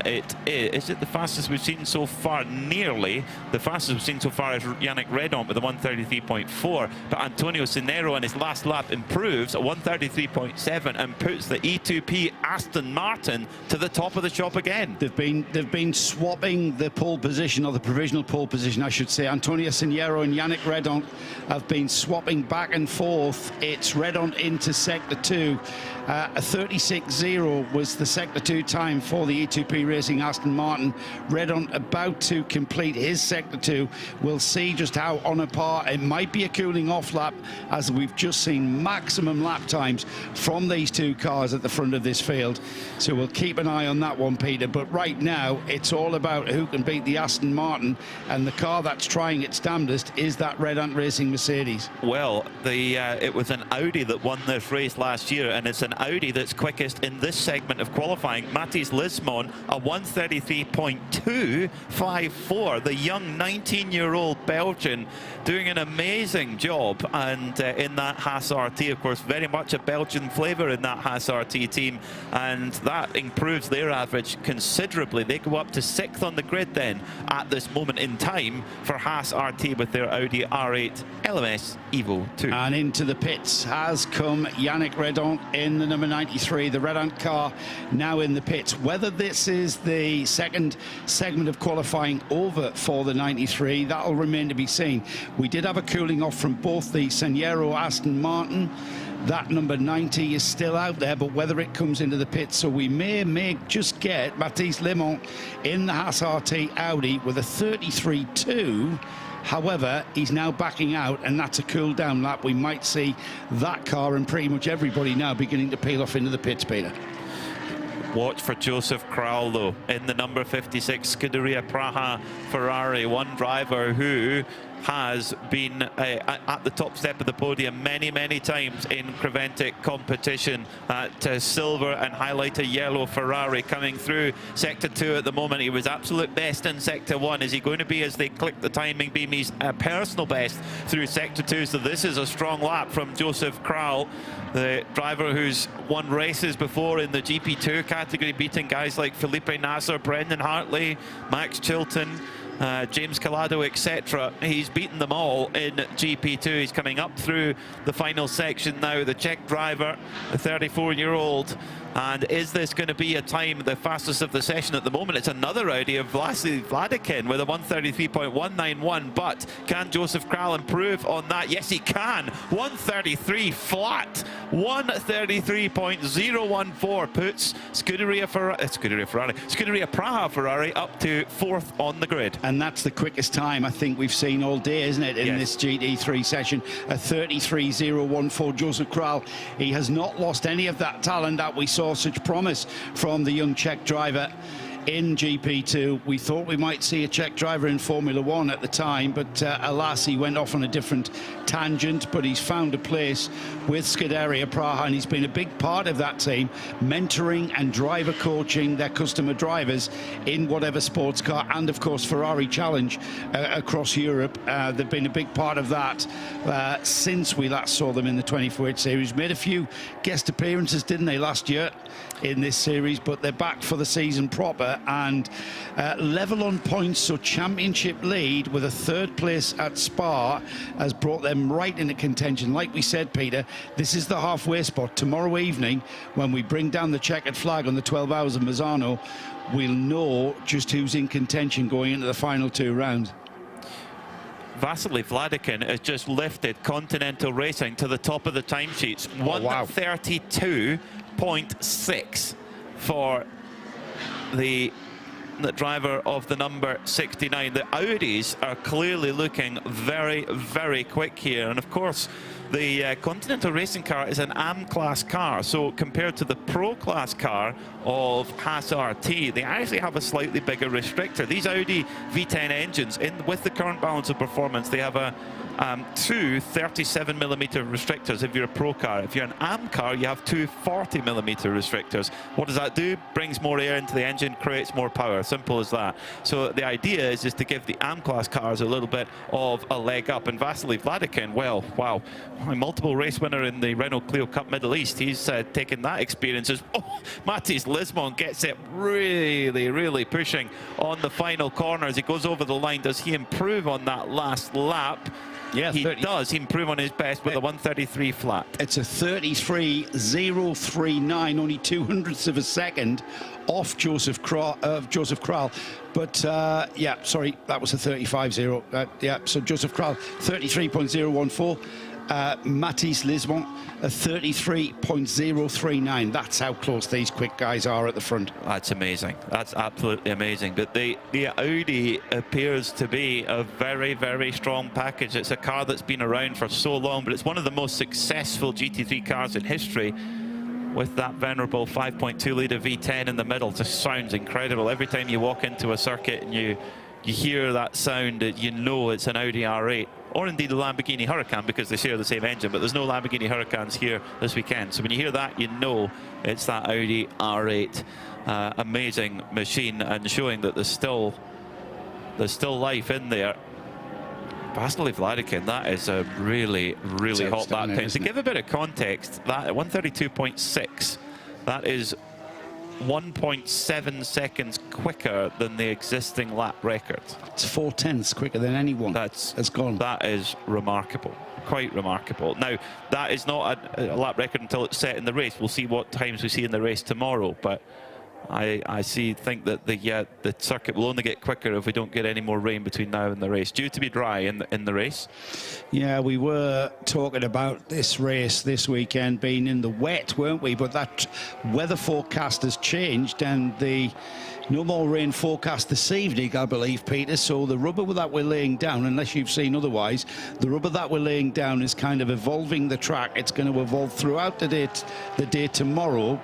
Is it the fastest we've seen so far? Nearly. The fastest we've seen so far is Yannick Redon with a 1:33.4. But Antonio Cinero in his last lap improves a 1:33.7 and puts the E2P Aston Martin to the top of the shop again. They've been swapping the pole position, or the provisional pole position, I should say. Antonio Cinero and Yannick Redon have been swapping back and forth. It's Redon into sector 2. A 36.0 was the sector 2 time for the E2P Racing Aston Martin. Redon about to complete his sector 2. We'll see just how on a par. It might be a cooling off lap, as we've just seen maximum lap times from these 2 cars at the front of this field. So we'll keep an eye on that one, Peter. But right now, it's all about who can beat the Aston Martin, and the car that's trying its damnedest is that Red Ant Racing Mercedes. Well, it was an Audi that won this race last year, and it's an Audi that's quickest in this segment of qualifying. Matthijs Lismon, a 1:33.254. The young 19-year-old Belgian doing an amazing job, and in that Haas RT, of course, very much a Belgian flavour in that Haas RT team, and that improves their average considerably. They go up to 6th on the grid then, at this moment in time for Haas RT with their Audi R8 LMS Evo 2. And into the pits has come Yannick Redon in the number 93, the Redon car now in the pits. Whether this is the second segment of qualifying over for the 93, that'll remain to be seen. We did have a cooling off from both the Seniero Aston Martin. That number 90 is still out there, but whether it comes into the pits, so we may just get Mathis Lemont in the Haas RT Audi with a 33.2. However, he's now backing out, and that's a cool down lap. We might see that car and pretty much everybody now beginning to peel off into the pits, Peter. Watch for Joseph Kral, though, in the number 56 Scuderia Praha Ferrari, one driver who has been at the top step of the podium many times in Creventic competition. Silver and highlighted yellow Ferrari coming through Sector 2 at the moment. He was absolute best in Sector 1. Is he going to be, as they click the timing beam, he's personal best through Sector 2. So this is a strong lap from Joseph Kral, the driver who's won races before in the GP2 category, beating guys like Felipe Nasser, Brendan Hartley, Max Chilton, James Calado, etc. He's beaten them all in GP2. He's coming up through the final section now, the Czech driver, the 34-year-old. And is this going to be a time, the fastest of the session at the moment? It's another Audi of Vasily Vladikin with a 133.191. But can Joseph Kral improve on that? Yes, he can. 133 flat. 133.014 puts Scuderia Praha Ferrari up to 4th on the grid. And that's the quickest time I think we've seen all day, isn't it, in this GT3 session? A 33.014. Joseph Kral, he has not lost any of that talent that we saw such promise from the young Czech driver in GP2. We thought we might see a Czech driver in Formula 1 at the time, but alas, he went off on a different tangent. But he's found a place with Scuderia Praha, and he's been a big part of that team, mentoring and driver coaching their customer drivers in whatever sports car, and of course Ferrari Challenge across Europe. They've been a big part of that since we last saw them in the 24H series. Made a few guest appearances, didn't they, last year in this series, but they're back for the season proper and level on points. So championship lead with a 3rd place at Spa has brought them right into contention. Like we said, Peter, this is the halfway spot. Tomorrow evening, when we bring down the checkered flag on the 12 hours of Misano, we'll know just who's in contention going into the final 2 rounds. Vasily Vladikin has just lifted Continental Racing to the top of the timesheets. 132.6 for the driver of the number 69. The Audis are clearly looking very quick here, and of course the Continental Racing car is an AM class car, so compared to the Pro class car of Haas RT, they actually have a slightly bigger restrictor. These Audi V10 engines, with the current balance of performance, they have a two 37mm restrictors if you're a Pro car. If you're an AM car, you have two 40mm restrictors. What does that do? Brings more air into the engine, creates more power. Simple as that. So the idea is just to give the AM class cars a little bit of a leg up. And Vasily Vladikin, well, wow, a multiple race winner in the Renault Clio Cup Middle East. He's taken that experience as, Mathis Lismon gets it really pushing on the final corner as he goes over the line. Does he improve on that last lap? Yeah, he does. He improve on his best with a 133 flat. It's a 33.039, only 200ths of a second off Joseph Kral. But yeah, sorry, that was a 35.0. Yeah, so Joseph Kral 33.014. Mathis Lismon a 33.039. That's how close these quick guys are at the front. That's amazing. That's absolutely amazing. But the Audi appears to be a very strong package. It's a car that's been around for so long, but it's one of the most successful GT3 cars in history, with that venerable 5.2 litre V10 in the middle. It just sounds incredible. Every time you walk into a circuit and you hear that sound, you know it's an Audi R8. Or indeed a Lamborghini Huracan, because they share the same engine, but there's no Lamborghini Huracans here this weekend. So when you hear that, you know it's that Audi R8. Amazing machine, and showing that there's still life in there. Vasily Vladikin, that is a really hot lap time. To give a bit of context, that 132.6, that is 1.7 seconds quicker than the existing lap record. It's 4/10 quicker than anyone that's gone. That is remarkable. Quite remarkable. Now, that is not a lap record until it's set in the race. We'll see what times we see in the race tomorrow, but I think that the circuit will only get quicker if we don't get any more rain between now and the race. Due to be dry in the race. Yeah, we were talking about this race this weekend being in the wet, weren't we? But that weather forecast has changed, and no more rain forecast this evening, I believe, Peter. So the rubber that we're laying down, unless you've seen otherwise, the rubber that we're laying down is kind of evolving the track. It's going to evolve throughout the day tomorrow.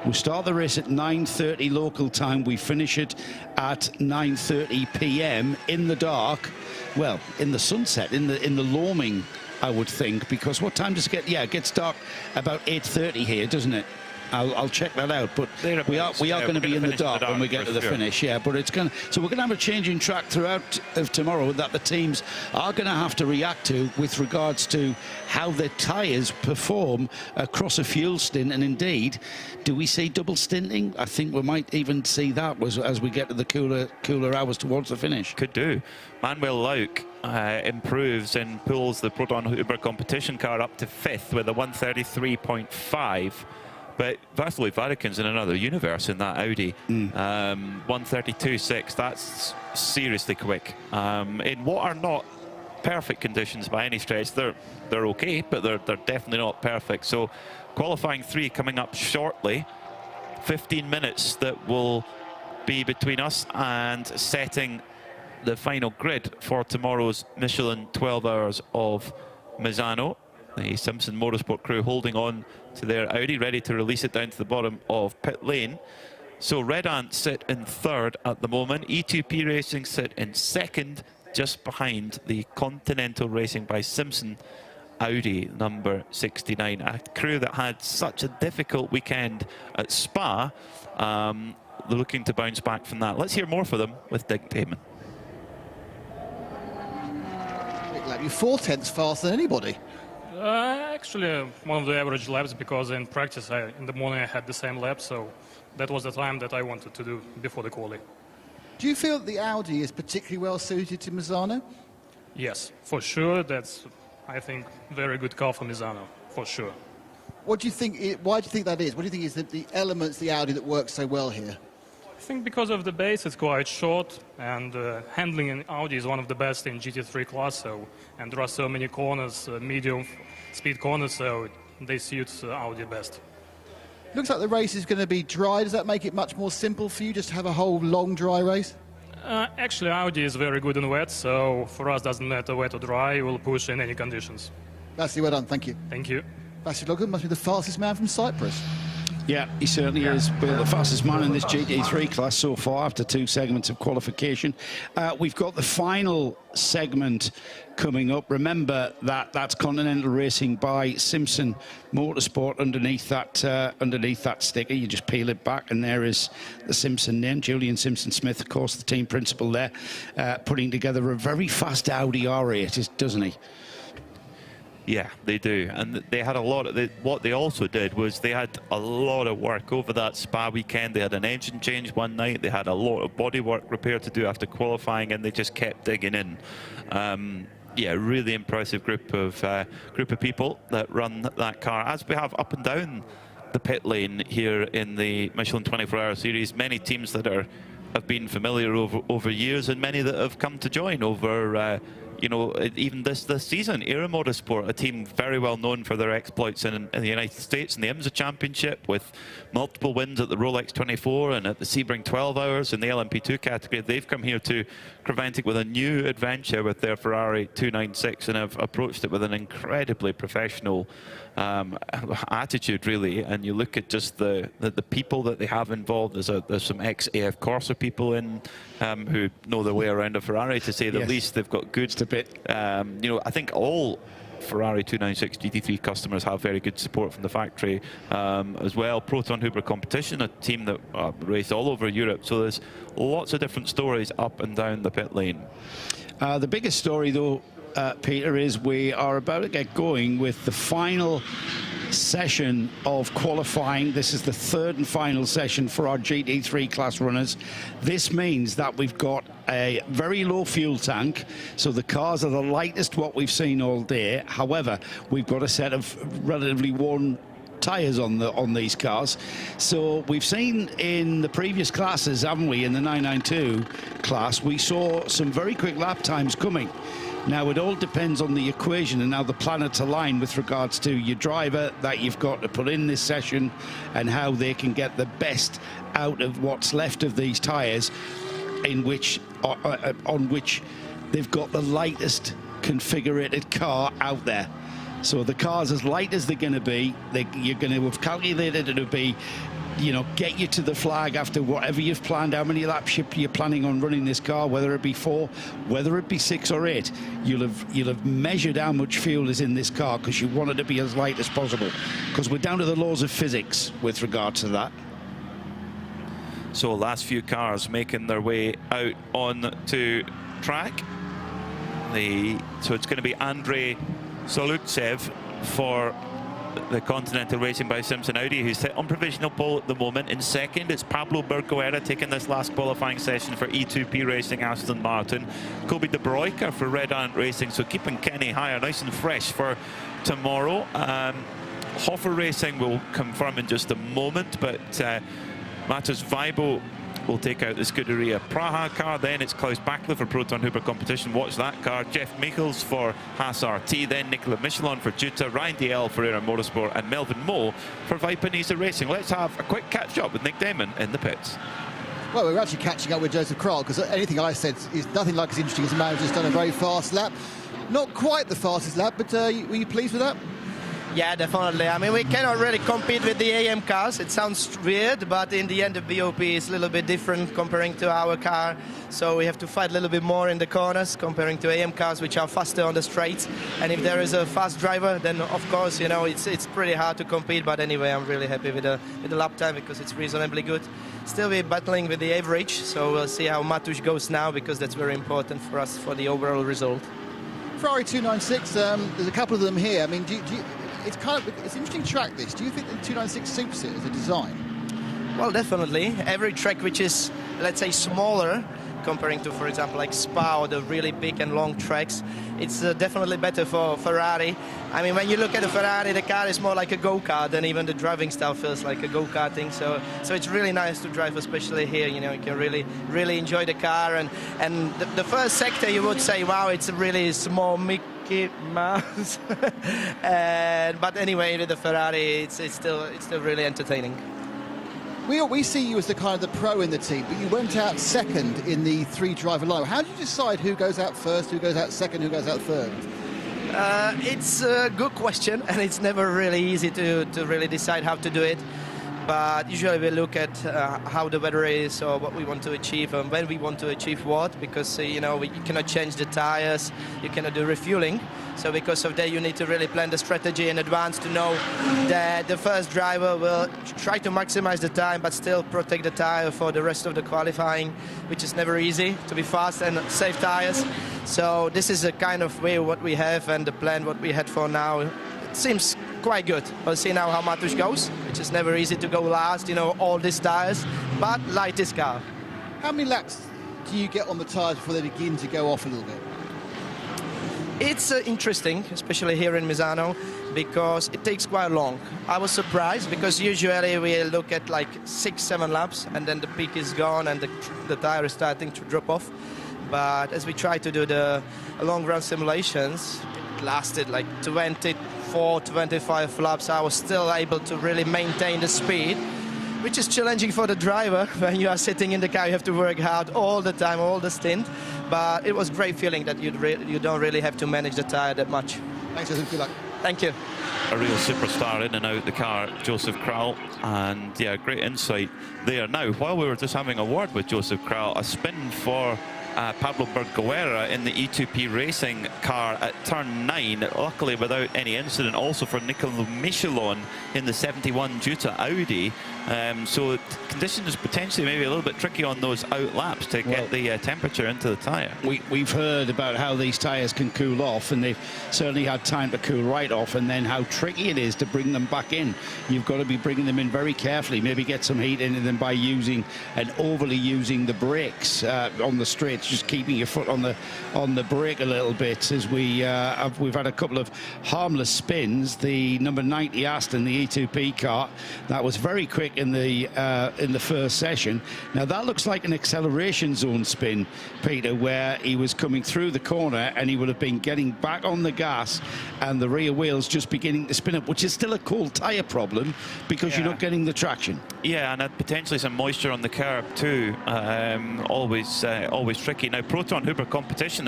We start the race at 9:30 local time. We finish it at 9:30 p.m. in the dark. Well, in the sunset, in the loaming, I would think, because what time does it get? Yeah, it gets dark about 8:30 here, doesn't it? I'll check that out, but we are going to be in the dark when we get to the finish. Yeah, but it's going. So we're going to have a change in track throughout of tomorrow that the teams are going to have to react to with regards to how their tyres perform across a fuel stint, and indeed, do we see double stinting? I think we might even see that as we get to the cooler hours towards the finish. Could do. Manuel Lauk improves and pulls the Proton Huber competition car up to 5th with a 133.5. But Vasily Vatican's in another universe in that Audi. 132.6, that's seriously quick. In what are not perfect conditions by any stretch, they're okay, but they're definitely not perfect. So qualifying 3 coming up shortly. 15 minutes that will be between us and setting the final grid for tomorrow's Michelin 12 Hours of Misano. The Simpson Motorsport crew holding on to their Audi, ready to release it down to the bottom of pit lane. So Red Ant sit in 3rd at the moment. E2P Racing sit in 2nd, just behind the Continental Racing by Simpson Audi number 69. A crew that had such a difficult weekend at Spa. They're looking to bounce back from that. Let's hear more for them with Dick Damon. You're 4/10 faster than anybody. Actually, one of the average laps, because in practice, in the morning I had the same lap, so that was the time that I wanted to do before the quali. Do you feel that the Audi is particularly well suited to Misano? Yes, for sure. That's, I think, very good car for Misano, for sure. What do you think? Why do you think that is? What do you think is the elements of the Audi that work so well here? I think because of the base, it's quite short, and handling in Audi is one of the best in GT3 class. And there are so many corners, medium speed corners, so they suit Audi best. Looks like the race is going to be dry. Does that make it much more simple for you, just to have a whole long dry race? Actually, Audi is very good in wet, so for us doesn't matter wet or dry. We'll push in any conditions. Vasily, well done. Thank you. Thank you. Vasily Logan must be the fastest man from Cyprus. Yeah, he certainly is. But the fastest man in this GT3 class so far after 2 segments of qualification. We've got the final segment coming up. Remember that's Continental Racing by Simpson Motorsport underneath that sticker. You just peel it back and there is the Simpson name. Julian Simpson-Smith, of course, the team principal there, putting together a very fast Audi R8, doesn't he? Yeah, they do, and they had a lot of. What they also did was they had a lot of work over that Spa weekend. They had an engine change one night. They had a lot of bodywork repair to do after qualifying, and they just kept digging in. Yeah, really impressive group of people that run that car, as we have up and down the pit lane here in the Michelin 24-hour series. Many teams that have been familiar over years, and many that have come to join over. You know, even this season, Era Motorsport, a team very well known for their exploits in the United States in the IMSA Championship, with multiple wins at the Rolex 24 and at the Sebring 12 Hours in the LMP2 category. They've come here to Creventic with a new adventure with their Ferrari 296 and have approached it with an incredibly professional attitude, really. And you look at just the people that they have involved. There's some ex-AF Corsa people in who know their way around a Ferrari, to say the least. They've got good. You know, I think all Ferrari 296 GT3 customers have very good support from the factory as well. Proton Huber Competition, a team that race all over Europe. So there's lots of different stories up and down the pit lane. The biggest story, though, Peter, is we are about to get going with the final session of qualifying. This is the third and final session for our GT3 class runners. This means that we've got a very low fuel tank, so the cars are the lightest what we've seen all day. However, we've got a set of relatively worn tyres on these cars. So we've seen in the previous classes, haven't we, in the 992 class, we saw some very quick lap times coming. Now, it all depends on the equation and how the planets align with regards to your driver that you've got to put in this session and how they can get the best out of what's left of these tyres, in which on which they've got the lightest configured car out there. So the car's as light as they're going to be. You're going to have calculated it'll be, you know, get you to the flag after whatever you've planned, how many laps you're planning on running this car, whether it be 4, whether it be 6 or 8. You'll have measured how much fuel is in this car because you want it to be as light as possible, because we're down to the laws of physics with regard to that. So last few cars making their way out on to track. So it's going to be Andrei Solutsev for the Continental Racing by Simpson Audi, who's set on provisional pole at the moment. In second, it's Pablo Berguera taking this last qualifying session for E2P Racing Aston Martin. Kobe De Broeker for Red Ant Racing, so keeping Kenny higher, nice and fresh for tomorrow. Hoffer Racing will confirm in just a moment, but Matus Weibo will take out the Scuderia Praha car. Then it's Klaus Bachler for Proton Hooper Competition. Watch that car. Jeff Michels for Haas RT. Then Nicola Michelin for Juta. Ryan DL for Era Motorsport. And Melvin Moe for Vipanisa Racing. Let's have a quick catch-up with Nick Damon in the pits. Well, we're actually catching up with Joseph Krall, because anything I said is nothing like as interesting as a man who's just done a very fast lap. Not quite the fastest lap, but were you pleased with that? Yeah, definitely. I mean, we cannot really compete with the AM cars. It sounds weird, but in the end, the BOP is a little bit different comparing to our car. So we have to fight a little bit more in the corners comparing to AM cars, which are faster on the straights. And if there is a fast driver, then of course, you know, it's pretty hard to compete. But anyway, I'm really happy with the lap time because it's reasonably good. Still, we're battling with the average, so we'll see how Matusz goes now, because that's very important for us for the overall result. Ferrari 296, there's a couple of them here. I mean, it's an interesting track, this. Do you think the 296 suits it as a design? Well, definitely. Every track which is, let's say, smaller, comparing to, for example, like Spa or the really big and long tracks, it's definitely better for Ferrari. I mean, when you look at the Ferrari, the car is more like a go-kart, and even the driving style feels like a go-karting. So it's really nice to drive, especially here. You know, you can really enjoy the car. And the first sector, you would say, wow, it's a really small Mickey Mouse. But anyway, with the Ferrari, it's still really entertaining. We see you as the kind of the pro in the team, but you went out second in the 3-driver line. How do you decide who goes out first, who goes out second, who goes out third? It's a good question, and it's never really easy to really decide how to do it. But usually we look at how the weather is, or what we want to achieve, and when we want to achieve what, because you know, you cannot change the tires, you cannot do refueling. So because of that, you need to really plan the strategy in advance to know that the first driver will try to maximize the time, but still protect the tire for the rest of the qualifying, which is never easy, to be fast and save tires. So this is a kind of way what we have, and the plan what we had for now, it seems quite good. We'll see now how Matusz goes, which is never easy to go last, you know, all these tires, but lightest car. How many laps do you get on the tires before they begin to go off a little bit? It's interesting, especially here in Misano, because it takes quite long. I was surprised, because usually we look at like 6-7 laps, and then the peak is gone and the tire is starting to drop off. But as we try to do the long run simulations, it lasted like 24-25 laps. I was still able to really maintain the speed, which is challenging for the driver. When you are sitting in the car, you have to work hard all the time, all the stint. But it was a great feeling that you don't really have to manage the tire that much. Thanks, Joseph. Good luck. Thank you. A real superstar in and out the car, Joseph Krall, and yeah, great insight there. Now, while we were just having a word with Joseph Krall, a spin for Pablo Berguera in the E2P Racing car at turn 9, luckily without any incident. Also for Nicolas Michelin in the 71 Jutta Audi. So conditions potentially maybe a little bit tricky on those out laps to get the temperature into the tyre. We've heard about how these tyres can cool off, and they've certainly had time to cool right off, and then how tricky it is to bring them back in. You've got to be bringing them in very carefully, maybe get some heat into them by using and overly using the brakes on the straights, just keeping your foot on the brake a little bit. As we've had a couple of harmless spins. The number 90 Aston, the E2P car, that was very quick in the first session. Now that looks like an acceleration zone spin, Peter, where he was coming through the corner and he would have been getting back on the gas and the rear wheels just beginning to spin up, which is still a cold tyre problem because you're not getting the traction. Yeah, and potentially some moisture on the curb too. Always tricky. Now Proton Huber Competition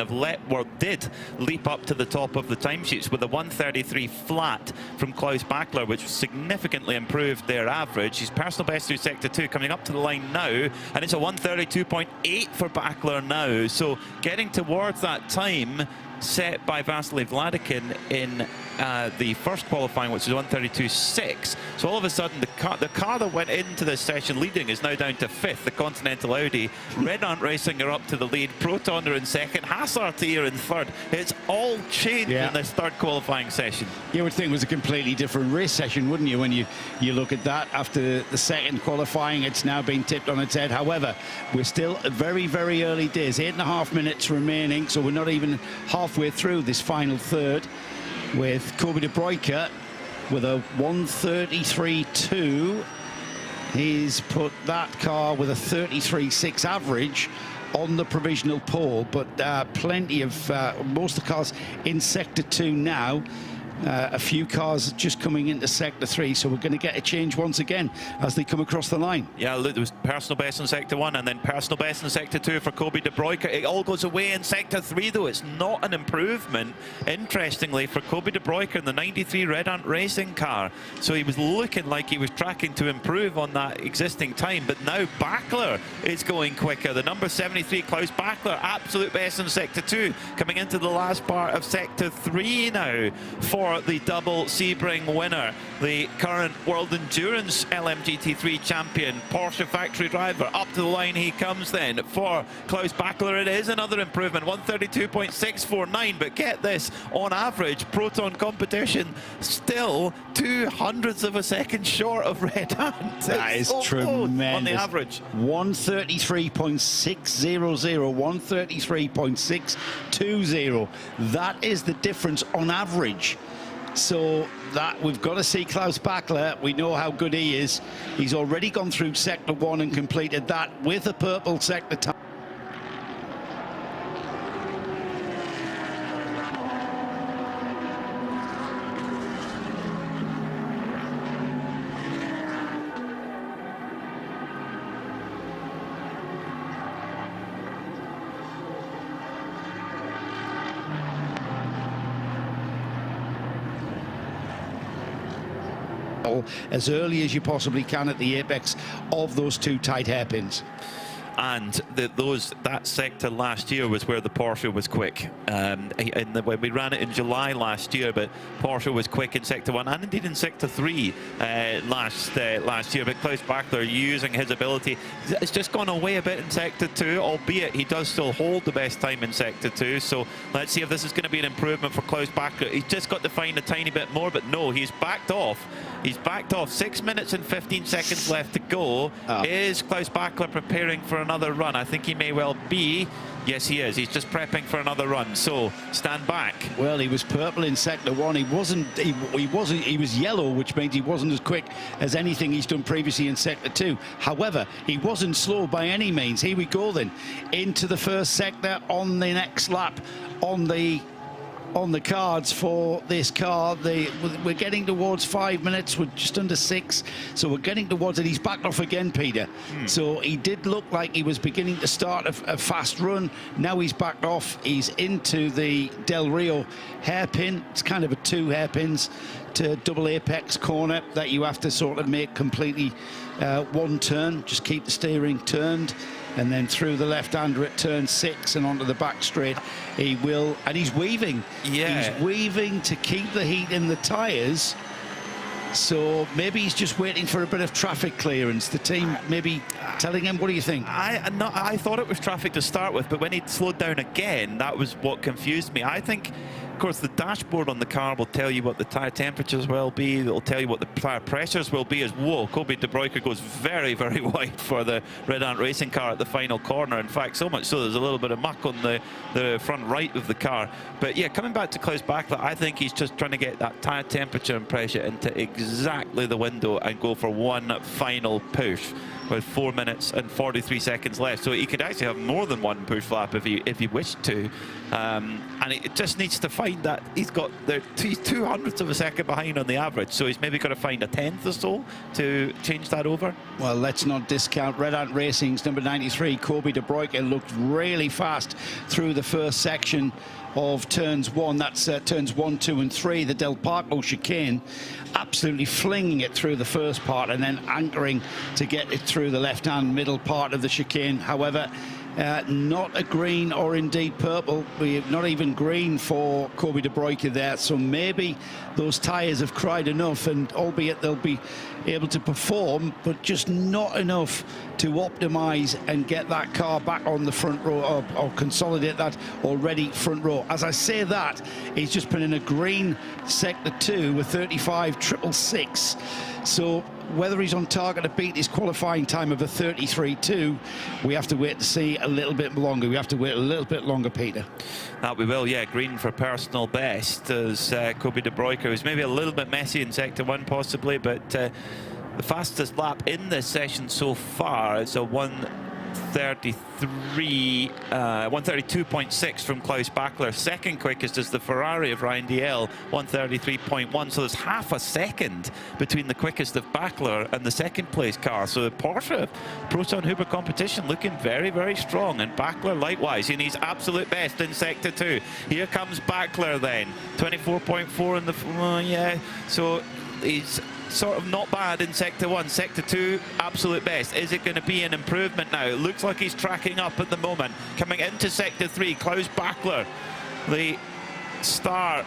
did leap up to the top of the timesheets with a 1:33 flat from Klaus Bachler, which significantly improved their average. His personal best through Sector 2 coming up to the line now, and it's a 1:32.8 for Bachler now. So getting towards that time set by Vasily Vladikin in the first qualifying, which is 1:32.6. So all of a sudden, the car that went into this session leading is now down to 5th, the Continental Audi. Red Ant Racing are up to the lead. Proton are in 2nd. Hassart are in 3rd. It's all changed in this third qualifying session. You would think it was a completely different race session, wouldn't you, when you look at that? After the second qualifying, it's now been tipped on its head. However, we're still at very, very early days. 8.5 minutes remaining, so we're not even halfway through this final third, with Kobe de Bruyker with a 1:33.2. He's put that car with a 33.6 average on the provisional pole, but plenty of most of the cars in Sector 2 now. A few cars just coming into Sector 3, so we're going to get a change once again as they come across the line. Yeah, look, there was personal best in Sector 1 and then personal best in Sector 2 for Kobe de Bruyker. It all goes away in Sector 3, though. It's not an improvement, interestingly, for Kobe de Bruyker in the 93 Red Ant Racing car. So he was looking like he was tracking to improve on that existing time, but now Bachler is going quicker. The number 73, Klaus Bachler, absolute best in Sector 2, coming into the last part of Sector 3 now for the double Sebring winner, the current World Endurance LMGT3 champion, Porsche factory driver. Up to the line he comes then for Klaus Bachler. It is another improvement, 1:32.649, but get this, on average, Proton Competition still 0.02 of a second short of Red Ant. That is tremendous. On the average. 1:33.600, 1:33.620. That is the difference on average. So that we've got to see Klaus Bachler. We know how good he is. He's already gone through Sector 1 and completed that with a purple sector time. As early as you possibly can at the apex of those two tight hairpins. And that sector last year was where the Porsche was quick. When we ran it in July last year, but Porsche was quick in Sector 1 and indeed in Sector 3 last year. But Klaus Bachler, using his ability, it's just gone away a bit in Sector 2, albeit he does still hold the best time in Sector 2. So let's see if this is going to be an improvement for Klaus Bachler. He's just got to find a tiny bit more, but no, he's backed off. He's backed off. 6 minutes and 15 seconds left to go. Is Klaus Bachler preparing for another run? I think he may well be. Yes, he is. He's just prepping for another run. So stand back. Well, he was purple in Sector 1. He was yellow, which means he wasn't as quick as anything he's done previously in Sector 2. However, he wasn't slow by any means. Here we go then into the first sector on the next lap on the cards for this car. We're getting towards 5 minutes. We're just under 6, so we're getting towards it. He's backed off again, Peter. So he did look like he was beginning to start a fast run. Now he's backed off. He's into the Del Rio hairpin. It's kind of a 2 hairpins to double apex corner that you have to sort of make completely one turn. Just keep the steering turned. and then through the left-hander at turn 6 and onto the back straight. He will, and he's weaving. Yeah. He's weaving to keep the heat in the tyres. So maybe he's just waiting for a bit of traffic clearance. The team maybe telling him, what do you think? I thought it was traffic to start with, but when he slowed down again, that was what confused me. I think, of course, the dashboard on the car will tell you what the tyre temperatures will be. It'll tell you what the tyre pressures will be as well. Kobe De Bruyker goes very, very wide for the Red Ant Racing car at the final corner. In fact, so much so there's a little bit of muck on the front right of the car. But yeah, coming back to Klaus Bachler, I think he's just trying to get that tyre temperature and pressure into exactly the window and go for one final push with 4 minutes and 43 seconds left. So he could actually have more than one push lap if he wished to. And it just needs to find that he's 200ths of a second behind on the average. So he's maybe got to find a 10th or so to change that over. Well, let's not discount Red Ant Racing's number 93, Kobe De Bruyker, looked really fast through the first section of turns 1. That's turns 1, 2 and 3, the Del Parco chicane, absolutely flinging it through the first part and then anchoring to get it through the left-hand middle part of the chicane. However, not a green or indeed purple. Not even green for Kobe De Bruyker there. So maybe those tyres have cried enough, and albeit they'll be able to perform, but just not enough to optimise and get that car back on the front row, or consolidate that already front row. As I say that, he's just put in a green sector 2 with 35.666. So whether he's on target to beat his qualifying time of a 33.2, we have to wait to see a little bit longer. We have to wait a little bit longer, Peter. That we will, yeah. Green for personal best as Kobe De Bruyker was maybe a little bit messy in sector 1 possibly, but the fastest lap in this session so far is a 132.6 from Klaus Bachler. Second quickest is the Ferrari of Ryan Dalziel, 133.1. So there's half a second between the quickest of Bachler and the second place car. So the Porsche Proton Huber competition looking very, very strong, and Bachler likewise in his absolute best in sector 2. Here comes Bachler then, 24.4 in the yeah. So he's sort of not bad in sector 1. Sector 2, absolute best. Is it going to be an improvement now? It looks like he's tracking up at the moment. Coming into sector 3, Klaus Bachler, the star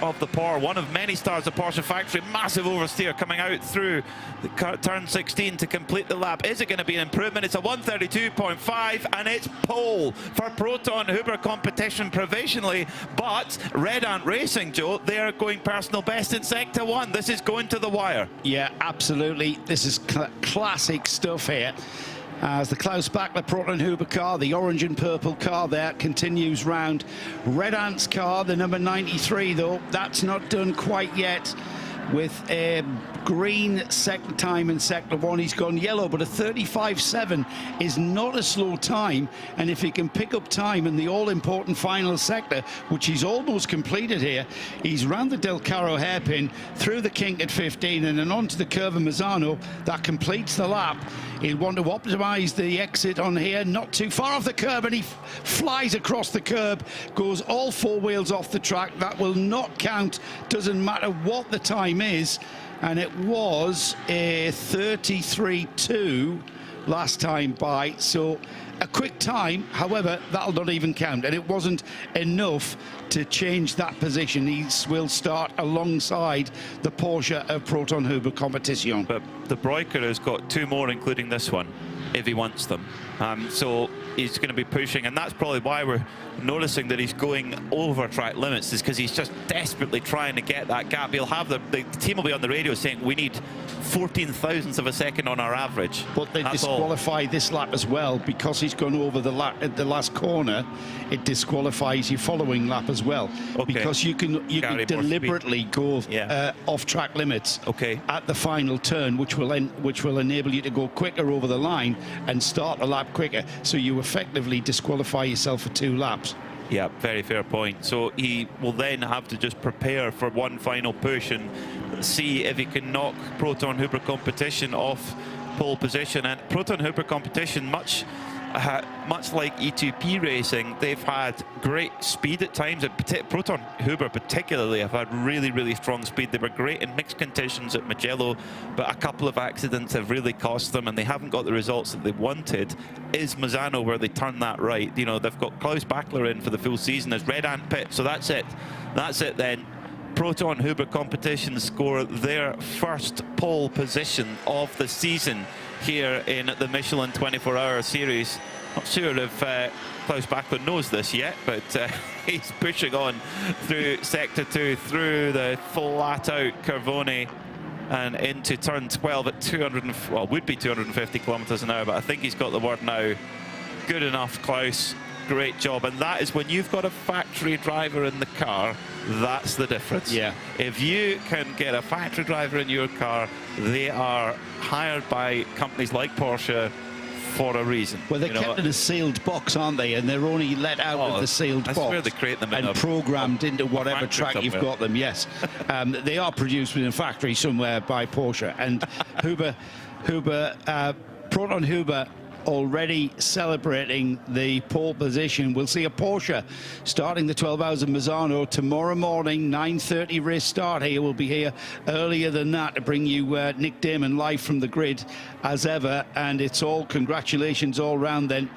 of the Porsche, one of many stars of Porsche factory. Massive oversteer coming out through the turn 16 to complete the lap. Is it going to be an improvement? It's a 132.5 and it's pole for Proton Huber competition provisionally, but Red Ant Racing, Joe, they're going personal best in sector 1. This is going to the wire. Yeah, absolutely. This is classic stuff here. As the Klaus Bachler Proton Huber car, the orange and purple car there, continues round. Red Ant's car, the number 93, though, that's not done quite yet. With a green second time in sector 1, he's gone yellow, but a 35.7 is not a slow time, and if he can pick up time in the all-important final sector, which he's almost completed here, he's round the Del Caro hairpin, through the kink at 15, and then onto the curve of Misano. That completes the lap. He'll want to optimise the exit on here, not too far off the curb, and he flies across the curb, goes all 4 wheels off the track. That will not count, doesn't matter what the time is, and it was a 33.2 last time by, so a quick time. However, that'll not even count, and it wasn't enough to change that position. He will start alongside the Porsche of Proton Huber competition. But De Bruyker has got 2 more, including this one, if he wants them. So he's going to be pushing, and that's probably why we're noticing that he's going over track limits, is because he's just desperately trying to get that gap. He'll have the team will be on the radio saying we need 14 thousandths of a second on our average. But they disqualify this lap as well, because he's gone over the lap at the last corner. It disqualifies your following lap as well, because you can deliberately go off track limits at the final turn, which will enable you to go quicker over the line and start a lap quicker. So you effectively disqualify yourself for 2 laps. Yeah, very fair point. So he will then have to just prepare for one final push and see if he can knock Proton Huber competition off pole position. And Proton Huber competition, much much like E2P racing, they've had great speed at times. Proton Huber particularly have had really, really strong speed. They were great in mixed conditions at Mugello, but a couple of accidents have really cost them, and they haven't got the results that they wanted. Is Misano where they turn that right? You know, they've got Klaus Bachler in for the full season as Red Ant Pit, so that's it. That's it then. Proton Huber Competitions score their first pole position of the season here in the Michelin 12H Series. Not sure if Klaus Bachler knows this yet, but he's pushing on through Sector 2, through the flat-out Curvone and into turn 12 at would be 250 kilometers an hour, but I think he's got the word now. Good enough, Klaus. Great job. And that is when you've got a factory driver in the car, that's the difference. Yeah. If you can get a factory driver in your car, they are hired by companies like Porsche for a reason. Well, they're kept in a sealed box, aren't they? And they're only let out of the sealed box. I swear they create them and programmed into whatever track you've got them, yes. They are produced within a factory somewhere by Porsche. And Proton Huber already celebrating the pole position. We'll see a Porsche starting the 12 hours of Misano tomorrow morning, 9:30 race start here. We'll be here earlier than that to bring you Nick Damon live from the grid as ever, and it's all congratulations all round then.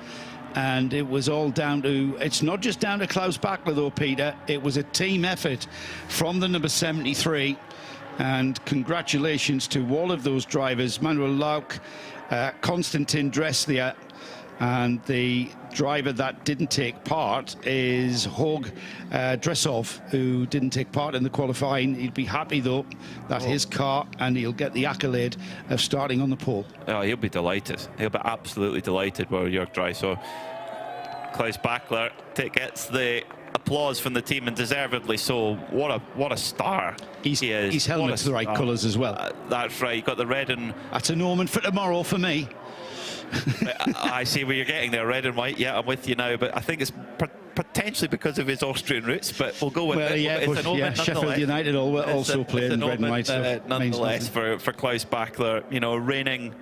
And it was all down to, it's not just down to Klaus Bachler though, Peter, it was a team effort from the number 73, and congratulations to all of those drivers, Manuel Lauk, Konstantin Dressler, and the driver that didn't take part is Hog Dressov, who didn't take part in the qualifying. He'd be happy though that his car, and he'll get the accolade of starting on the pole. Oh, he'll be delighted. He'll be absolutely delighted where Jörg Dry. So Klaus Bachler gets the applause from the team, and deservedly so. What a star he is. His helmet's the right colours as well. That's right. You got the red and... That's a Norman for tomorrow for me. I see where you're getting there, red and white. Yeah, I'm with you now, but I think it's potentially because of his Austrian roots, but we'll go with it. Yeah, it's an Omen, Sheffield United also played in red and white. Nonetheless, for Klaus Bachler, you know, reigning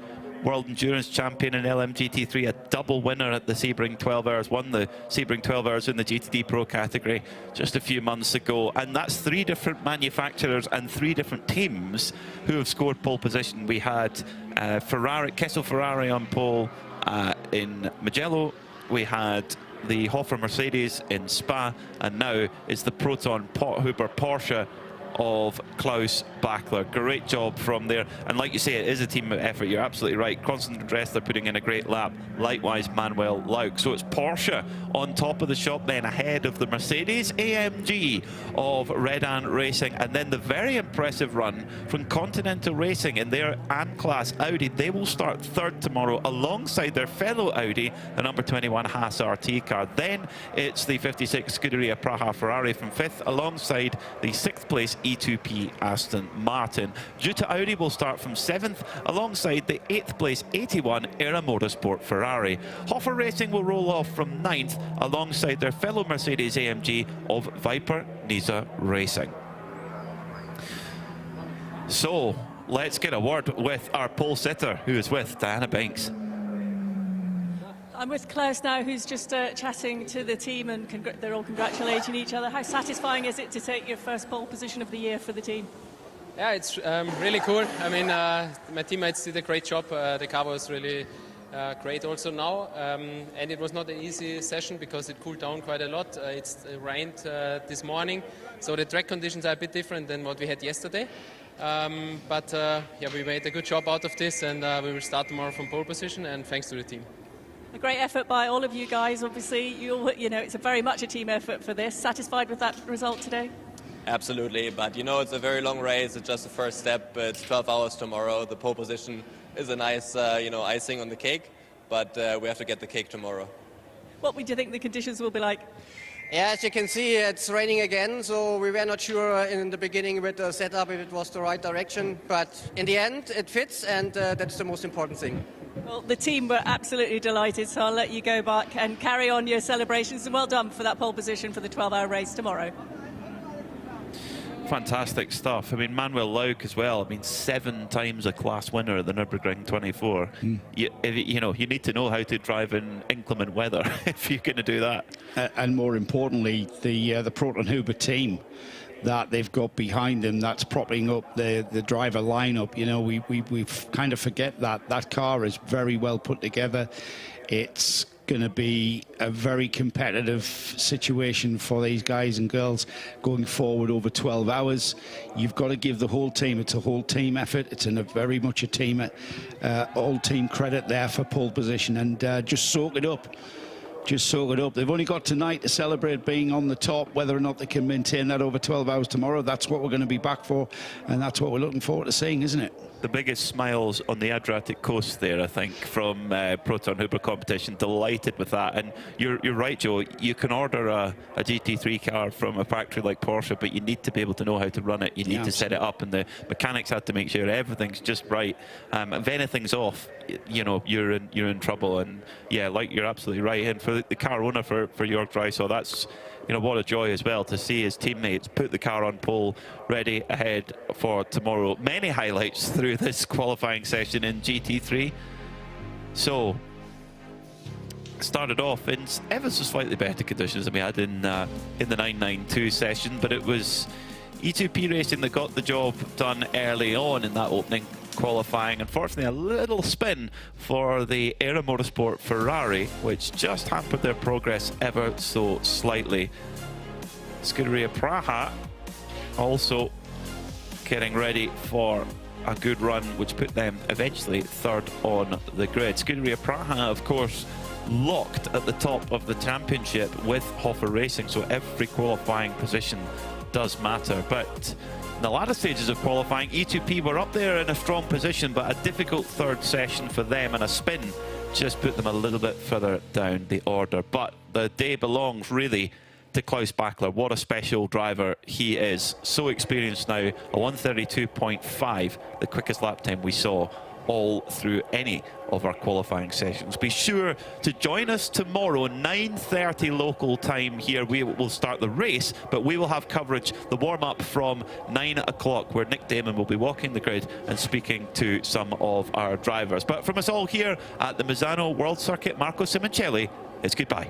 World Endurance Champion in LMGT3, a double winner at the Sebring 12 Hours, won the Sebring 12 Hours in the GTD Pro category just a few months ago. And that's 3 different manufacturers and 3 different teams who have scored pole position. We had Kessel Ferrari on pole in Mugello. We had the Hofer Mercedes in Spa, and now it's the Proton Huber Porsche of Klaus Bachler. Great job from there, and like you say, it is a team effort. You're absolutely right. Konstantin Dressler putting in a great lap, likewise Manuel Lauk. So it's Porsche on top of the shop then, ahead of the Mercedes AMG of Red Ant Racing, and then the very impressive run from Continental Racing in their Ant class Audi. They will start 3rd tomorrow alongside their fellow Audi, the number 21 Haas RT car. Then it's the 56 Scuderia Praha Ferrari from 5th alongside the 6th place E2P Aston Martin. Jutta Audi will start from 7th alongside the 8th place 81 Era Motorsport Ferrari. Hofer Racing will roll off from 9th alongside their fellow Mercedes AMG of Viper Niza Racing. So let's get a word with our pole sitter, who is with Diana Banks. I'm with Klaus now, who's just chatting to the team, and they're all congratulating each other. How satisfying is it to take your first pole position of the year for the team? Yeah, it's really cool. I mean, my teammates did a great job. The car was really great also now. And it was not an easy session because it cooled down quite a lot. It rained this morning, so the track conditions are a bit different than what we had yesterday. But yeah, we made a good job out of this, and we will start tomorrow from pole position, and thanks to the team. A great effort by all of you guys. Obviously, you know, it's very much a team effort for this. Satisfied with that result today? Absolutely, but you know, it's a very long race. It's just the first step. It's 12 hours tomorrow. The pole position is a nice, you know, icing on the cake, but we have to get the cake tomorrow. What would you think the conditions will be like? Yeah, as you can see, it's raining again, so we were not sure in the beginning with the setup if it was the right direction, but in the end it fits, and that's the most important thing. Well, the team were absolutely delighted, so I'll let you go back and carry on your celebrations, and well done for that pole position for the 12-hour race tomorrow. Fantastic stuff. I mean, Manuel Lauk as well. I mean, 7 times a class winner at the Nürburgring 24. You need to know how to drive in inclement weather if you're going to do that. And more importantly, the Proton Huber team that they've got behind them, that's propping up the driver lineup. You know, we kind of forget that car is very well put together. It's going to be a very competitive situation for these guys and girls going forward over 12 hours. You've got to give the whole team, it's a whole team effort. It's very much a team, all team credit there for pole position, and just soak it up. Just soak it up. They've only got tonight to celebrate being on the top. Whether or not they can maintain that over 12 hours tomorrow, that's what we're going to be back for, and that's what we're looking forward to seeing, isn't it? The biggest smiles on the Adriatic coast there, I think, from Proton Huber competition. Delighted with that. And you're right, Joe. You can order a GT3 car from a factory like Porsche, but you need to be able to know how to run it. You need to set it up, and the mechanics had to make sure everything's just right. If anything's off, you know, you're in trouble. And yeah, like, you're absolutely right. And for the car owner, for Jörg Dreisau, that's, you know, what a joy as well to see his teammates put the car on pole, ready ahead for tomorrow. Many highlights through this qualifying session in GT3. So, started off in ever so slightly better conditions than we had in the 992 session, but it was E2P Racing that got the job done early on in that opening qualifying. Unfortunately, a little spin for the Aero Motorsport Ferrari, which just hampered their progress ever so slightly. Scuderia Praha also getting ready for a good run, which put them eventually third on the grid. Scuderia Praha, of course, locked at the top of the championship with RAFA Racing, so every qualifying position does matter. But in the latter stages of qualifying, E2P were up there in a strong position, but a difficult third session for them, and a spin just put them a little bit further down the order. But the day belongs really to Klaus Bachler. What a special driver he is. So experienced now, a 132.5, the quickest lap time we saw all through any of our qualifying sessions. Be sure to join us tomorrow, 9:30 local time here. We will start the race, but we will have coverage, the warm-up from 9 o'clock, where Nick Damon will be walking the grid and speaking to some of our drivers. But from us all here at the MISANO World Circuit, Marco Simoncelli, it's goodbye.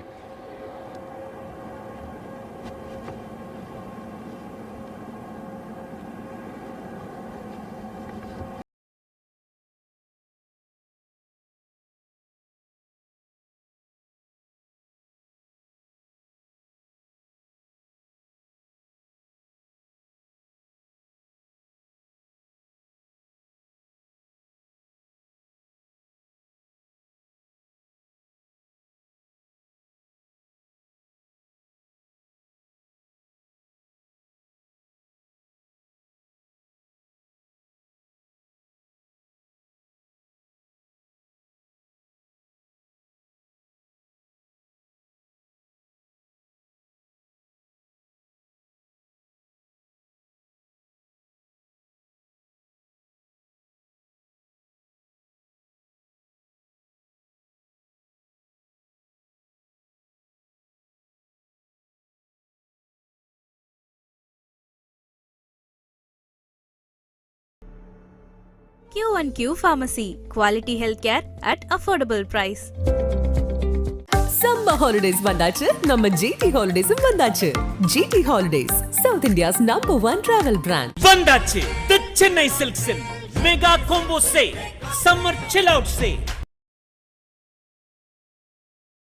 Q&Q Pharmacy, quality healthcare at affordable price. Summer holidays vandachu, நம்ம GT Holidays vandachu. GT Holidays, South India's #1 travel brand. vandachu, the Chennai Silks Mega Combo Sale, Summer Chill Out Sale.